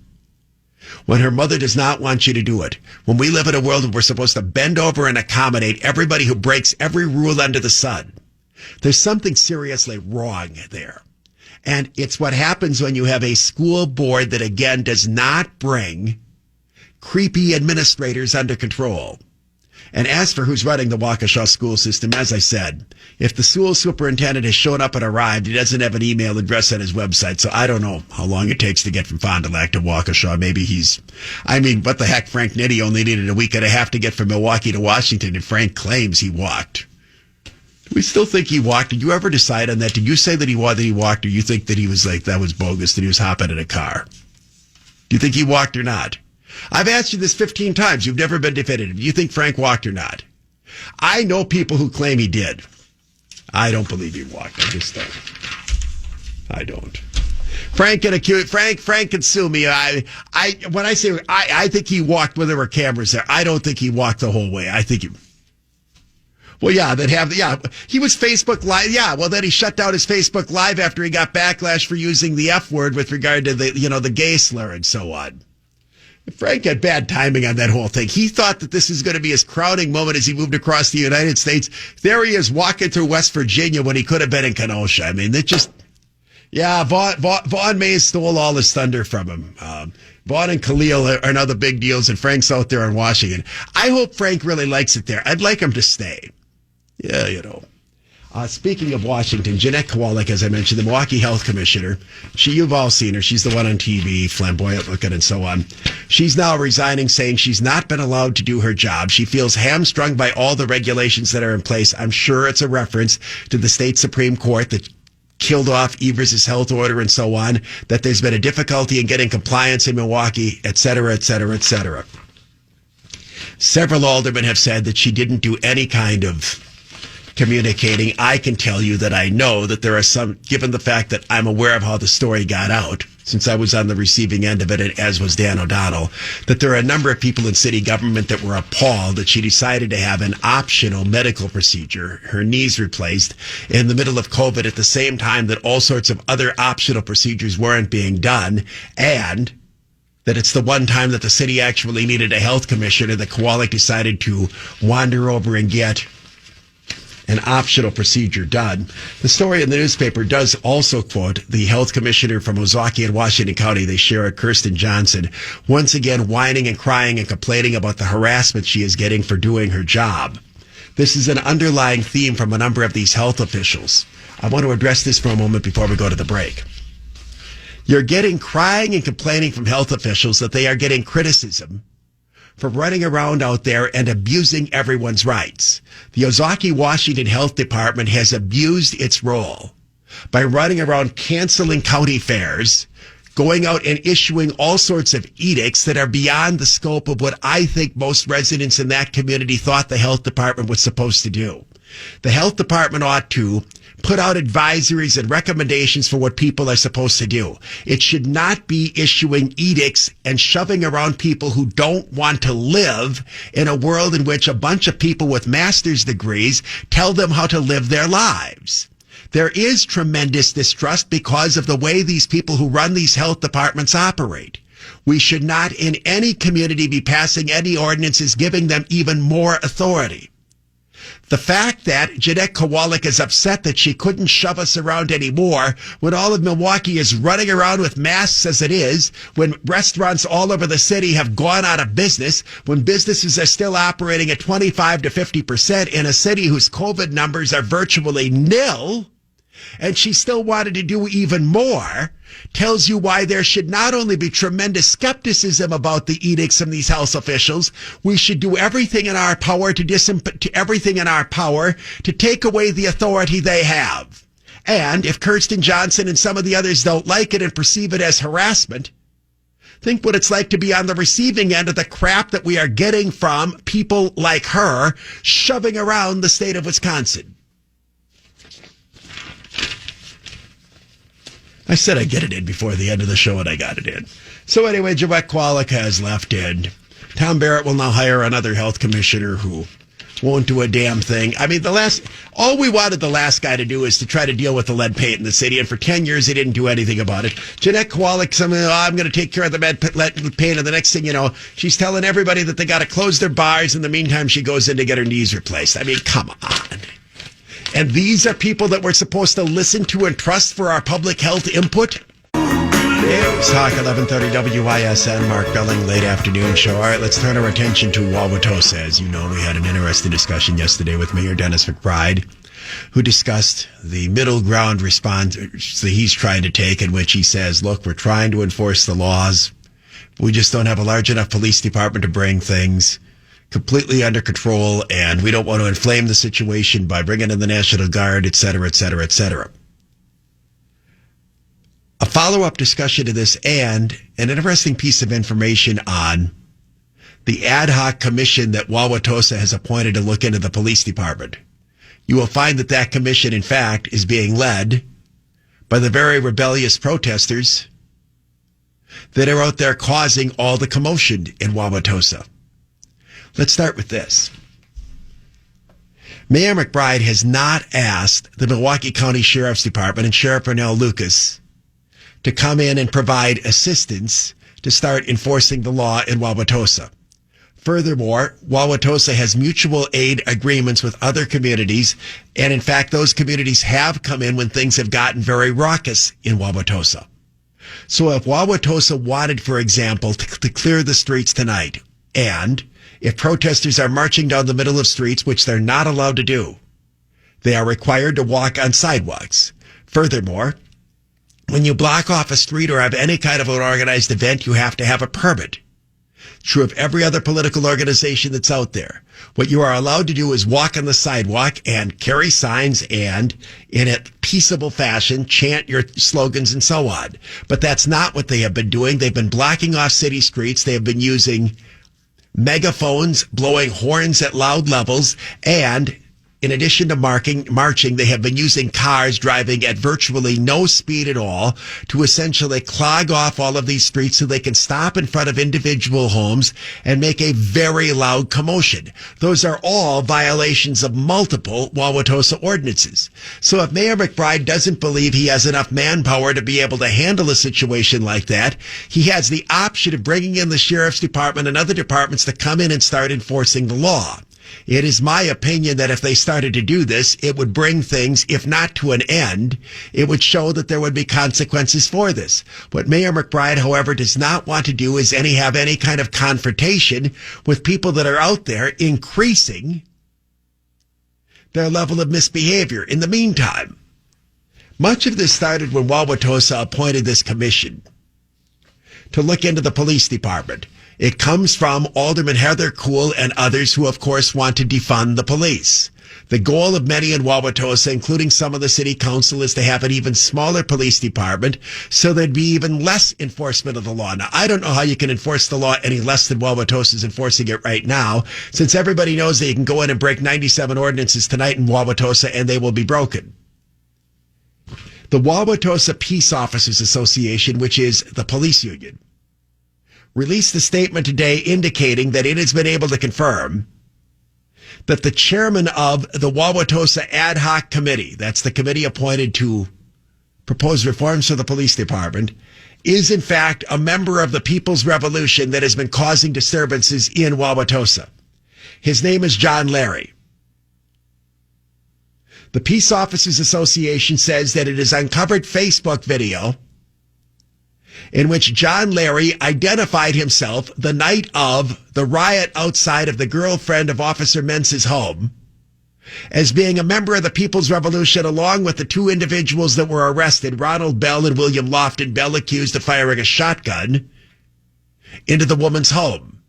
Speaker 1: when her mother does not want you to do it, when we live in a world where we're supposed to bend over and accommodate everybody who breaks every rule under the sun, there's something seriously wrong there. And it's what happens when you have a school board that, again, does not bring creepy administrators under control. And as for who's running the Waukesha school system, as I said, if the school superintendent has shown up and arrived, he doesn't have an email address on his website. So I don't know how long it takes to get from Fond du Lac to Waukesha. Maybe what the heck, Frank Nitti only needed a week and a half to get from Milwaukee to Washington, and Frank claims he walked. Do we still think he walked? Did you ever decide on that? Did you say that he walked, or you think that he was like, that was bogus, that he was hopping in a car? Do you think he walked or not? I've asked you this 15 times. You've never been definitive. Do you think Frank walked or not? I know people who claim he did. I don't believe he walked. I just don't. I don't. Frank can sue me. When I say I think he walked when there were cameras there. I don't think he walked the whole way. I think he. Well, he was Facebook Live. Yeah, well, then he shut down his Facebook Live after he got backlash for using the F word with regard to the gay slur and so on. Frank had bad timing on that whole thing. He thought that this is going to be his crowning moment as he moved across the United States. There he is walking through West Virginia when he could have been in Kenosha. I mean, Yeah, Vaughn Mays stole all his thunder from him. Vaughn and Khalil are now the big deals, and Frank's out there in Washington. I hope Frank really likes it there. I'd like him to stay. Yeah, Speaking of Washington, Jeanette Kowalik, as I mentioned, the Milwaukee Health Commissioner. You've all seen her. She's the one on TV, flamboyant looking and so on. She's now resigning, saying she's not been allowed to do her job. She feels hamstrung by all the regulations that are in place. I'm sure it's a reference to the state Supreme Court that killed off Evers' health order and so on, that there's been a difficulty in getting compliance in Milwaukee, et cetera, et cetera, et cetera. Several aldermen have said that she didn't do any kind of communicating. I can tell you that I know that there are some, given the fact that I'm aware of how the story got out, since I was on the receiving end of it, and as was Dan O'Donnell, that there are a number of people in city government that were appalled that she decided to have an optional medical procedure, her knees replaced, in the middle of COVID at the same time that all sorts of other optional procedures weren't being done, and that it's the one time that the city actually needed a health commissioner that Kowalik decided to wander over and get an optional procedure done. The story in the newspaper does also quote the health commissioner from Milwaukee and Washington County. They share it, Kirsten Johnson, once again whining and crying and complaining about the harassment she is getting for doing her job. This is an underlying theme from a number of these health officials. I want to address this for a moment before we go to the break. You're getting crying and complaining from health officials that they are getting criticism for running around out there and abusing everyone's rights. The Milwaukee, Washington Health Department has abused its role by running around canceling county fairs, going out and issuing all sorts of edicts that are beyond the scope of what I think most residents in that community thought the health department was supposed to do. The health department ought to put out advisories and recommendations for what people are supposed to do. It should not be issuing edicts and shoving around people who don't want to live in a world in which a bunch of people with master's degrees tell them how to live their lives. There is tremendous distrust because of the way these people who run these health departments operate. We should not in any community be passing any ordinances giving them even more authority. The fact that Jeanette Kowalik is upset that she couldn't shove us around anymore when all of Milwaukee is running around with masks as it is, when restaurants all over the city have gone out of business, when businesses are still operating at 25 to 50% in a city whose COVID numbers are virtually nil, and she still wanted to do even more, tells you why there should not only be tremendous skepticism about the edicts from these health officials, we should do everything in our power to take away the authority they have. And if Kirsten Johnson and some of the others don't like it and perceive it as harassment, think what it's like to be on the receiving end of the crap that we are getting from people like her shoving around the state of Wisconsin. I said I'd get it in before the end of the show, and I got it in. So anyway, Jeanette Kowalik has left in. Tom Barrett will now hire another health commissioner who won't do a damn thing. I mean, all we wanted the last guy to do is to try to deal with the lead paint in the city, and for 10 years he didn't do anything about it. Jeanette Kowalik, I'm going to take care of the lead paint, and the next thing you know, she's telling everybody that they got to close their bars. In the meantime, she goes in to get her knees replaced. I mean, come on. And these are people that we're supposed to listen to and trust for our public health input? News Talk 1130 WISN, Mark Belling, late afternoon show. All right, let's turn our attention to Wauwatosa. As you know, we had an interesting discussion yesterday with Mayor Dennis McBride, who discussed the middle ground response that he's trying to take, in which he says, look, we're trying to enforce the laws. We just don't have a large enough police department to bring things completely under control, and we don't want to inflame the situation by bringing in the National Guard, et cetera, et cetera, et cetera. A follow-up discussion to this and an interesting piece of information on the ad hoc commission that Wauwatosa has appointed to look into the police department. You will find that that commission, in fact, is being led by the very rebellious protesters that are out there causing all the commotion in Wauwatosa. Let's start with this. Mayor McBride has not asked the Milwaukee County Sheriff's Department and Sheriff Ernell Lucas to come in and provide assistance to start enforcing the law in Wauwatosa. Furthermore, Wauwatosa has mutual aid agreements with other communities, and in fact, those communities have come in when things have gotten very raucous in Wauwatosa. So if Wauwatosa wanted, for example, to clear the streets tonight, and if protesters are marching down the middle of streets, which they're not allowed to do, they are required to walk on sidewalks. Furthermore, when you block off a street or have any kind of an organized event, you have to have a permit. True of every other political organization that's out there. What you are allowed to do is walk on the sidewalk and carry signs and, in a peaceable fashion, chant your slogans and so on. But that's not what they have been doing. They've been blocking off city streets. They have been using megaphones, blowing horns at loud levels, and in addition to marching, they have been using cars driving at virtually no speed at all to essentially clog off all of these streets so they can stop in front of individual homes and make a very loud commotion. Those are all violations of multiple Wauwatosa ordinances. So if Mayor McBride doesn't believe he has enough manpower to be able to handle a situation like that, he has the option of bringing in the sheriff's department and other departments to come in and start enforcing the law. It is my opinion that if they started to do this, it would bring things, if not to an end, it would show that there would be consequences for this. What Mayor McBride, however, does not want to do is have any kind of confrontation with people that are out there increasing their level of misbehavior. In the meantime, much of this started when Wauwatosa appointed this commission to look into the police department. It comes from Alderman Heather Kuhl and others who, of course, want to defund the police. The goal of many in Wauwatosa, including some of the city council, is to have an even smaller police department so there'd be even less enforcement of the law. Now, I don't know how you can enforce the law any less than Wauwatosa is enforcing it right now, since everybody knows that you can go in and break 97 ordinances tonight in Wauwatosa and they will be broken. The Wauwatosa Peace Officers Association, which is the police union, released a statement today indicating that it has been able to confirm that the chairman of the Wauwatosa Ad Hoc Committee, that's the committee appointed to propose reforms for the police department, is in fact a member of the People's Revolution that has been causing disturbances in Wauwatosa. His name is John Larry. The Peace Officers Association says that it has uncovered Facebook video in which John Larry identified himself the night of the riot outside of the girlfriend of Officer Mentz's home as being a member of the People's Revolution, along with the two individuals that were arrested, Ronald Bell and William Lofton. Bell accused of firing a shotgun into the woman's home.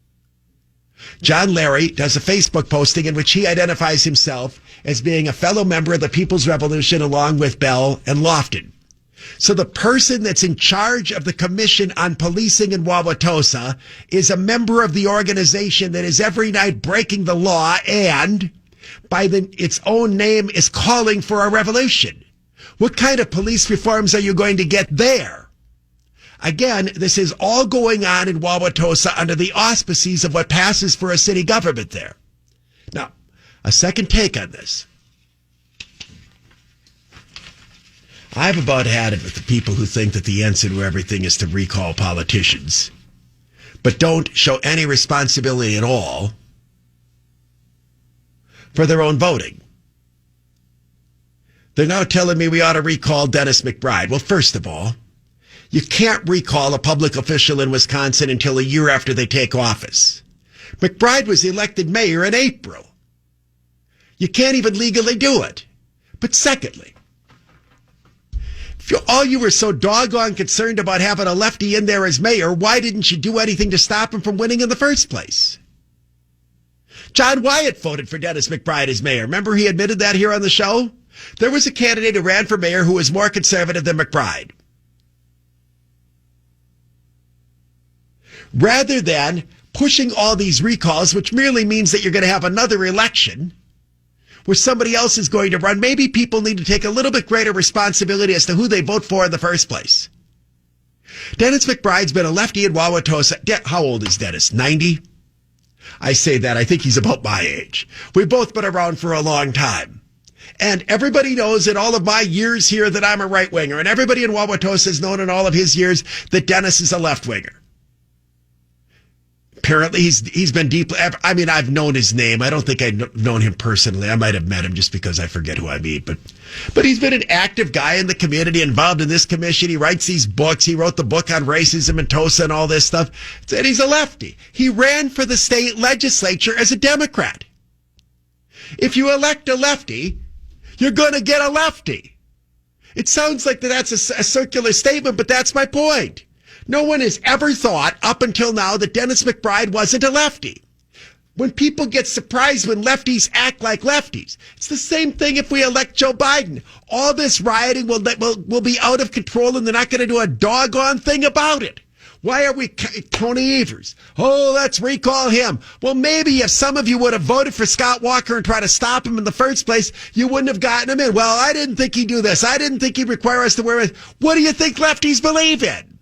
Speaker 1: John Larry does a Facebook posting in which he identifies himself as being a fellow member of the People's Revolution along with Bell and Lofton. So the person that's in charge of the Commission on Policing in Wauwatosa is a member of the organization that is every night breaking the law and, by its own name, is calling for a revolution. What kind of police reforms are you going to get there? Again, this is all going on in Wauwatosa under the auspices of what passes for a city government there. Now, a second take on this. I've about had it with the people who think that the answer to everything is to recall politicians, but don't show any responsibility at all for their own voting. They're now telling me we ought to recall Dennis McBride. Well, first of all, you can't recall a public official in Wisconsin until a year after they take office. McBride was elected mayor in April. You can't even legally do it. But secondly, if you were so doggone concerned about having a lefty in there as mayor, why didn't you do anything to stop him from winning in the first place? John Wyatt voted for Dennis McBride as mayor. Remember he admitted that here on the show? There was a candidate who ran for mayor who was more conservative than McBride. Rather than pushing all these recalls, which merely means that you're going to have another election where somebody else is going to run, maybe people need to take a little bit greater responsibility as to who they vote for in the first place. Dennis McBride's been a lefty in Wauwatosa. How old is Dennis? 90? I say that. I think he's about my age. We've both been around for a long time. And everybody knows in all of my years here that I'm a right-winger. And everybody in Wauwatosa has known in all of his years that Dennis is a left-winger. Apparently, he's been deeply. I mean, I've known his name. I don't think I've known him personally. I might have met him just because I forget who I meet. But he's been an active guy in the community, involved in this commission. He writes these books. He wrote the book on racism and TOSA and all this stuff. And he's a lefty. He ran for the state legislature as a Democrat. If you elect a lefty, you're going to get a lefty. It sounds like that's a circular statement, but that's my point. No one has ever thought up until now that Dennis McBride wasn't a lefty. When people get surprised when lefties act like lefties, it's the same thing if we elect Joe Biden. All this rioting will be out of control and they're not going to do a doggone thing about it. Why are we, Tony Evers? Oh, let's recall him. Well, maybe if some of you would have voted for Scott Walker and tried to stop him in the first place, you wouldn't have gotten him in. Well, I didn't think he'd do this. I didn't think he'd require us to wear it. What do you think lefties believe in?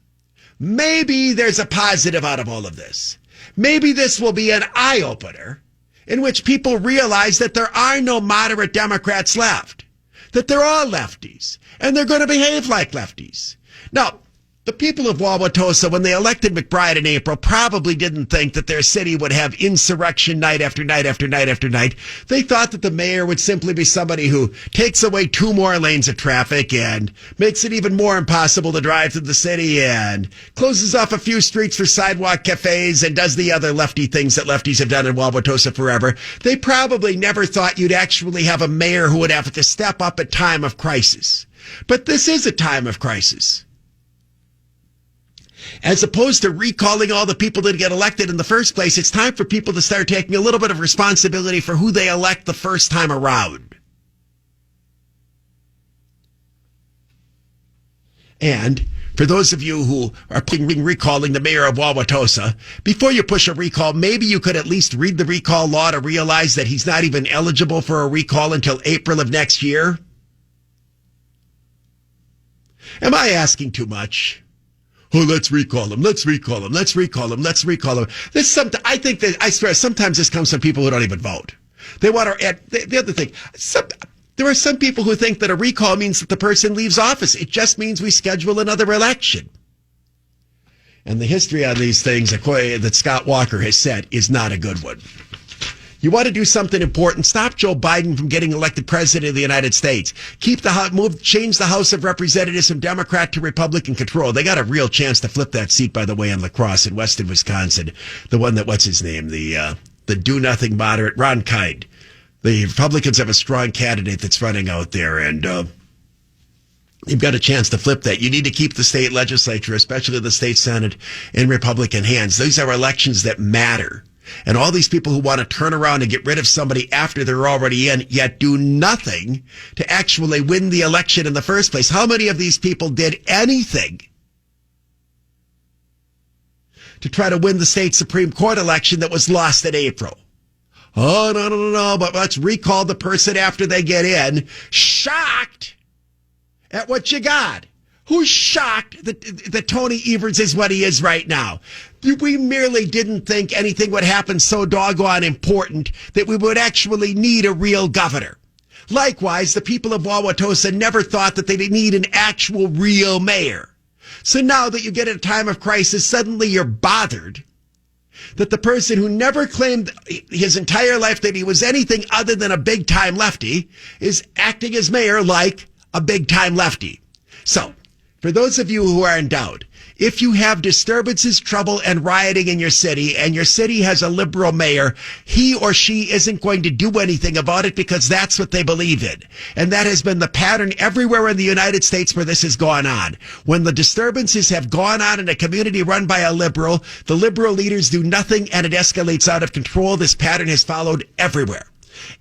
Speaker 1: Maybe there's a positive out of all of this. Maybe this will be an eye-opener in which people realize that there are no moderate Democrats left, that they're all lefties, and they're going to behave like lefties. Now, the people of Wauwatosa, when they elected McBride in April, probably didn't think that their city would have insurrection night after night after night after night. They thought that the mayor would simply be somebody who takes away 2 more lanes of traffic and makes it even more impossible to drive through the city and closes off a few streets for sidewalk cafes and does the other lefty things that lefties have done in Wauwatosa forever. They probably never thought you'd actually have a mayor who would have to step up at time of crisis. But this is a time of crisis. As opposed to recalling all the people that get elected in the first place, it's time for people to start taking a little bit of responsibility for who they elect the first time around. And for those of you who are recalling the mayor of Wauwatosa, before you push a recall, maybe you could at least read the recall law to realize that he's not even eligible for a recall until April of next year. Am I asking too much? Oh, let's recall him. Let's recall him. Let's recall him. Let's recall him. I think that, I swear, sometimes this comes from people who don't even vote. They want to add, the other thing, there are some people who think that a recall means that the person leaves office. It just means we schedule another election. And the history on these things, that Scott Walker has said, is not a good one. You want to do something important? Stop Joe Biden from getting elected president of the United States. Change the House of Representatives from Democrat to Republican control. They got a real chance to flip that seat, by the way, in La Crosse in Weston, Wisconsin. The one that, what's his name? The do-nothing moderate, Ron Kind. The Republicans have a strong candidate that's running out there, and you've got a chance to flip that. You need to keep the state legislature, especially the state Senate, in Republican hands. These are elections that matter. And all these people who want to turn around and get rid of somebody after they're already in, yet do nothing to actually win the election in the first place. How many of these people did anything to try to win the state Supreme Court election that was lost in April? Oh, no, but let's recall the person after they get in. Shocked at what you got. Who's shocked that Tony Evers is what he is right now? We merely didn't think anything would happen so doggone important that we would actually need a real governor. Likewise, the people of Wauwatosa never thought that they would need an actual real mayor. So now that you get at a time of crisis, suddenly you're bothered that the person who never claimed his entire life that he was anything other than a big-time lefty is acting as mayor like a big-time lefty. So, for those of you who are in doubt, if you have disturbances, trouble, and rioting in your city, and your city has a liberal mayor, he or she isn't going to do anything about it because that's what they believe in. And that has been the pattern everywhere in the United States where this has gone on. When the disturbances have gone on in a community run by a liberal, the liberal leaders do nothing and it escalates out of control. This pattern has followed everywhere.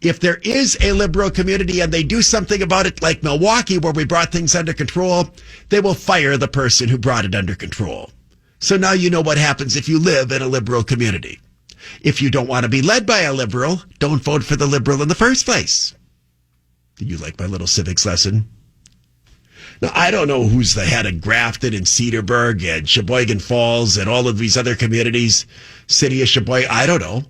Speaker 1: If there is a liberal community and they do something about it, like Milwaukee, where we brought things under control, they will fire the person who brought it under control. So now you know what happens if you live in a liberal community. If you don't want to be led by a liberal, don't vote for the liberal in the first place. Did you like my little civics lesson? Now, I don't know who's the head of Grafton and Cedarburg and Sheboygan Falls and all of these other communities, city of Sheboygan, I don't know.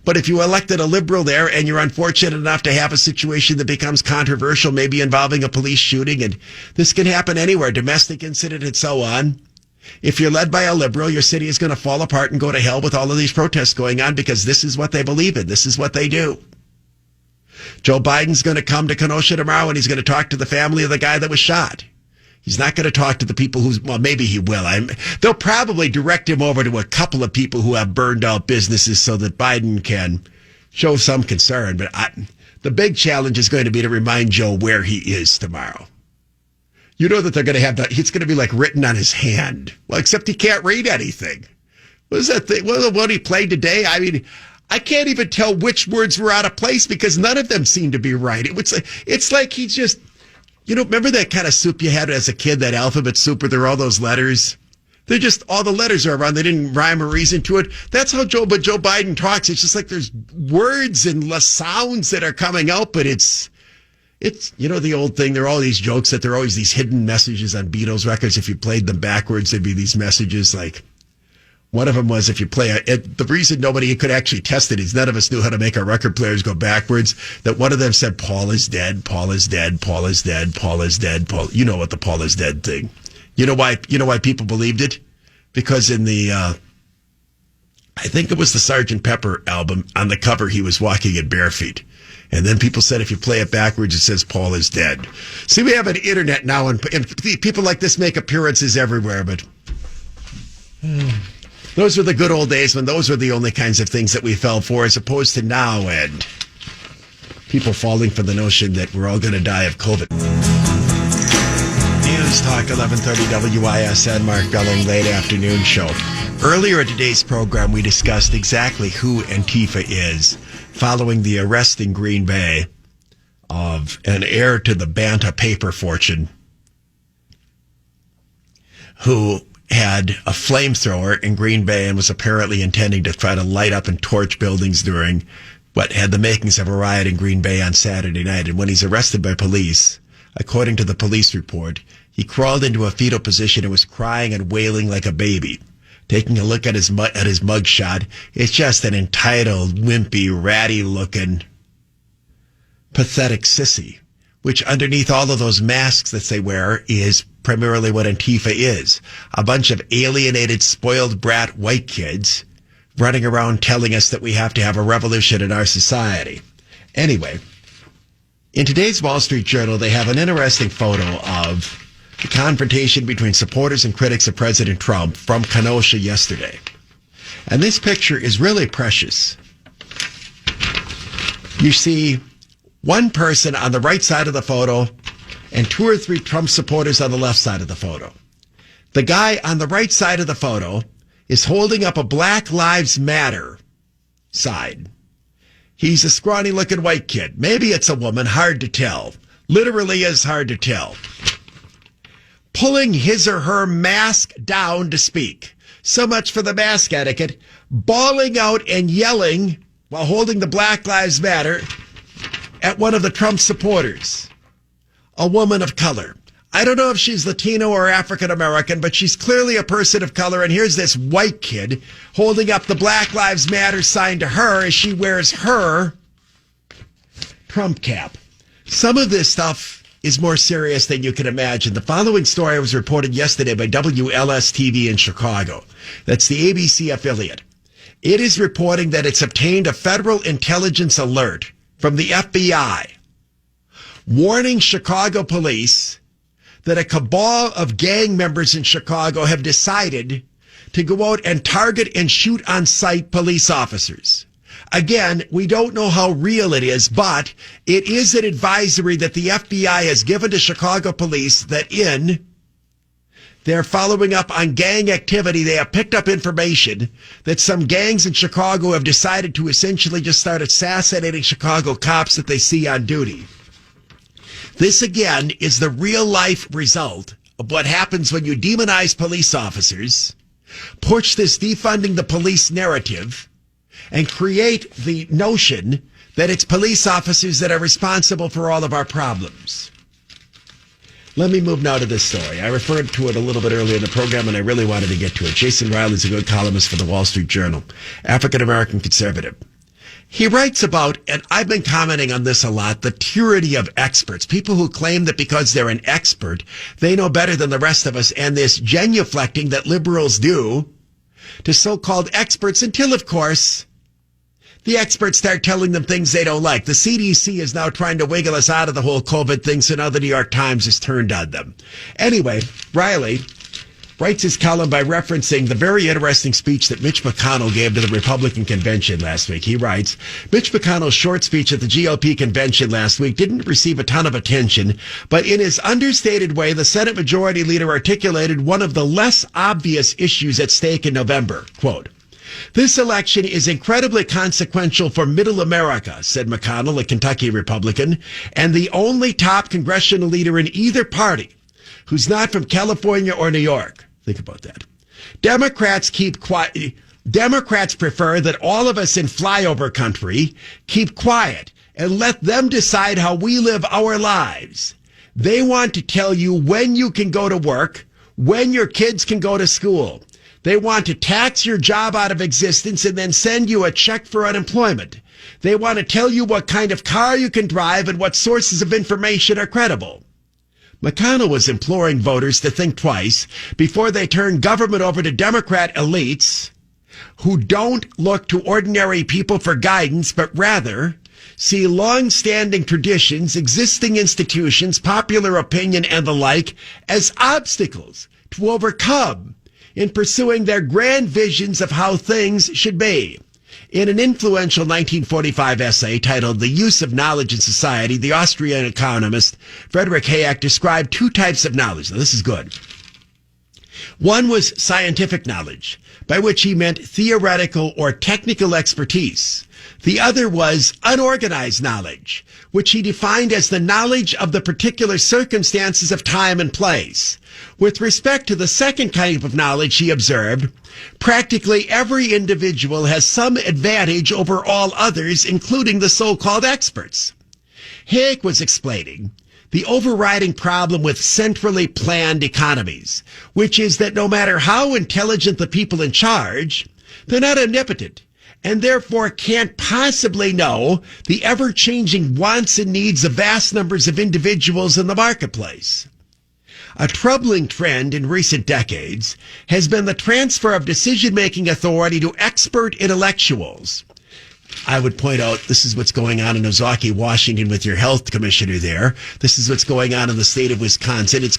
Speaker 1: But if you elected a liberal there and you're unfortunate enough to have a situation that becomes controversial, maybe involving a police shooting, and this can happen anywhere, domestic incident and so on, If you're led by a liberal, your city is going to fall apart and go to hell with all of these protests going on because this is what they believe in. This is what they do. Joe Biden's going to come to Kenosha tomorrow and he's going to talk to the family of the guy that was shot. He's not going to talk to the people well, maybe he will. They'll probably direct him over to a couple of people who have burned out businesses so that Biden can show some concern. But the big challenge is going to be to remind Joe where he is tomorrow. You know that they're going to have it's going to be like written on his hand. Well, except he can't read anything. What was that thing? What he played today? I mean, I can't even tell which words were out of place because none of them seem to be right. It's like he just, remember that kind of soup you had as a kid, that alphabet soup where there are all those letters? They're just, all the letters are around. They didn't rhyme or reason to it. That's how Joe Biden talks. It's just like there's words and sounds that are coming out, but it's the old thing. There are all these jokes that there are always these hidden messages on Beatles records. If you played them backwards, there'd be these messages like, one of them was if you play the reason nobody could actually test it is none of us knew how to make our record players go backwards. That one of them said, Paul is dead, Paul is dead, Paul is dead, Paul is dead, Paul. You know what the Paul is dead thing. You know why people believed it? Because in the, I think it was the Sgt. Pepper album, on the cover he was walking in bare feet. And then people said if you play it backwards, it says Paul is dead. See, we have an internet now, and people like this make appearances everywhere, but those were the good old days when those were the only kinds of things that we fell for, as opposed to now and people falling for the notion that we're all going to die of COVID. News Talk 1130 WISN, Mark Belling, late afternoon show. Earlier in today's program, we discussed exactly who Antifa is, following the arrest in Green Bay of an heir to the Banta paper fortune who had a flamethrower in Green Bay and was apparently intending to try to light up and torch buildings during what had the makings of a riot in Green Bay on Saturday night. And when he's arrested by police, according to the police report, he crawled into a fetal position and was crying and wailing like a baby. Taking a look at his mugshot, it's just an entitled, wimpy, ratty-looking, pathetic sissy, which underneath all of those masks that they wear is primarily what Antifa is. A bunch of alienated, spoiled brat white kids running around telling us that we have to have a revolution in our society. Anyway, in today's Wall Street Journal, they have an interesting photo of the confrontation between supporters and critics of President Trump from Kenosha yesterday. And this picture is really precious. You see one person on the right side of the photo and two or three Trump supporters on the left side of the photo. The guy on the right side of the photo is holding up a Black Lives Matter sign. He's a scrawny-looking white kid. Maybe it's a woman, hard to tell. Literally is hard to tell. Pulling his or her mask down to speak. So much for the mask etiquette. Bawling out and yelling while holding the Black Lives Matter at one of the Trump supporters. A woman of color. I don't know if she's Latino or African American, but she's clearly a person of color. And here's this white kid holding up the Black Lives Matter sign to her as she wears her Trump cap. Some of this stuff is more serious than you can imagine. The following story was reported yesterday by WLS-TV in Chicago. That's the ABC affiliate. It is reporting that it's obtained a federal intelligence alert from the FBI warning Chicago police that a cabal of gang members in Chicago have decided to go out and target and shoot on sight police officers. Again, we don't know how real it is, but it is an advisory that the FBI has given to Chicago police that they're following up on gang activity. They have picked up information that some gangs in Chicago have decided to essentially just start assassinating Chicago cops that they see on duty. This, again, is the real-life result of what happens when you demonize police officers, push this defunding the police narrative, and create the notion that it's police officers that are responsible for all of our problems. Let me move now to this story. I referred to it a little bit earlier in the program, and I really wanted to get to it. Jason Riley's a good columnist for the Wall Street Journal, African-American conservative. He writes about, and I've been commenting on this a lot, the tyranny of experts. People who claim that because they're an expert, they know better than the rest of us, and this genuflecting that liberals do to so-called experts until, of course, the experts start telling them things they don't like. The CDC is now trying to wiggle us out of the whole COVID thing, so now the New York Times has turned on them. Anyway, Riley writes his column by referencing the very interesting speech that Mitch McConnell gave to the Republican convention last week. He writes, Mitch McConnell's short speech at the GOP convention last week didn't receive a ton of attention, but in his understated way, the Senate Majority Leader articulated one of the less obvious issues at stake in November. Quote, this election is incredibly consequential for middle America, said McConnell, a Kentucky Republican, and the only top congressional leader in either party who's not from California or New York. Think about that. Democrats keep quiet. Democrats prefer that all of us in flyover country keep quiet and let them decide how we live our lives. They want to tell you when you can go to work, when your kids can go to school. They want to tax your job out of existence and then send you a check for unemployment. They want to tell you what kind of car you can drive and what sources of information are credible. McConnell was imploring voters to think twice before they turn government over to Democrat elites who don't look to ordinary people for guidance, but rather see long-standing traditions, existing institutions, popular opinion, and the like as obstacles to overcome in pursuing their grand visions of how things should be. In an influential 1945 essay titled The Use of Knowledge in Society, the Austrian economist Friedrich Hayek described two types of knowledge. Now, this is good. One was scientific knowledge, by which he meant theoretical or technical expertise. The other was unorganized knowledge, which he defined as the knowledge of the particular circumstances of time and place. With respect to the second kind of knowledge, he observed, practically every individual has some advantage over all others, including the so-called experts. Hayek was explaining the overriding problem with centrally planned economies, which is that no matter how intelligent the people in charge, they're not omnipotent and therefore can't possibly know the ever-changing wants and needs of vast numbers of individuals in the marketplace. A troubling trend in recent decades has been the transfer of decision-making authority to expert intellectuals. I would point out this is what's going on in Milwaukee, Washington with your health commissioner there. This is what's going on in the state of Wisconsin. It's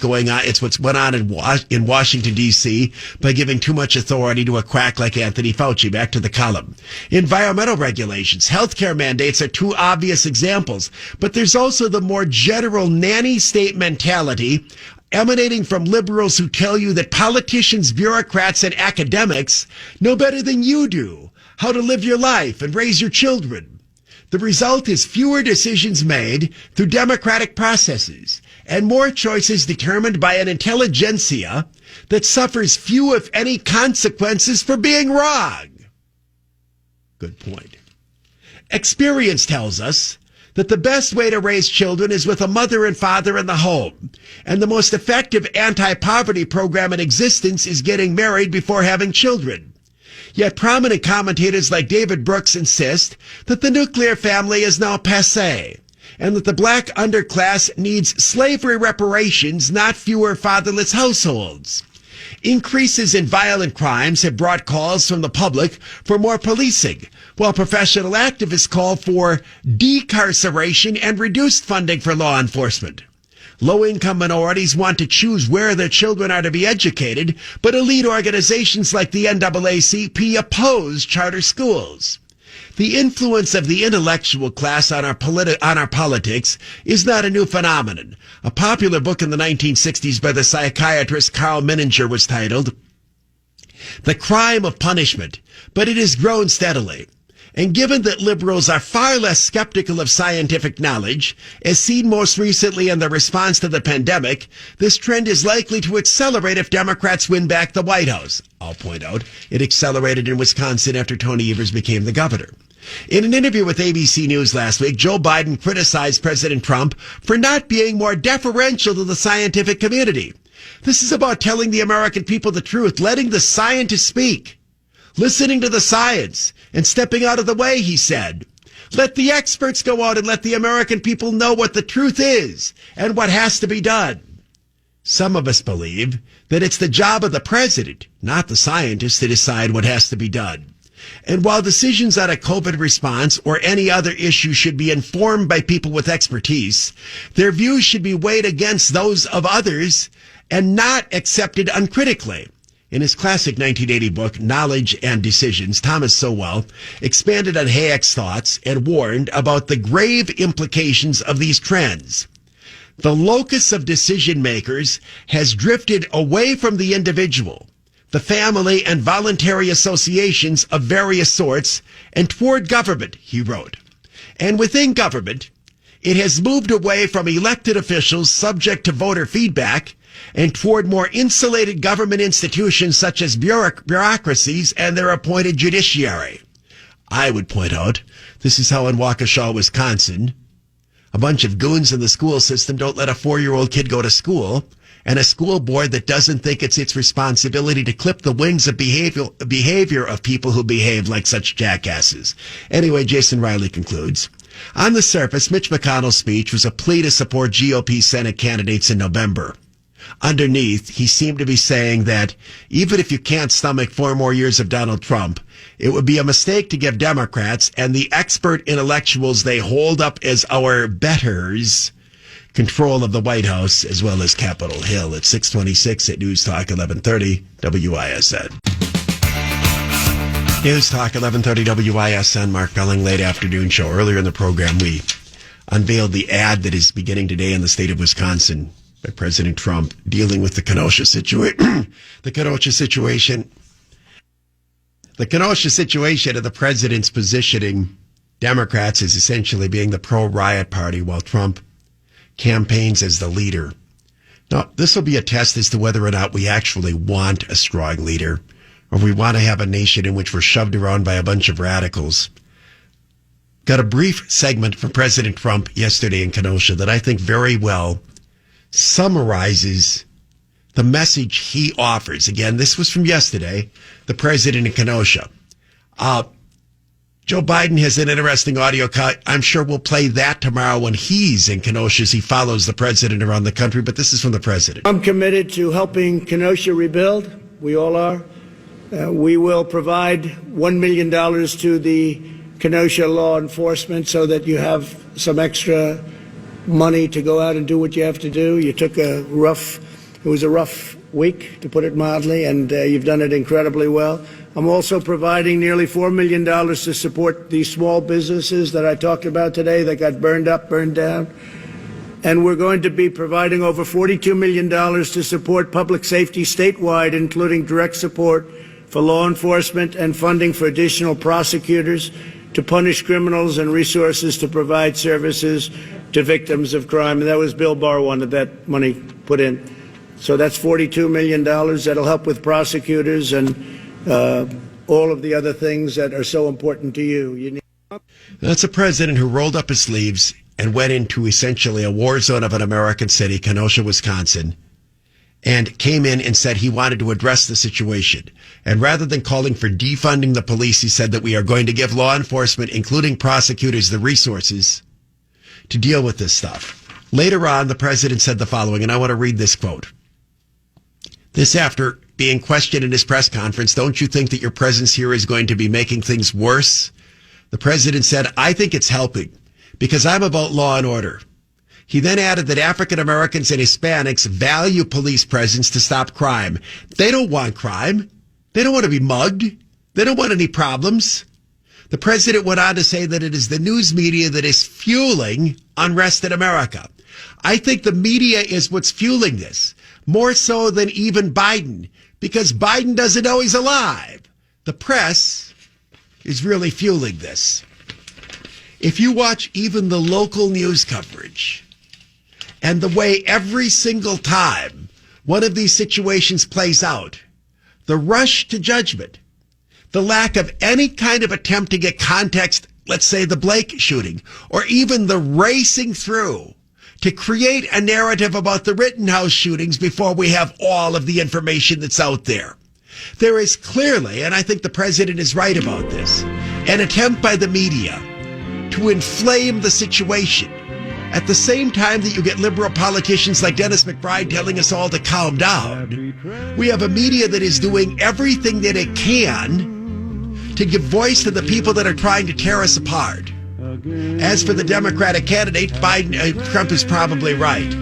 Speaker 1: what's went on in Washington, D.C. by giving too much authority to a quack like Anthony Fauci. Back to the column. Environmental regulations, healthcare mandates are two obvious examples, but there's also the more general nanny state mentality emanating from liberals who tell you that politicians, bureaucrats, and academics know better than you do how to live your life and raise your children. The result is fewer decisions made through democratic processes and more choices determined by an intelligentsia that suffers few, if any, consequences for being wrong. Good point. Experience tells us that the best way to raise children is with a mother and father in the home, and the most effective anti-poverty program in existence is getting married before having children. Yet prominent commentators like David Brooks insist that the nuclear family is now passé, and that the black underclass needs slavery reparations, not fewer fatherless households. Increases in violent crimes have brought calls from the public for more policing, while professional activists call for decarceration and reduced funding for law enforcement. Low-income minorities want to choose where their children are to be educated, but elite organizations like the NAACP oppose charter schools. The influence of the intellectual class on our politics is not a new phenomenon. A popular book in the 1960s by the psychiatrist Carl Menninger was titled The Crime of Punishment, but it has grown steadily. And given that liberals are far less skeptical of scientific knowledge, as seen most recently in the response to the pandemic, this trend is likely to accelerate if Democrats win back the White House. I'll point out, it accelerated in Wisconsin after Tony Evers became the governor. In an interview with ABC News last week, Joe Biden criticized President Trump for not being more deferential to the scientific community. This is about telling the American people the truth, letting the scientists speak, listening to the science, and stepping out of the way, he said. Let the experts go out and let the American people know what the truth is and what has to be done. Some of us believe that it's the job of the president, not the scientists, to decide what has to be done. And while decisions on a COVID response or any other issue should be informed by people with expertise, their views should be weighed against those of others and not accepted uncritically. In his classic 1980 book, Knowledge and Decisions, Thomas Sowell expanded on Hayek's thoughts and warned about the grave implications of these trends. The locus of decision makers has drifted away from the individual, the family, and voluntary associations of various sorts, and toward government, he wrote. And within government, it has moved away from elected officials subject to voter feedback and toward more insulated government institutions such as bureaucracies and their appointed judiciary. I would point out, this is how in Waukesha, Wisconsin, a bunch of goons in the school system don't let a 4-year-old kid go to school, and a school board that doesn't think it's its responsibility to clip the wings of behavior of people who behave like such jackasses. Anyway, Jason Riley concludes, on the surface, Mitch McConnell's speech was a plea to support GOP Senate candidates in November. Underneath, he seemed to be saying that even if you can't stomach 4 more years of Donald Trump, it would be a mistake to give Democrats and the expert intellectuals they hold up as our betters control of the White House as well as Capitol Hill. At 6:26 at News Talk 1130 WISN. News Talk 1130 WISN, Mark Belling, late afternoon show. Earlier in the program, we unveiled the ad that is beginning today in the state of Wisconsin by President Trump dealing with the Kenosha situation. The Kenosha situation and the president's positioning Democrats as essentially being the pro-riot party while Trump campaigns as the leader. Now, this will be a test as to whether or not we actually want a strong leader, or we want to have a nation in which we're shoved around by a bunch of radicals. Got a brief segment from President Trump yesterday in Kenosha that I think very well summarizes the message he offers. Again, this was from yesterday, the president in Kenosha. Joe Biden has an interesting audio cut. I'm sure we'll play that tomorrow when he's in Kenosha as he follows the president around the country. But this is from the president.
Speaker 5: I'm committed to helping Kenosha rebuild. We all are. We will provide $1 million to the Kenosha law enforcement so that you have some extra money to go out and do what you have to do. You took it was a rough week, to put it mildly, and you've done it incredibly well. I'm also providing nearly $4 million to support these small businesses that I talked about today that got burned down. And we're going to be providing over $42 million to support public safety statewide, including direct support for law enforcement and funding for additional prosecutors to punish criminals and resources to provide services to victims of crime. And that was Bill Barr wanted that money put in. So that's $42 million. That'll help with prosecutors and all of the other things that are so important to you.
Speaker 1: That's a president who rolled up his sleeves and went into essentially a war zone of an American city, Kenosha, Wisconsin, and came in and said he wanted to address the situation. And rather than calling for defunding the police, he said that we are going to give law enforcement, including prosecutors, the resources to deal with this stuff. Later on, the president said the following, and I want to read this quote. This after being questioned in his press conference, don't you think that your presence here is going to be making things worse? The president said, I think it's helping because I'm about law and order. He then added that African Americans and Hispanics value police presence to stop crime. They don't want crime. They don't want to be mugged. They don't want any problems. The president went on to say that it is the news media that is fueling unrest in America. I think the media is what's fueling this, more so than even Biden, because Biden doesn't know he's alive. The press is really fueling this. If you watch even the local news coverage and the way every single time one of these situations plays out, the rush to judgment, the lack of any kind of attempt to get context, let's say the Blake shooting, or even the racing through to create a narrative about the Rittenhouse shootings before we have all of the information that's out there. There is clearly, and I think the president is right about this, an attempt by the media to inflame the situation. At the same time that you get liberal politicians like Dennis McBride telling us all to calm down, we have a media that is doing everything that it can to give voice to the people that are trying to tear us apart. As for the Democratic candidate, Trump is probably right.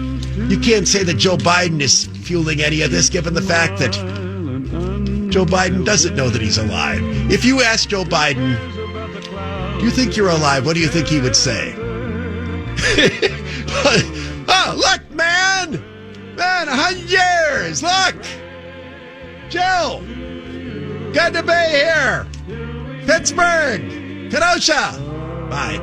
Speaker 1: You can't say that Joe Biden is fueling any of this, given the fact that Joe Biden doesn't know that he's alive. If you ask Joe Biden, do you think you're alive? What do you think he would say? Oh, look, man! Man, 100 years! Look! Joe! Good to be here! Pittsburgh! Kenosha! Bye.